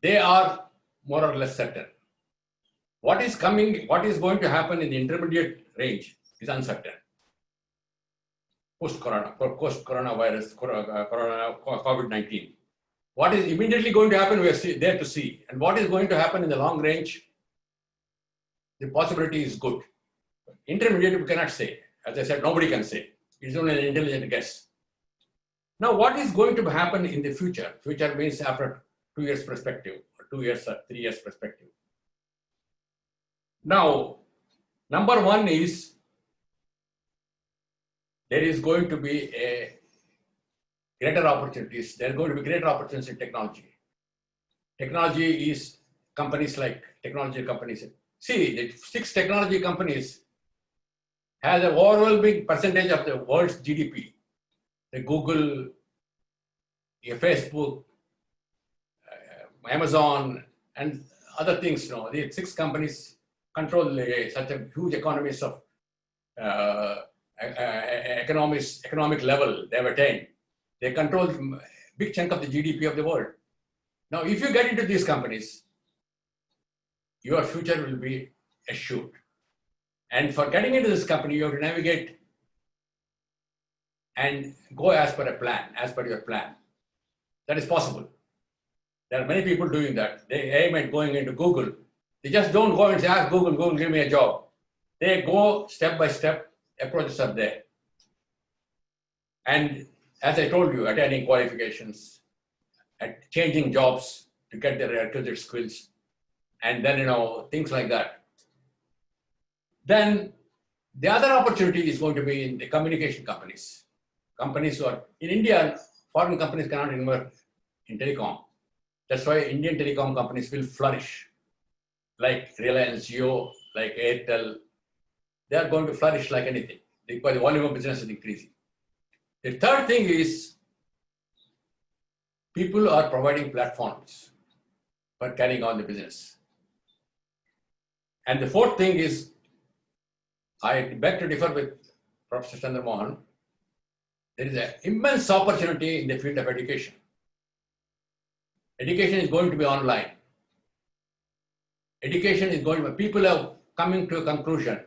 They are more or less certain. What is going to happen in the intermediate range is uncertain. Post-coronavirus, COVID-19. What is immediately going to happen, we are there to see. And what is going to happen in the long range, the possibility is good. Intermediate, we cannot say. As I said, nobody can say. It's only an intelligent guess. Now, what is going to happen in the future? Future means after 2 years perspective, or 2 years or 3 years perspective. Now, number one is there is going to be greater opportunities. There are going to be greater opportunities in technology. Technology is companies like technology companies. See, the 6 technology companies has an overwhelming percentage of the world's GDP. The Google, Facebook, Amazon, and other things. You know, the 6 companies control such a huge economies of economic level they have attained. They control a big chunk of the GDP of the world. Now, if you get into these companies, your future will be assured. And for getting into this company, you have to navigate and go as per a plan, as per your plan. That is possible. There are many people doing that. They aim at going into Google. They just don't go and say, ask Google, Google, give me a job. They go step by step, approaches are there. And as I told you, attaining qualifications, at changing jobs to get the requisite skills, and then, things like that. Then the other opportunity is going to be in the communication companies. Companies who are, in India, foreign companies cannot invest in telecom. That's why Indian telecom companies will flourish. Like Reliance Jio, like Airtel, they are going to flourish like anything because the volume of business is increasing. The third thing is people are providing platforms for carrying on the business. And the fourth thing is, I beg to differ with Professor Chandra Mohan, there is an immense opportunity in the field of education. Education is going to be online. Education is going to be, people are coming to a conclusion.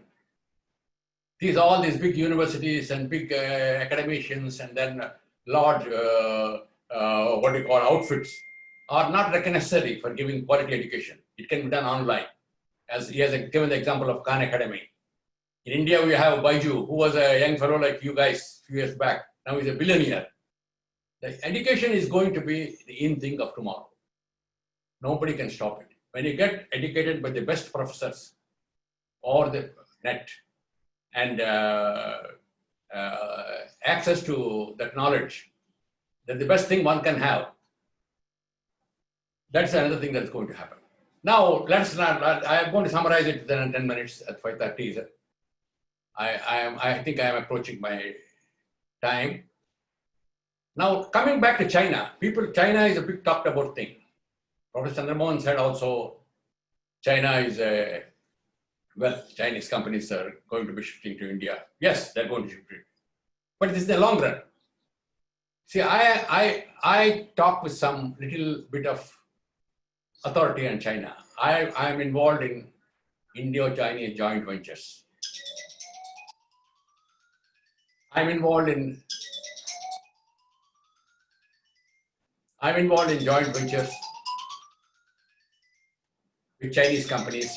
All these big universities and big academicians and then large, outfits are not necessary for giving quality education. It can be done online. As he has given the example of Khan Academy. In India, we have Baiju, who was a young fellow like you guys a few years back. Now he's a billionaire. The education is going to be the in thing of tomorrow. Nobody can stop it. When you get educated by the best professors or the net and access to that knowledge, that's the best thing one can have. That's another thing that's going to happen. Now, I am going to summarize it in 10 minutes at 5:30. I think I am approaching my time. Now, coming back to China, China is a big talked about thing. Professor Chandramohan said also, China is Chinese companies are going to be shifting to India. Yes, they're going to shift it. But this is the long run. See, I talk with some little bit of authority on China. I am involved in Indo-Chinese joint ventures. I'm involved in joint ventures with Chinese companies.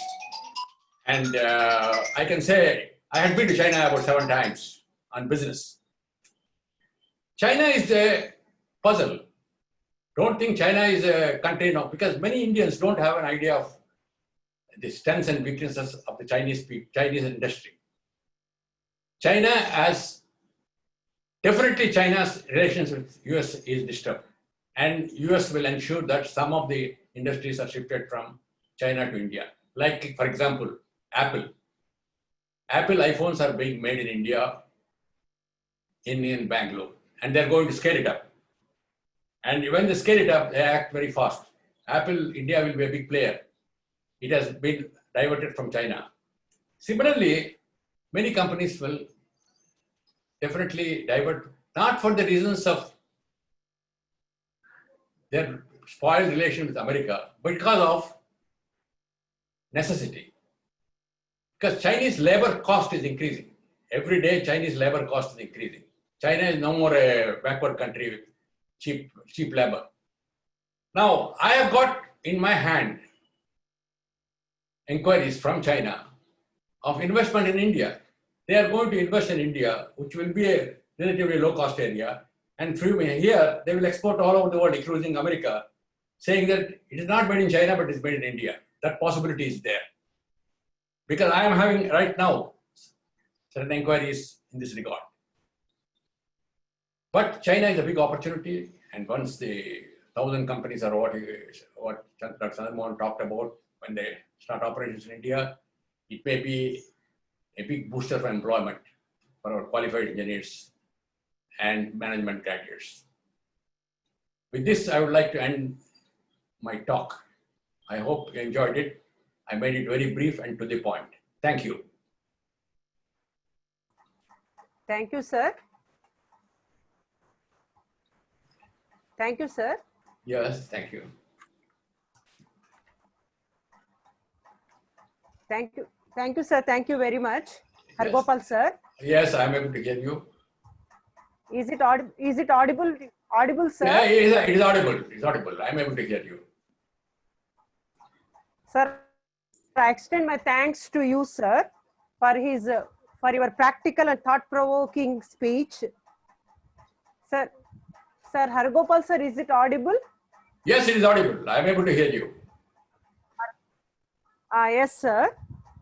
And I can say I had been to China about 7 times on business. China is a puzzle. Don't think China is a country now, because many Indians don't have an idea of the strengths and weaknesses of the Chinese industry. China has, definitely China's relations with US is disturbed. And US will ensure that some of the industries are shifted from China to India. Like, for example, Apple. Apple iPhones are being made in India, in Bangalore, and they're going to scale it up. And when they scale it up, they act very fast. Apple, India will be a big player. It has been diverted from China. Similarly, many companies will definitely divert, not for the reasons of their spoiled relation with America, but because of necessity. Because Chinese labor cost is increasing. Every day, Chinese labor cost is increasing. China is no more a backward country with cheap labor. Now, I have got in my hand inquiries from China of investment in India. They are going to invest in India, which will be a relatively low-cost area. And through here, they will export all over the world, including America, saying that it is not made in China, but it's made in India. That possibility is there. Because I am having right now certain inquiries in this regard. But China is a big opportunity, and once the 1,000 companies are what Dr. Chandramohan talked about, when they start operations in India, it may be a big booster for employment for our qualified engineers and management graduates. With this, I would like to end my talk. I hope you enjoyed it. I made it very brief and to the point. Thank you. Thank you, sir. Thank you, sir. Yes, thank you. Thank you. Thank you, sir. Thank you very much. Hargopal, sir. Yes, I'm able to hear you. Is it audible? Audible, sir? Yeah, it is audible. It is audible. I'm able to hear you. Sir, I extend my thanks to you, sir, for your practical and thought-provoking speech. Sir, Hargopal, sir, is it audible? Yes, it is audible. I'm able to hear you. Yes, sir.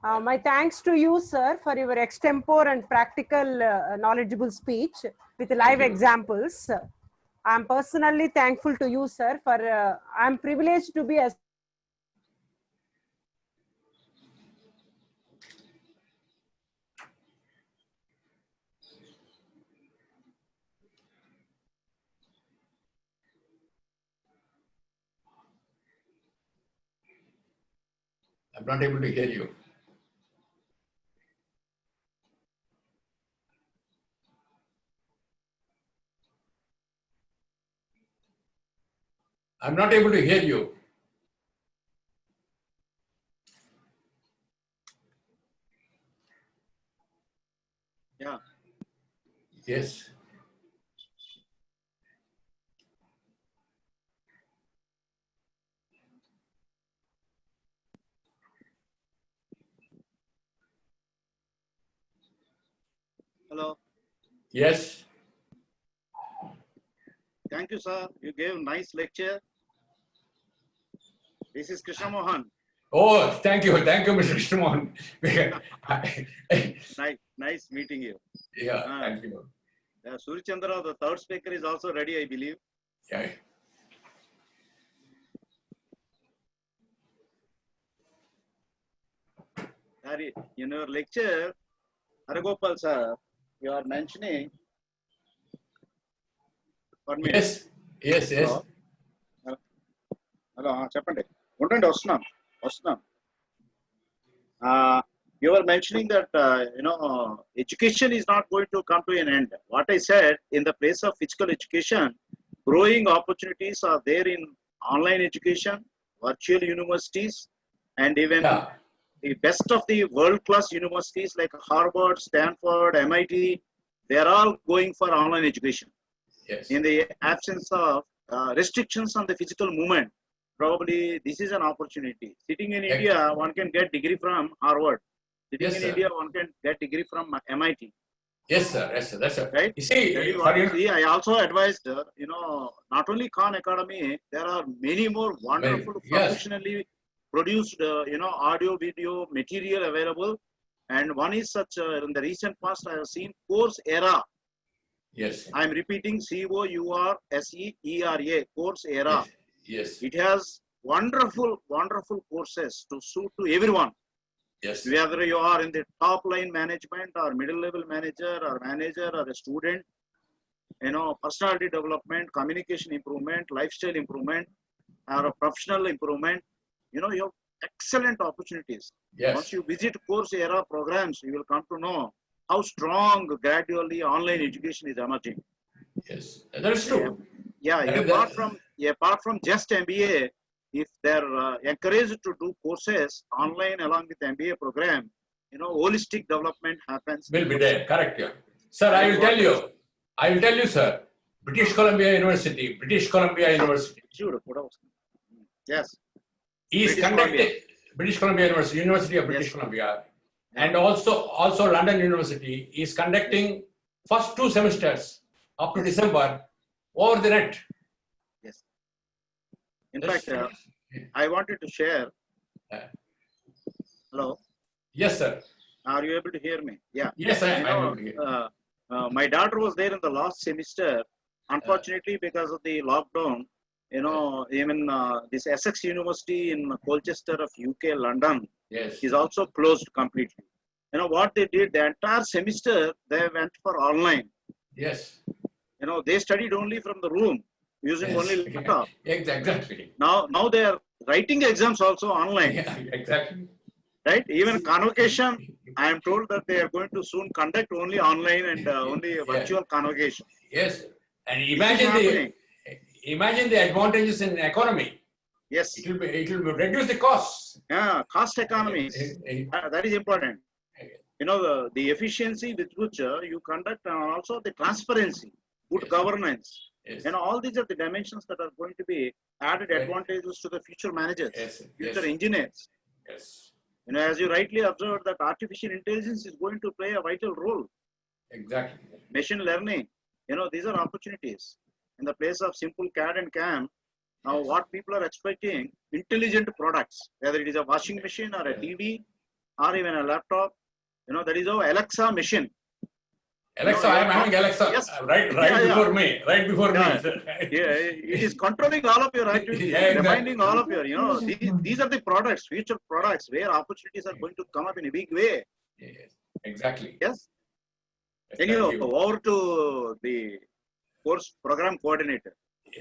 My thanks to you, sir, for your extempore and practical, knowledgeable speech with live you. examples. I'm personally thankful to you, sir, for I'm privileged to be a I'm not able to hear you. I'm not able to hear you. Yeah. Yes. Hello. Yes. Thank you, sir. You gave nice lecture. This is Krishna Mohan. Oh, thank you. Thank you, Mr. Krishnamohan. Nice meeting you. Yeah, thank you. Surya Chandra, the third speaker, is also ready, I believe. Yeah. In your lecture, Hargopal sir, you are mentioning. Yes, yes, yes. Hello, చెప్పండి ఉండండి వస్తున్నాం. You were mentioning that education is not going to come to an end. What I said, in the place of physical education, growing opportunities are there in online education, virtual universities, and even the best of the world-class universities like Harvard, Stanford, MIT, they are all going for online education. Yes. In the absence of restrictions on the physical movement, probably this is an opportunity. Sitting in India, one can get degree from Harvard. Sitting in India, one can get degree from MIT. Yes, sir. Yes, sir. That's right. Right? You see, I also advised, not only Khan Academy, there are many more wonderful, professionally produced, audio, video material available. And one is such, in the recent past, I have seen Coursera. Yes. I'm repeating Coursera, Coursera. Yes. It has wonderful courses to suit to everyone. Yes. Whether you are in the top line management or middle level manager or a student, personality development, communication improvement, lifestyle improvement, or a professional improvement, you have excellent opportunities. Yes. Once you visit Coursera programs, you will come to know how strong gradually online education is emerging. Yes, that is true. Apart from just MBA, if they're encouraged to do courses online along with MBA program, holistic development happens. Will be there, correct? Yeah. Sir, I will tell you, sir. British Columbia University. Yes. Is conducting British Columbia University of British Columbia, and also London University is conducting first 2 semesters up to December over the net. Yes. In fact, I wanted to share. Hello. Yes, sir. Are you able to hear me? Yeah. Yes, I am able to hear. My daughter was there in the last semester. Unfortunately, because of the lockdown, even this Essex University in Colchester of UK, London, is also closed completely. What they did, the entire semester, they went for online. Yes. They studied only from the room. using Yes. only laptop. Exactly. Now they are writing exams also online, Yeah, exactly. right? Even convocation, I am told that they are going to soon conduct only online and only virtual convocation. Yes. And This is happening. imagine the advantages in economy. Yes. It will reduce the costs. Yeah, cost economies. That is important. You know, the efficiency with which you conduct and also the transparency, good Yes. governance. Yes. You know, all these are the dimensions that are going to be added Right. advantages to the future managers, Yes. future Yes. engineers. Yes. You know, as you rightly observed, that artificial intelligence is going to play a vital role. Exactly. Machine learning, you know, these are opportunities. In the place of simple CAD and CAM, now Yes. what people are expecting, intelligent products, whether it is a washing machine or a Yeah. TV or even a laptop, you know, that is how Alexa machine. Alexa, you I are am having Alexa yes, right yeah, before me. Right before yeah, me. yeah. It is controlling all of your activities, Yeah, exactly. reminding all of your, you know, these are the products, future products where opportunities are going to come up in a big way. Yes. Exactly. Yes. Yes, Then you thank you. over to the course program coordinator.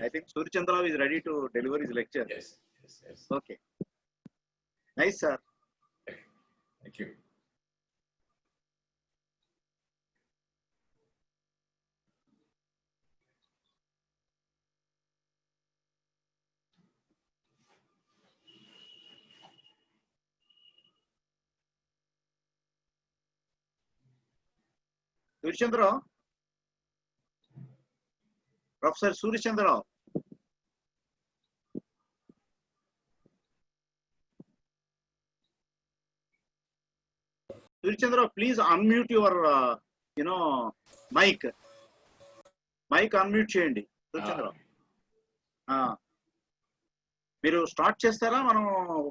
I think Surchandra is ready to deliver his lecture. Yes. Yes. Yes. Okay. Nice, sir. Thank you. Surchandra, Professor Surchandra. Surchandra, please unmute your, you know, mic. Mic unmute చేయండి Surchandra. మీరు start చేస్తారా? మనం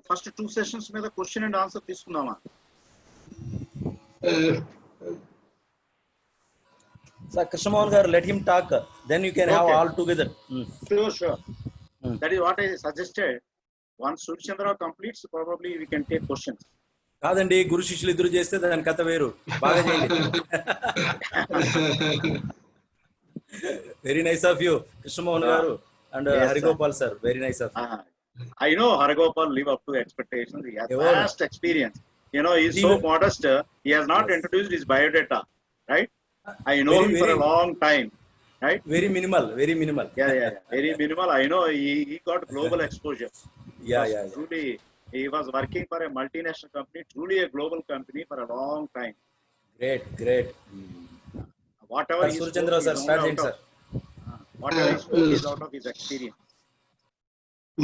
first 2 sessions మీద question and answer తీసుకుందామా? Sir Krishnamohan garu, let him talk. Then you can have Okay. all together. Sure. That is what I suggested. Once Surchandra completes, probably we can take questions. కాదండి, గురు శిష్యులు ఇద్దరు చేస్తే దాని కథ వేరు. బాగా చేయండి. Very nice of you, Krishnamohan garu and Yes, Harigopal sir. Very nice of you. I know Harigopal live up to expectations. He has Evono. vast experience. You know, he is so modest. He has not Yes. introduced his biodata, right? I know him for a long time, right? Very minimal. Very minimal. Yeah. Very minimal. I know he got global exposure. Yeah. Truly, he was working for a multinational company, truly a global company for a long time. Great. Whatever Sir he Surchandra spoke sir, is start only చేయండి out sir. of, whatever he spoke is out of his experience.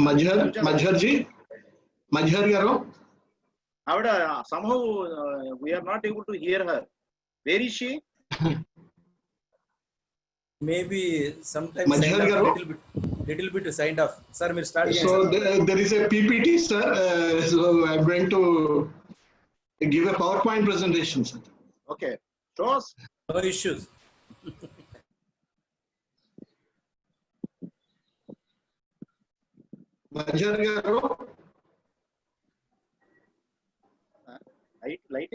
Majhar garu. Somehow we are not able to hear her. Where is she? Maybe sometimes signed off, little bit signed off. Sir, we'll start again. So Sir. there is a PPT, sir. So I'm going to give a PowerPoint presentation, sir. Okay. Show us. No issues. Majhar garu. Light light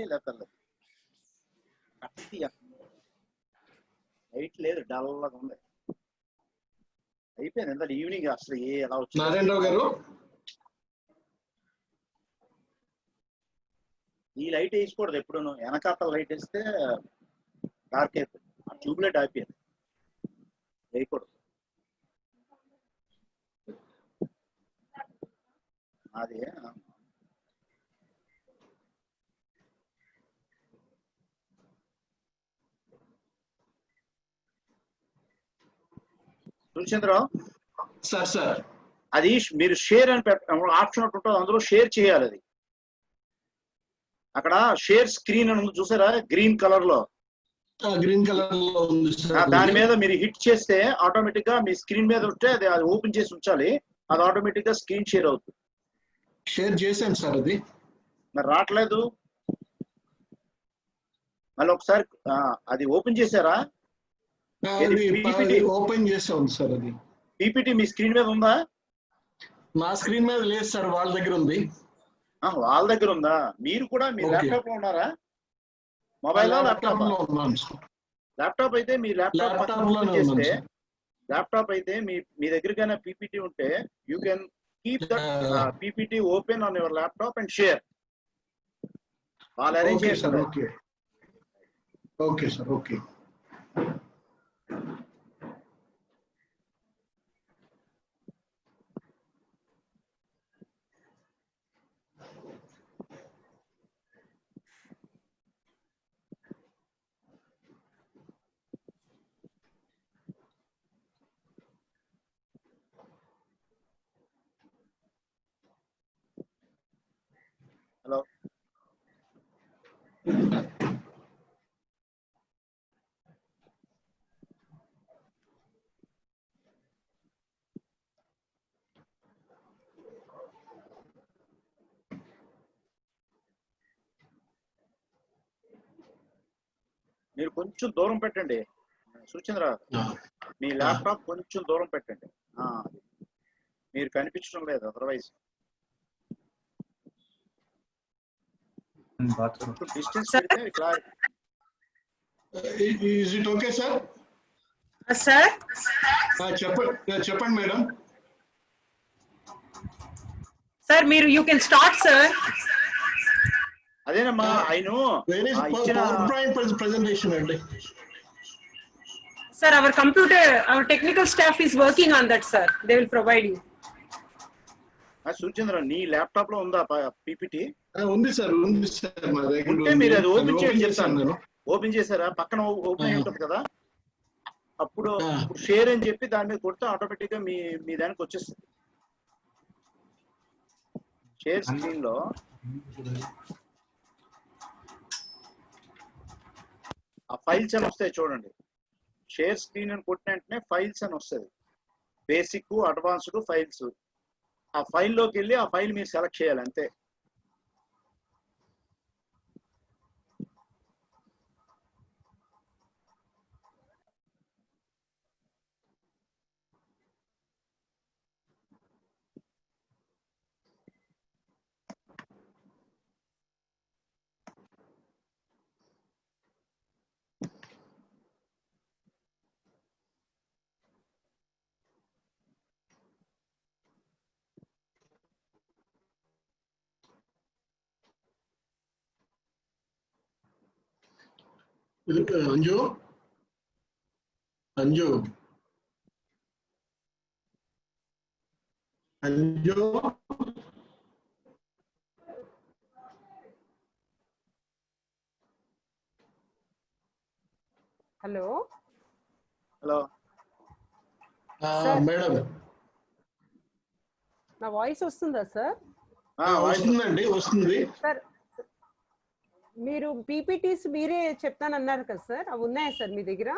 లేదు, డల్గా ఉంది. అయిపోయింది ఎంత evening అసలు ఎలా వచ్చింది. నారాయణరావు గారు. ఈ లైట్ వేసుకోకూడదు ఎప్పుడూను. వెనకాల లైట్ వేస్తే డార్క్ అయిపోయింది. ఆ ట్యూబ్ లైట్ అయిపోయింది, వేయకూడదు. అది సుచంద్ర సార్ అది మీరు షేర్ అని ఆప్షన్ ఉంటుంది, అందులో షేర్ చేయాలి. అది అక్కడ షేర్ స్క్రీన్ అని ఉంది చూసారా, గ్రీన్ కలర్ లో. దాని మీద మీరు హిట్ చేస్తే ఆటోమేటిక్ గా మీ స్క్రీన్ మీద ఉంటే అది ఓపెన్ చేసి ఉంచాలి. అది ఆటోమేటిక్ గా స్క్రీన్ షేర్ అవుతుంది. షేర్ చేశాను సార్, అది మరి రావట్లేదు. మళ్ళీ ఒకసారి అది ఓపెన్ చేశారా? ఓపెన్ చేసాం సార్. అది పీపీటీ మీ స్క్రీన్ మీద ఉందా? నా స్క్రీన్ మీద లేదు సార్, వాళ్ళ దగ్గర ఉంది. వాళ్ళ దగ్గర ఉందా? మీరు కూడా మీ ల్యాప్టాప్ లో ఉన్నారా? Mobile laptop? ల్యాప్టాప్ అయితే మీ ల్యాప్టాప్ చేస్తే ల్యాప్టాప్ అయితే మీ దగ్గరకైనా పీపీటీ ఉంటే you can keep that PPT open on your laptop and share. వాళ్ళు అరేంజ్ చేస్తారు. Okay sir, okay. హలో, మీరు కొంచెం దూరం పెట్టండి సుచంద్ర, మీ ల్యాప్టాప్ కొంచెం దూరం పెట్టండి. మీరు కనిపించడం లేదు అదర్వైజ్. డిస్టెన్స్ పెడితే ఇట్లా. Is it okay, sir? Sir? చెప్పండి madam. Sir, you can start, sir. అదేనమ్మా, Where is PowerPoint presentation అండి? Sir, our technical staff is working on that, sir. They will provide you. Suchandra, నీ ల్యాప్టాప్ లో ఉందా PPT? ఉంది sir, మా దగ్గర ఉంటే మీరు అది ఓపెన్ చేసి చెప్తాను. ఓపెన్ చేశారా? పక్కన ఓపెన్ అయి ఉంటుంది కదా, అప్పుడు షేర్ అని చెప్పి దాని మీద కొడితే ఆటోమేటిక్ గా మీ దానికి వచ్చేస్తుంది. షేర్ స్క్రీన్ లో ఆ ఫైల్స్ అని వస్తాయి చూడండి. షేర్ స్క్రీన్ అని కొట్టిన వెంటనే ఫైల్స్ అని వస్తుంది. Basic, advanced files. ఆ ఫైల్లోకి వెళ్ళి ఆ ఫైల్ మీరు సెలెక్ట్ చేయాలి అంతే. Anju, Anju, Anju, hello. Hello madam, నా వాయిస్ వస్తుందా సార్? వస్తుందండి, వస్తుంది. సార్, మీరు పీపీటీస్ మీరే చెప్తానన్నారు కదా సార్, అవి ఉన్నాయా సార్ మీ దగ్గర?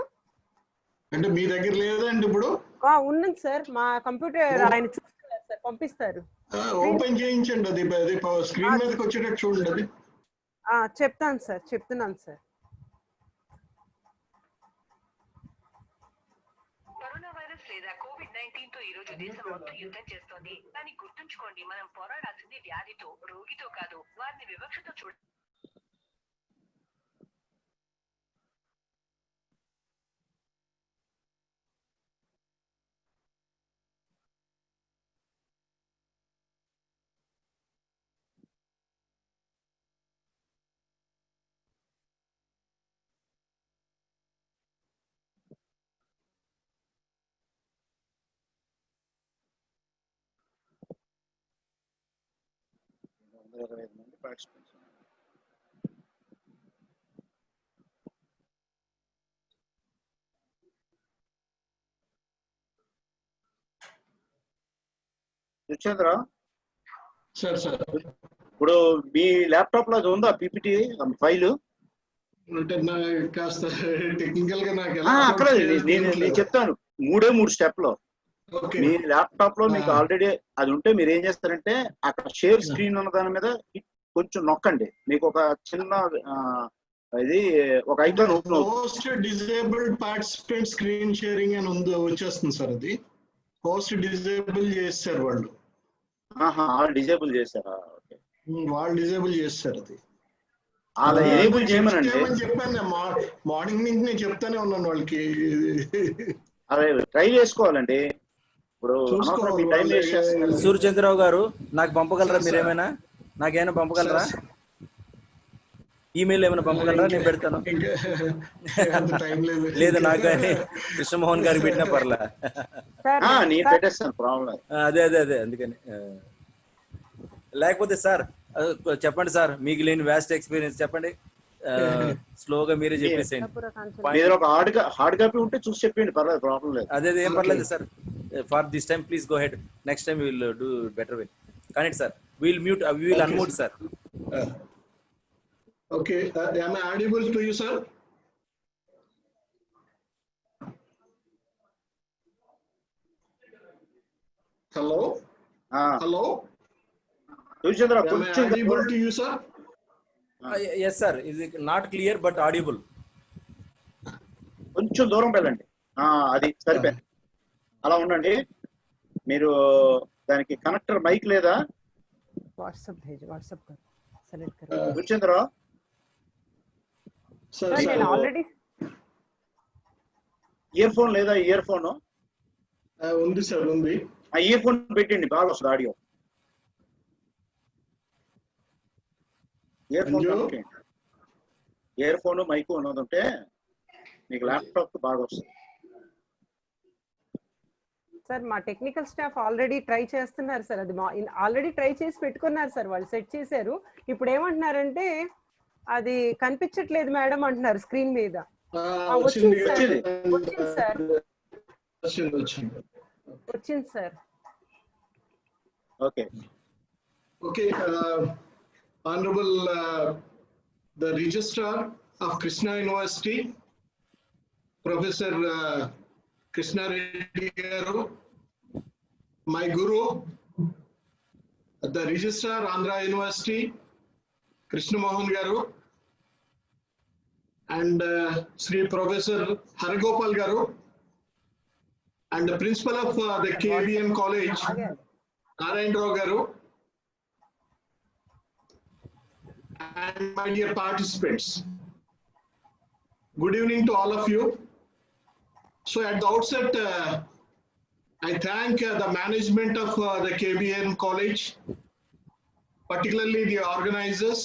అంటే మీ దగ్గర లేదండి ఇప్పుడు? ఉన్నది సార్, మా కంప్యూటర్ ఆయన చూస్తున్నారు సార్, పంపిస్తారు. ఓపెన్ చేయించండి, అది స్క్రీన్ మీదకి వచ్చేటట్టు చూడండి. అది చెప్తాను సార్, చెప్తున్నాను సార్. కరోనా వైరస్ లేదా కోవిడ్-19 తో ఈ రోజు దేశం మొత్తం యుద్ధం చేస్తోంది. కానీ గుర్తుంచుకోండి, మనం పోరాడాల్సింది వ్యాధితో, రోగితో కాదు. వారిని వివక్షతో చూడ. పార్టిసిపెంట్స్. సుచంద్ర, సార్ ఇప్పుడు మీ ల్యాప్టాప్ లో అది ఉందా పీపీటీ ఫైల్? అంటే కాస్త టెక్నికల్ గా నాకు అక్కడ నేను చెప్తాను. 3 స్టెప్ లో మీ ల్యాప్టాప్ లో మీకు ఆల్రెడీ అది ఉంటే మీరు ఏం చేస్తారంటే అక్కడ షేర్ స్క్రీన్ ఉన్న దాని మీద కొంచెం నొక్కండి. మీకు ఒక చిన్న ఇది ఒక ఐకాన్ ఓపెన్ అవుతుంది. Host disabled participant screen sharing అని ఉంది, వచ్చేస్తుంది సార్. అది హోస్ట్ డిజేబుల్ చేస్తారు వాళ్ళు. వాళ్ళు డిజేబుల్ చేశారా? వాళ్ళు డిజేబుల్ చేస్తారు. అది అలా ఎనేబుల్ చేయమనండి. చెప్పాను మార్నింగ్ నుంచి, నేను చెప్తానే ఉన్నాను వాళ్ళకి. అదే ట్రై చేసుకోవాలండి. ఇప్పుడు అనవసరం మీ టైం వేస్ట్ చేస్తున్నారు. సూర్యచంద్రరావు గారు నాకు పంపగలరా? సార్, మీరేమైనా నాకేమైనా పంపగలరా? ఈమెయిల్ ఏమైనా పంపగలరా? నేను పెడతాను. అంత టైం లేదు. లేదు నాకు కానీ కృష్ణమోహన్ గారికి పెట్టినా పర్లా. నేను పెట్టేస్తాను, ప్రాబ్లం. అదే అందుకని. లేకపోతే సార్ చెప్పండి సార్, మీకు లేని వ్యాస్ట్ ఎక్స్పీరియన్స్ చెప్పండి, స్లోగా మీరే చెప్పేసేయండి. మీరు ఒక హార్డ్ కాపీ ఉంటే చూసి చెప్పండి, పర్లేదు, ప్రాబ్లం లేదు. అదే ఏం పర్లేదు sir. For this time please go head. Next time will do better way. కానీ sir will mute, will unmute sir. Okay, am I audible to you, sir? Hello? Hello? Suryachandrarao Am I audible to you, sir? Yes sir, is it not clear but audible? కొంచెం దూరం వెళ్ళండి. అది సరిపోయింది, అలా ఉండండి. మీరు దానికి కనెక్టర్ మైక్ లేదా? వాట్సాప్ సెలెక్ట్ సూర్యచంద్రరావు సార్, నేను ఆల్రెడీ ఇయర్ ఫోన్ లేదా? ఇయర్ ఫోన్ ఉంది సార్, ఉంది. ఆ ఇయర్ ఫోన్ పెట్టండి, బాగా వస్తుంది ఆడియో. ఇయర్ ఫోన్ మైక్ ఉన్నది ఉంటే మీకు ల్యాప్టాప్ బాగా వస్తుంది. సార్ మా టెక్నికల్ స్టాఫ్ ఆల్రెడీ ట్రై చేస్తున్నారు సార్. అది ఆల్రెడీ ట్రై చేసి పెట్టుకున్నారు సార్, వాళ్ళు సెట్ చేశారు. ఇప్పుడు ఏమంటున్నారంటే అది కనిపించట్లేదు మేడం అంటున్నారు స్క్రీన్ మీద. వచ్చింది సార్, వచ్చింది sir. Okay. Honorable the Registrar of Krishna University, Professor Krishna Reddy Garu, my Guru, the Registrar Andhra University, Krishna Mohan Garu, and Sri Professor Haragopal Garu, and the Principal of the K.B.N College, Narayan Rao Garu, and my dear participants. Good evening to all of you. So at the outset, I thank the management of the K.B.N College, particularly the organizers,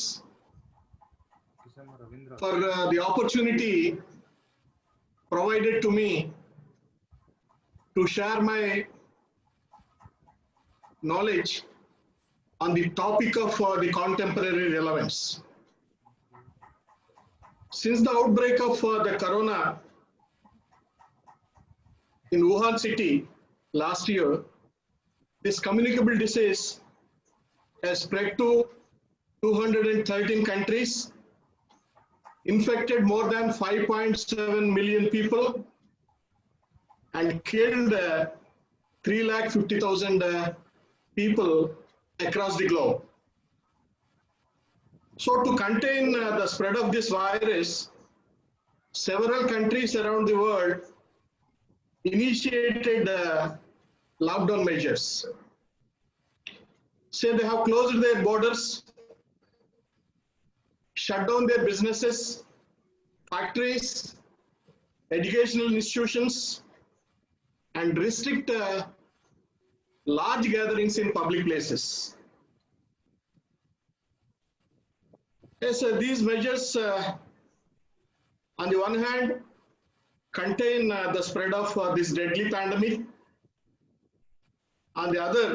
for the opportunity provided to me to share my knowledge on the topic of the contemporary relevance. Since the outbreak of the corona in Wuhan city last year, this communicable disease has spread to 213 countries, infected more than 5.7 million people, and killed 350,000 people across the globe. So to contain the spread of this virus, several countries around the world initiated lockdown measures. Say they have closed their borders, shut down their businesses, factories, educational institutions, and restrict large gatherings in public places. Yes, these measures, on the one hand, contain the spread of this deadly pandemic. On the other,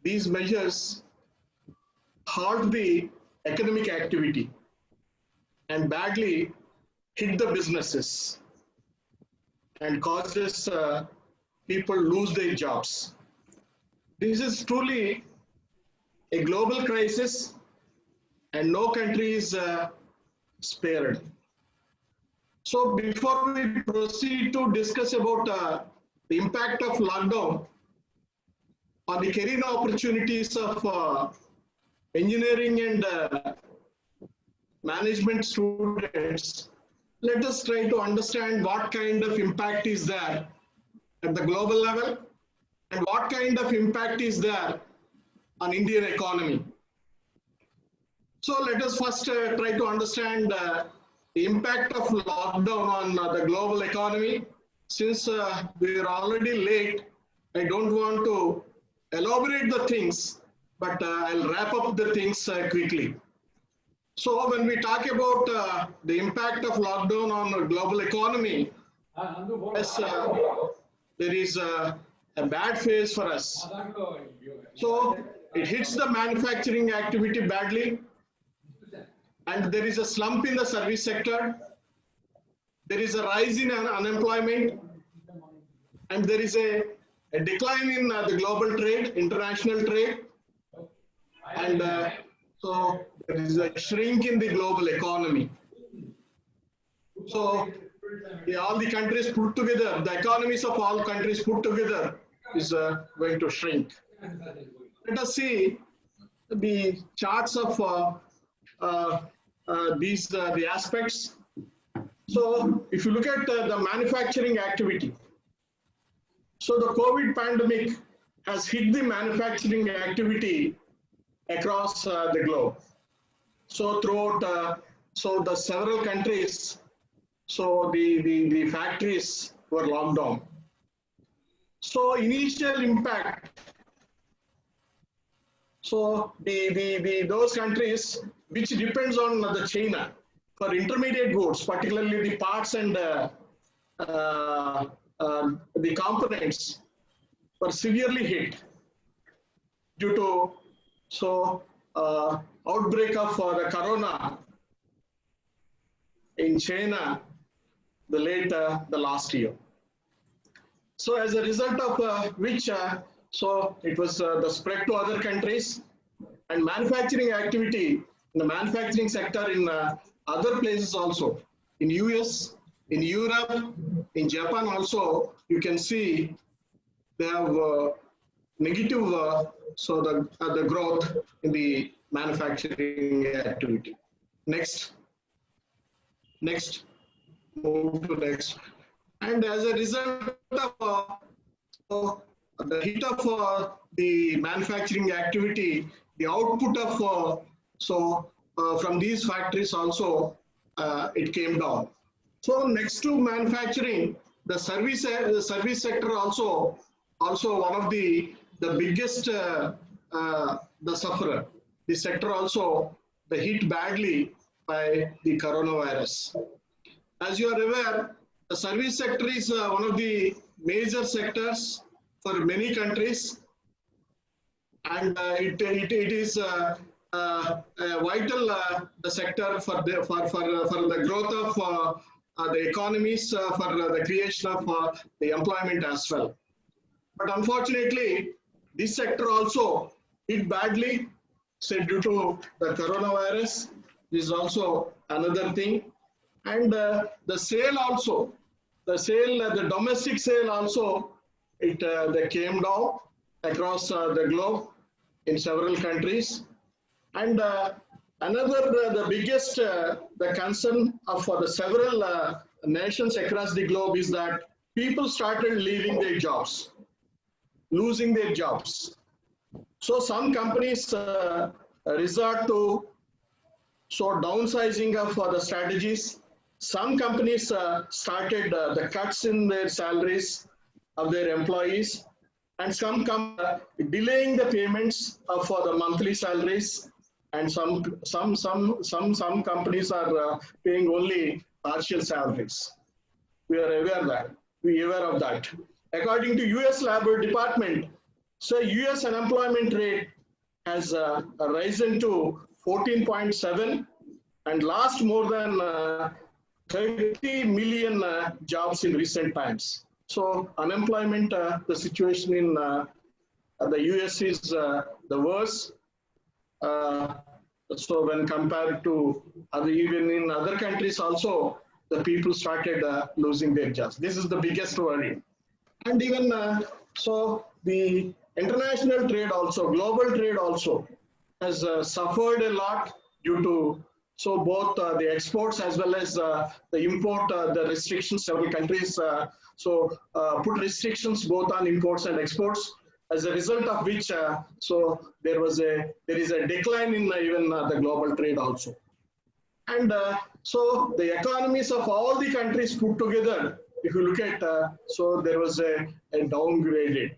these measures halt the economic activity and badly hit the businesses and causes people lose their jobs. This is truly a global crisis and no country is spared. So before we proceed to discuss about the impact of lockdown on the career opportunities of engineering and management students, let us try to understand what kind of impact is there at the global level and what kind of impact is there on Indian economy. So let us first try to understand the impact of lockdown on the global economy since we are already late, I don't want to elaborate the things, but I'll wrap up the things quickly. So when we talk about the impact of lockdown on the global economy, yes, there is a bad phase for us. So it hits the manufacturing activity badly, and there is a slump in the service sector. There is a rise in unemployment, and there is a decline in the global trade, international trade, and so there is a shrink in the global economy. So all the countries put together, the economies of all countries put together is going to shrink. Let us see the charts of the aspects. So if you look at the manufacturing activity, so the COVID pandemic has hit the manufacturing activity across the globe. So throughout, so the several countries, so the factories were locked down. So initial impact. So those countries which depends on the China for intermediate goods, particularly the parts and the components, were severely hit due to outbreak of the corona in China the last year. So as a result of which so it was the spread to other countries, and manufacturing activity in the manufacturing sector in other places also, in US, in Europe, in Japan also, you can see they have negative so the growth in the manufacturing activity. Next, move to next. And as a result of the hit of the manufacturing activity, the output of from these factories also it came down. So next to manufacturing, the service sector also one of the biggest the sufferer. The sector also the hit badly by the coronavirus. As you are aware, the service sector is one of the major sectors for many countries, and it is a vital the sector for the growth of the economies, for the creation of the employment as well. But unfortunately, this sector also hit badly, say due to the coronavirus. This is also another thing, and the sale also, the domestic sale also, they came down across the globe in several countries. And the biggest the concern of the several nations across the globe is that people started leaving their jobs, losing their jobs. So some companies resort to downsizing of the strategies. Some companies started the cuts in their salaries of their employees, and some delaying the payments for the monthly salaries, and some companies are paying only partial salaries. We are aware of that. According to US Labor Department, so US unemployment rate has risen to 14.7 and lost more than 30 million jobs in recent times. So unemployment, the situation in the US is the worst. So when compared to even in other countries also, the people started losing their jobs. This is the biggest worry. And even so the international trade also, global trade also has suffered a lot due to both the exports as well as the import, the restrictions. Several countries put restrictions both on imports and exports, as a result of which there is a decline in even the global trade also. And so the economies of all the countries put together if you look at, so there was a downgraded.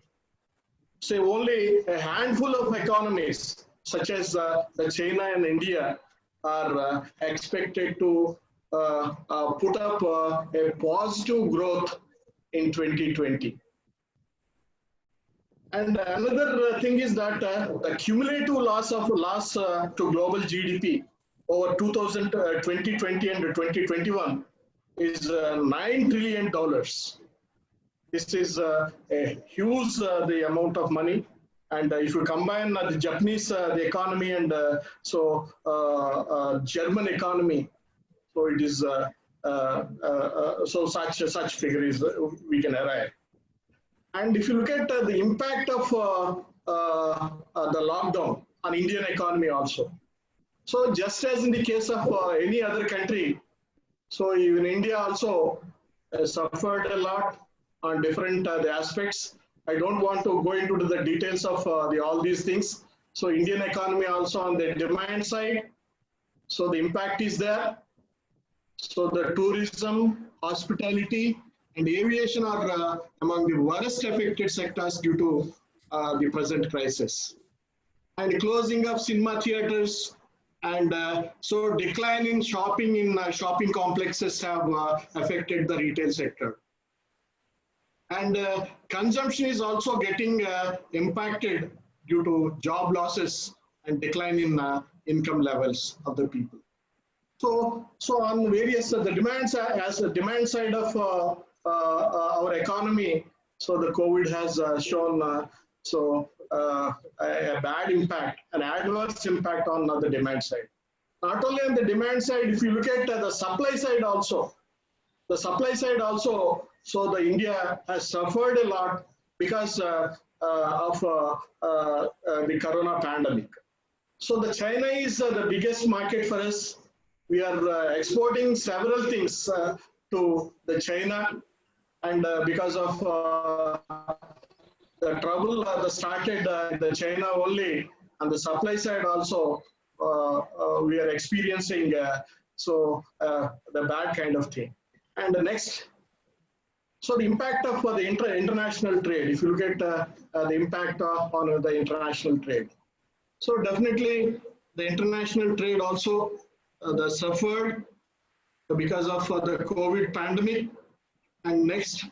Say only a handful of economies, such as the China and India, are expected to put up a positive growth in 2020. And another thing is that the cumulative loss to global GDP over 2020 and 2021 is $9 trillion. This is a huge the amount of money. And if you combine the Japanese the economy and German economy, so it is so such figure is we can arrive. And if you look at the impact of the lockdown on Indian economy also, so just as in the case of any other country, so even India also suffered a lot on different the aspects. I don't want to go into the details of all these things. So Indian economy also on the demand side, so the impact is there. So the tourism, hospitality, and aviation are among the worst affected sectors due to the present crisis. And closing of cinema theaters, and so decline in shopping complexes have affected the retail sector. And consumption is also getting impacted due to job losses and decline in income levels of the people. So on various the demand side, as the demand side of our economy, so the COVID has shown a bad impact, an adverse impact on the demand side. Not only on the demand side, if you look at the supply side also, so the India has suffered a lot because of the corona pandemic. So the China is the biggest market for us. We are exporting several things to the China, and because of the trouble that started in the China only, on the supply side also, we are experiencing the bad kind of thing. And the next, so the impact of the international trade, if you look at the impact on the international trade. So definitely the international trade also suffered because of the COVID pandemic. And next.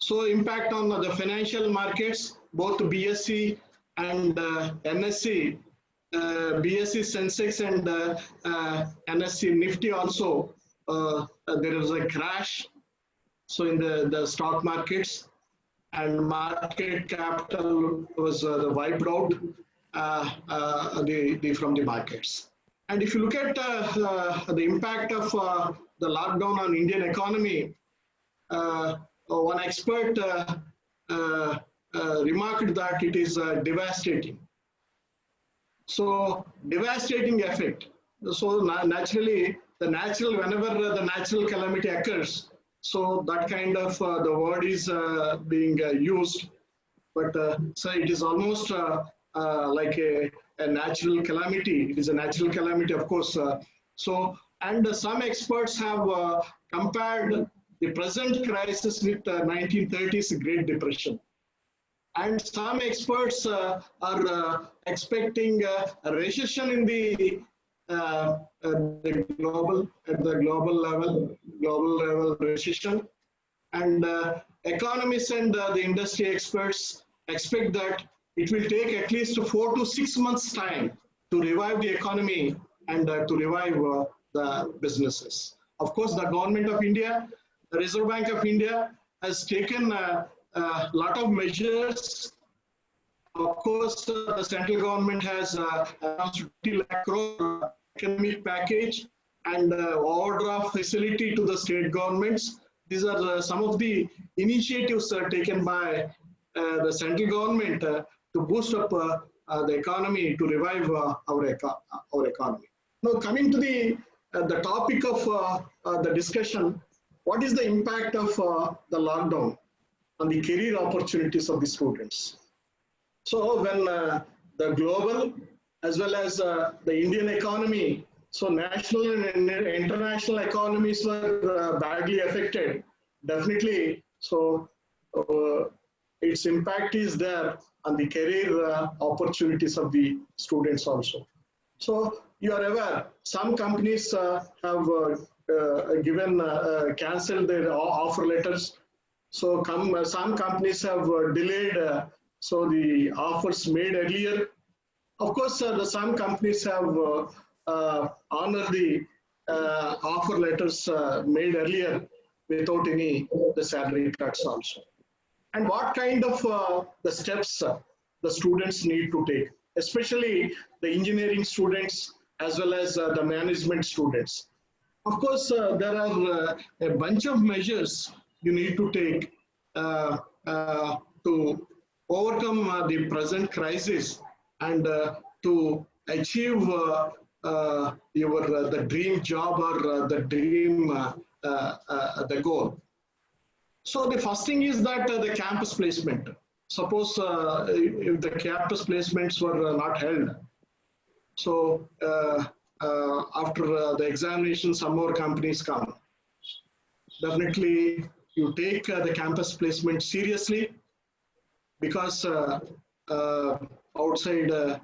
So impact on the financial markets, both BSE and NSE, BSE Sensex and NSE Nifty also, there is a crash. So in the stock markets, and market capital was wiped out from the markets. And if you look at the impact of the lockdown on Indian economy, one expert remarked that it is devastating. So devastating effect. So naturally, whenever the natural calamity occurs, so that kind of the word is being used, but so it is almost like a natural calamity. It is a natural calamity, of course. And some experts have compared the present crisis with 1930s Great Depression. And some experts are expecting a recession in the global level recession. And economists and the industry experts expect that it will take at least 4 to 6 months time to revive the economy and to revive the businesses. Of course, the government of India, the Reserve Bank of India has taken a lot of measures. Of course, the central government has announced 50 lakh crore economic package and overdraft facility to the state governments. These are some of the initiatives taken by the central government to boost up the economy, to revive our economy. Now, coming to the topic of the discussion, what is the impact of the lockdown on the career opportunities of the students? So when the global as well as the Indian economy So national and international economies were badly affected. Definitely. So its impact is there on the career opportunities of the students also. So you are aware, some companies have cancelled their offer letters. So some companies have delayed, so the offers made earlier. Of course, some companies have honored the offer letters made earlier without any the salary cuts also. And what kind of the steps the students need to take, especially the engineering students as well as the management students. Of course, there are a bunch of measures you need to take to overcome the present crisis and to achieve the dream job or the dream the goal. So the first thing is that the campus placement. Suppose if the campus placements were not held, so after the examination, some more companies come. Definitely, you take the campus placement seriously, because outside the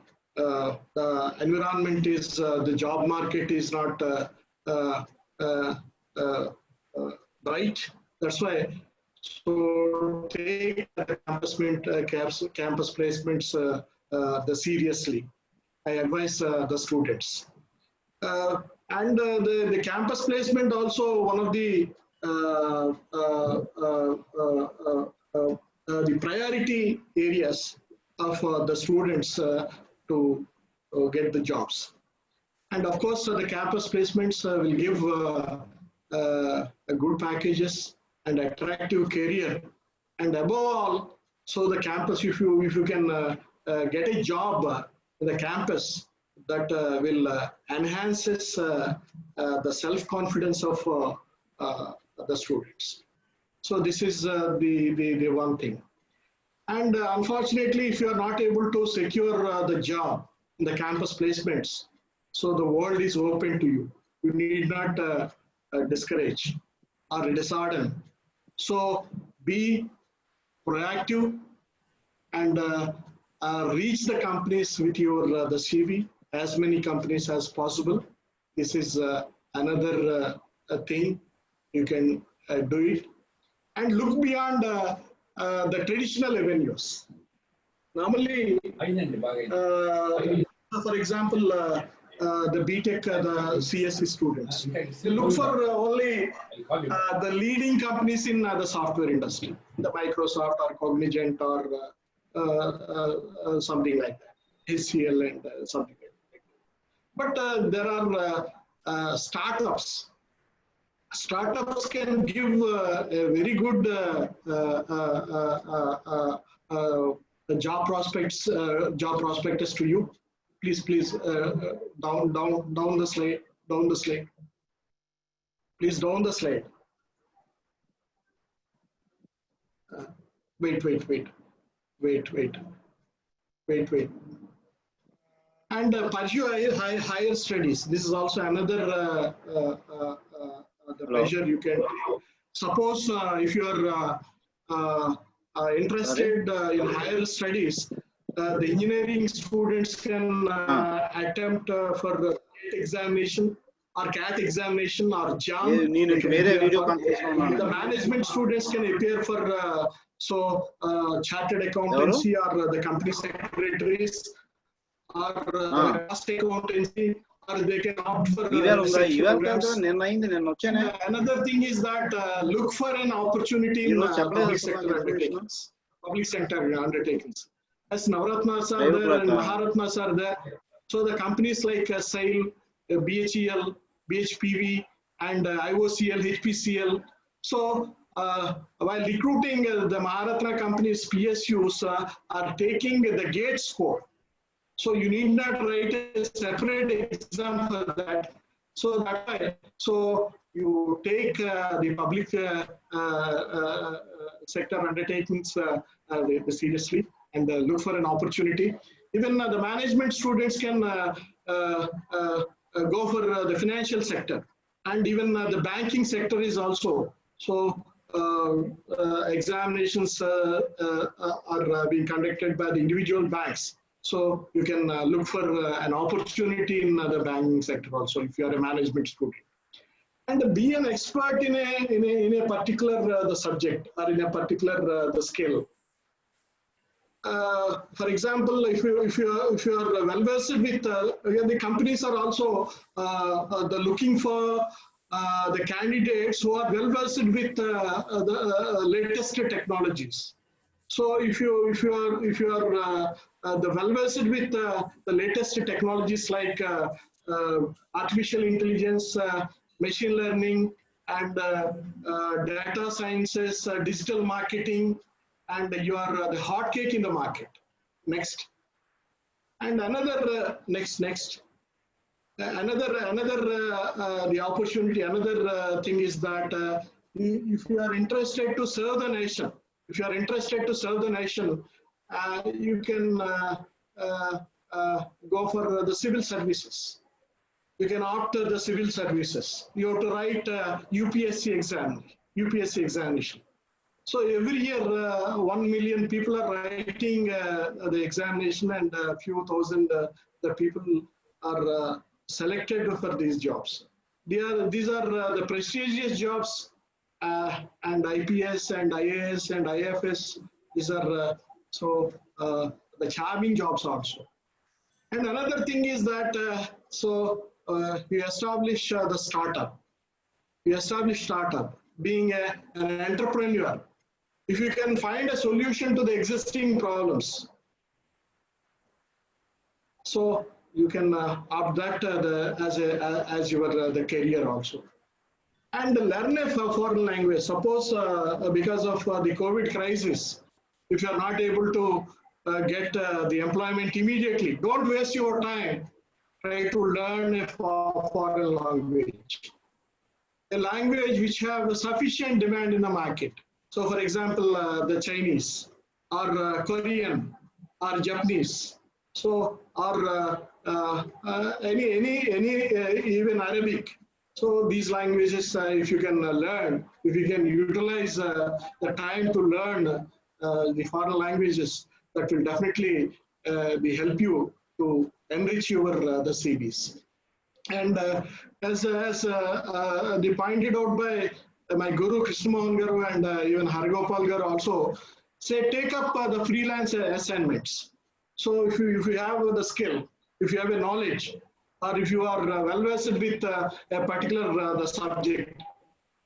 environment is the job market is not bright. That's why. So take the campus placements the seriously. I advise the students. And the campus placement also one of the priority areas of the students to get the jobs. And of course, the campus placements will give good packages and attractive career. And above all, so the campus, if you can get a job in the campus, that will enhances the self-confidence of the students. So this is the one thing. And unfortunately, if you are not able to secure the job in the campus placements, so the world is open to you. You need not discourage or dishearten. So be proactive and reach the companies with your the CV, as many companies as possible. This is another thing you can do it, and look beyond the traditional avenues. Normally, for example, the BTech, the CSE students, they look for only the leading companies in the software industry, the Microsoft or Cognizant or something like that, HCL and something like that. But there are startups. Startups can give a very good job prospectus to you. Please, down the slide, Please down the slide. Wait. And pursue higher studies. This is also another the measure you can take. Suppose if you are interested in higher studies, the engineering students can attempt for the examination or CAT examination or JAM. The management students can appear for chartered accountancy or the company secretaries or cost accountancy, or they can opt for research programs. Another thing is that look for an opportunity in public sector undertakings. Public sector undertakings. As Navratnas are there and Maharatnas are there. So the companies like SAIL, BHEL, BHPV, and IOCL, HPCL. So while recruiting the Maharatna companies, PSUs are taking the GATE score. So you need not write a separate exam for that. So that way, so you take the public sector undertakings seriously and look for an opportunity. Even the management students can go for the financial sector, and even the banking sector is also. So examinations are being conducted by the individual banks. So you can look for an opportunity in the banking sector also if you are a management student. And be an expert in a particular the subject or in a particular the skill. For example, if you are well versed with the companies are also looking for the candidates who are well versed with the latest technologies. So if you are the well versed with the latest technologies like artificial intelligence, machine learning, and data sciences, digital marketing, and you are the hot cake in the market. Next. And another next. Another the opportunity. Another thing is that if you are interested to serve the nation, you can go for the civil services. You can opt the civil services. You have to write UPSC examination. So every year, 1 million people are writing the examination, and a few thousand the people are selected for these jobs. These are the prestigious jobs, and IPS and IAS and IFS. These are the charming jobs also. And another thing is that you establish the startup. You establish startup, being an entrepreneur. If you can find a solution to the existing problems, so you can opt that as your the career also. And learn a foreign language. Suppose because of the COVID crisis, if you are not able to get the employment immediately, don't waste your time. Try to learn a foreign language. A language which have a sufficient demand in the market. So for example, the Chinese or Korean or Japanese. So or any even Arabic. So these languages, if you can learn, if you can utilize the time to learn the foreign languages, that will definitely help you to enrich your the CVs. And as they pointed out by my guru Krishna Mohan Garu and even Hargopal Garu also, say take up the freelance assignments. So if you have the skill, if you have a knowledge, or if you are well versed with a particular the subject,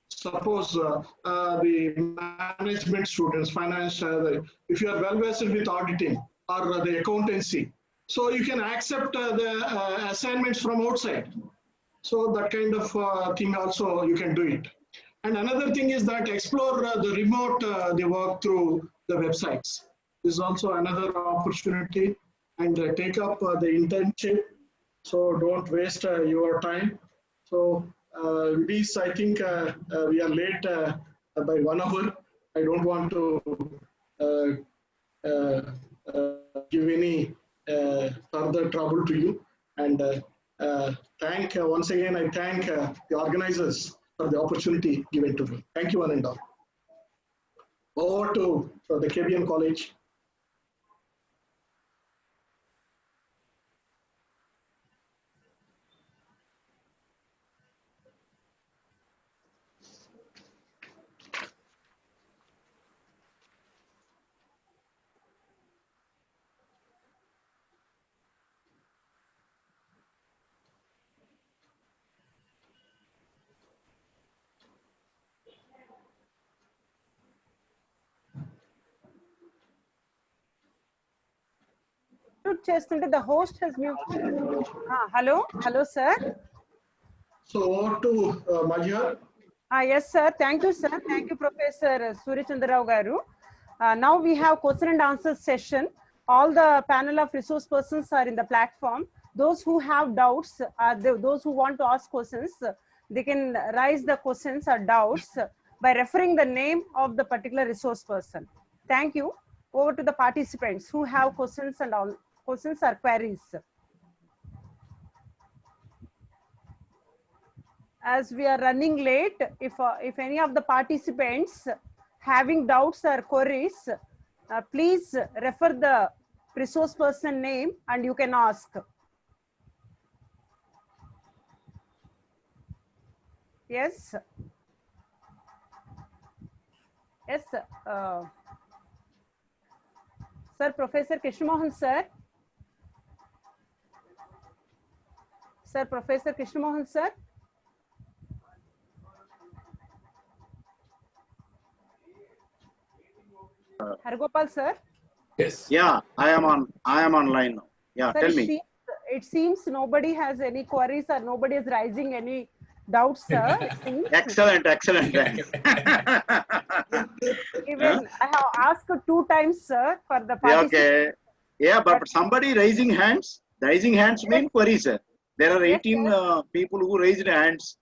suppose the management students, finance, if you are well versed with auditing or the accountancy, so you can accept the assignments from outside. So that kind of thing also you can do it. And another thing is that explore the remote the work through the websites. This is also another opportunity, and take up the internship. So don't waste your time. So please, I think we are late by 1 hour. I don't want to give any further trouble to you. And once again, I thank the organizers for the opportunity given to me. Thank you, one and all. Over to the K.B.N. College. The host has muted. Hello, sir. So over to Madhya. Yes, sir. Thank you, sir. Thank you, Professor Surya Chandra Rao Garu. Now we have question and answer session. All the panel of resource persons are in the platform. Those who have doubts, those who want to ask questions, they can raise the questions or doubts by referring the name of the particular resource person. Thank you. Over to the participants who have questions and all questions or queries. as we are running late, if any of the participants having doubts or queries, please refer the resource person name and you can ask. Yes. Yes. Sir, Professor Krishnamohan sir. Sir, Professor Krishnamohan sir. Hargopal sir. Yes. Yeah, I am online now. Yeah, Sir, tell me. it seems nobody has any queries or nobody is raising any doubts, sir. It seems. Excellent, excellent. Thanks. Even I have asked 2 times, sir, for the Yeah, participants. okay. Yeah, but somebody raising hands. Raising hands mean queries, sir. There are Yes, 18 people who raised hands.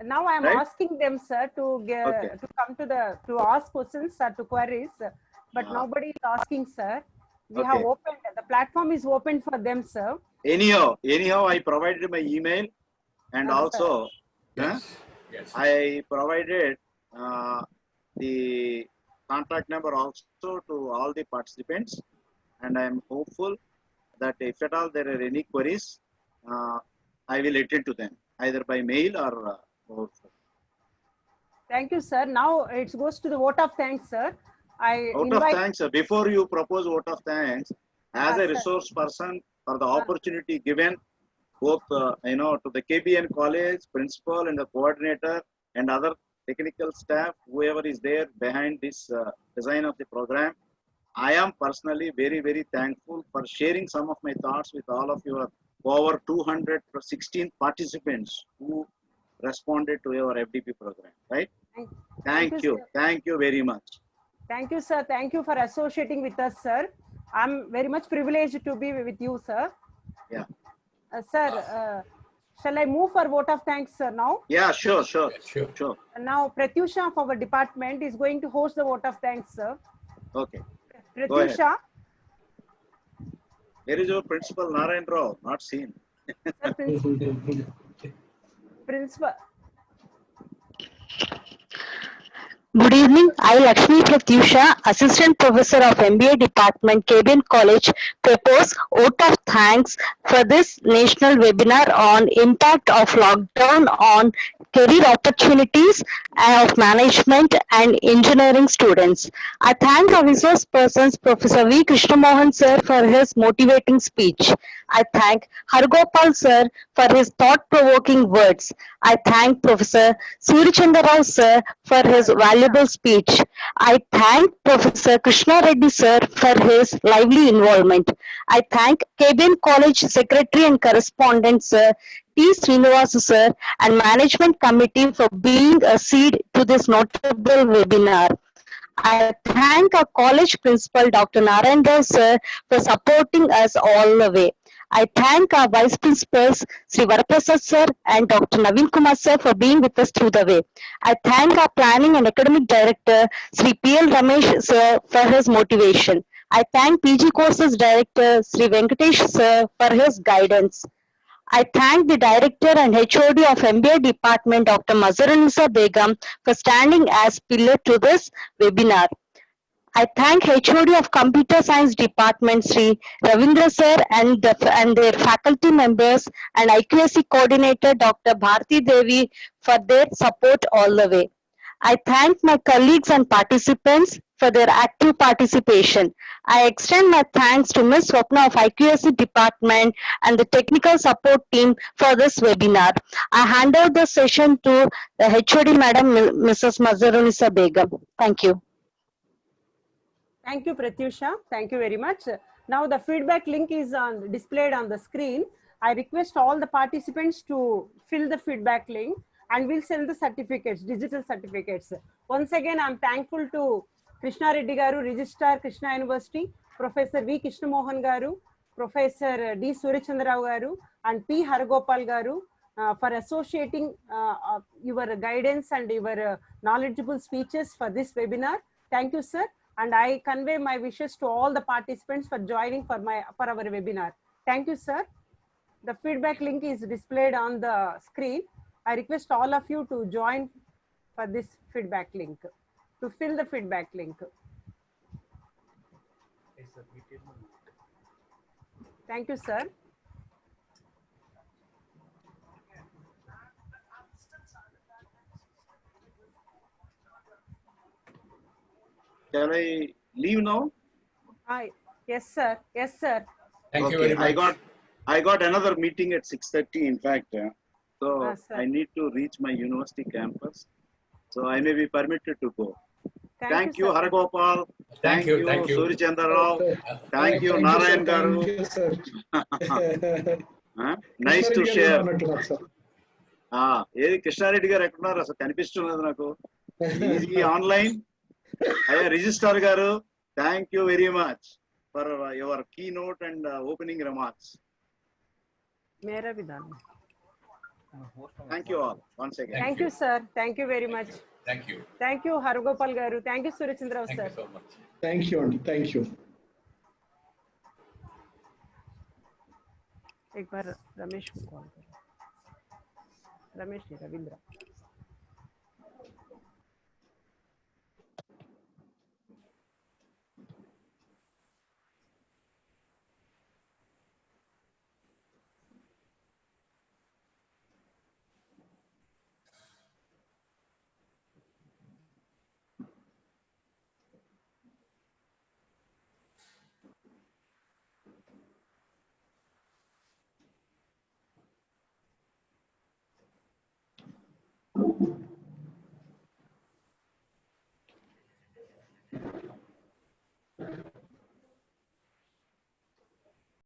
Now I am Right? asking them, sir, Okay. to come to ask questions or to queries, but Yeah. nobody is asking, sir. We have Okay. opened, the platform is open for them, sir. Anyhow, I provided my email and Sir. also Yes. Yes. I provided the contact number also to all the participants, and I am hopeful that if at all there are any queries, I will attend to them either by mail or phone. Thank you, sir. Now it goes to the vote of thanks, sir. I Out of invite. thanks, before you propose vote of thanks, as a Sir. resource person for the opportunity given, both to the K.B.N. college principal and the coordinator and other technical staff, whoever is there behind this design of the program. I am personally very, very thankful for sharing some of my thoughts with all of your over 216 participants who responded to your FDP program, right? Thank you. Sir. Thank you very much. Thank you, sir. Thank you for associating with us, sir. I'm very much privileged to be with you, sir. Yeah. Sir, shall I move for vote of thanks, sir, now? Yeah, sure. Yes, sure. Now, Pratyusha of our department is going to host the vote of thanks, sir. Okay. Go ahead. Pratyusha. There is your principal Narayan Rao, not seen. Sir, principal. Good evening. I, Lakshmi Pratyusha, Assistant Professor of MBA Department, K.B.N. College, propose vote of thanks for this national webinar on impact of lockdown on career opportunities of management and engineering students. I thank our resource persons, Professor V. Krishnamohan sir, for his motivating speech. I thank Hargopal sir for his thought-provoking words. I thank Professor Surichandra Rao sir for his valuable speech. I thank Professor Krishna Reddy sir for his lively involvement. I thank K.B.N. College Secretary and Correspondent sir T. Srinivas sir and Management Committee for being a seed to this notable webinar. I thank our college principal Dr. Narayan Rao sir for supporting us all the way. I thank our vice principals Sri Varaprasad sir and Dr. Naveen Kumar sir for being with us through the way. I thank our planning and academic director Sri P.L. Ramesh sir for his motivation. I thank PG courses director Sri Venkatesh sir for his guidance. I thank the director and HOD of MBA department Dr. Mazharunisa Begum for standing as pillar to this webinar. I thank HOD of Computer Science Department Sri Ravindra sir and their faculty members and IQAC coordinator Dr. Bharti Devi for their support all the way. I thank my colleagues and participants for their active participation. I extend my thanks to Ms. Swapna of IQAC department and the technical support team for this webinar. I hand over the session to the HOD Madam Mrs. Mazharunisa Begum. Thank you. Thank you, Pratyusha. Thank you very much. Now the feedback link is displayed on the screen. I request all the participants to fill the feedback link and we'll send the certificates, digital certificates. Once again, I'm thankful to Krishna Reddy Garu, Registrar, Krishna University, Professor V. Krishnamohan Garu, Professor D. Surichandra Rao Garu, and P. Hargopal Garu for associating your guidance and your knowledgeable speeches for this webinar. Thank you, sir. And I convey my wishes to all the participants for joining for our webinar. Thank you, sir. The feedback link is displayed on the screen. I request all of you to join for this feedback link, to fill the feedback link. Thank you, sir. Shall I leave now? Yes, sir. Yes, sir. Thank you very much. I got another meeting at 6:30. In fact, so Sir. I need to reach my university campus. So I may be permitted to go. Thank you, sir. Haragopal. Thank you. Thank you. Suri Chandra Rao. Thank you, Thank Narayan sir. Garu. Thank you, sir. Nice to share. Sir. ఏది కృష్ణారెడ్డి గారు ఎక్కడున్నారు అసలు కనిపిస్తున్నది నాకు easy online అయ్యా registrar గారు thank you very much for your keynote and opening remarks మేరా విధానం. Thank you all once again Thank you, sir. Thank you very much. Thank you. Thank you, Harugopal Garu. Thank you, Surichandra Thank sir. you so much. Thank you, Aunty. Thank you. एक बार रमेश को call करो. रमेश नहीं, रविंद्र.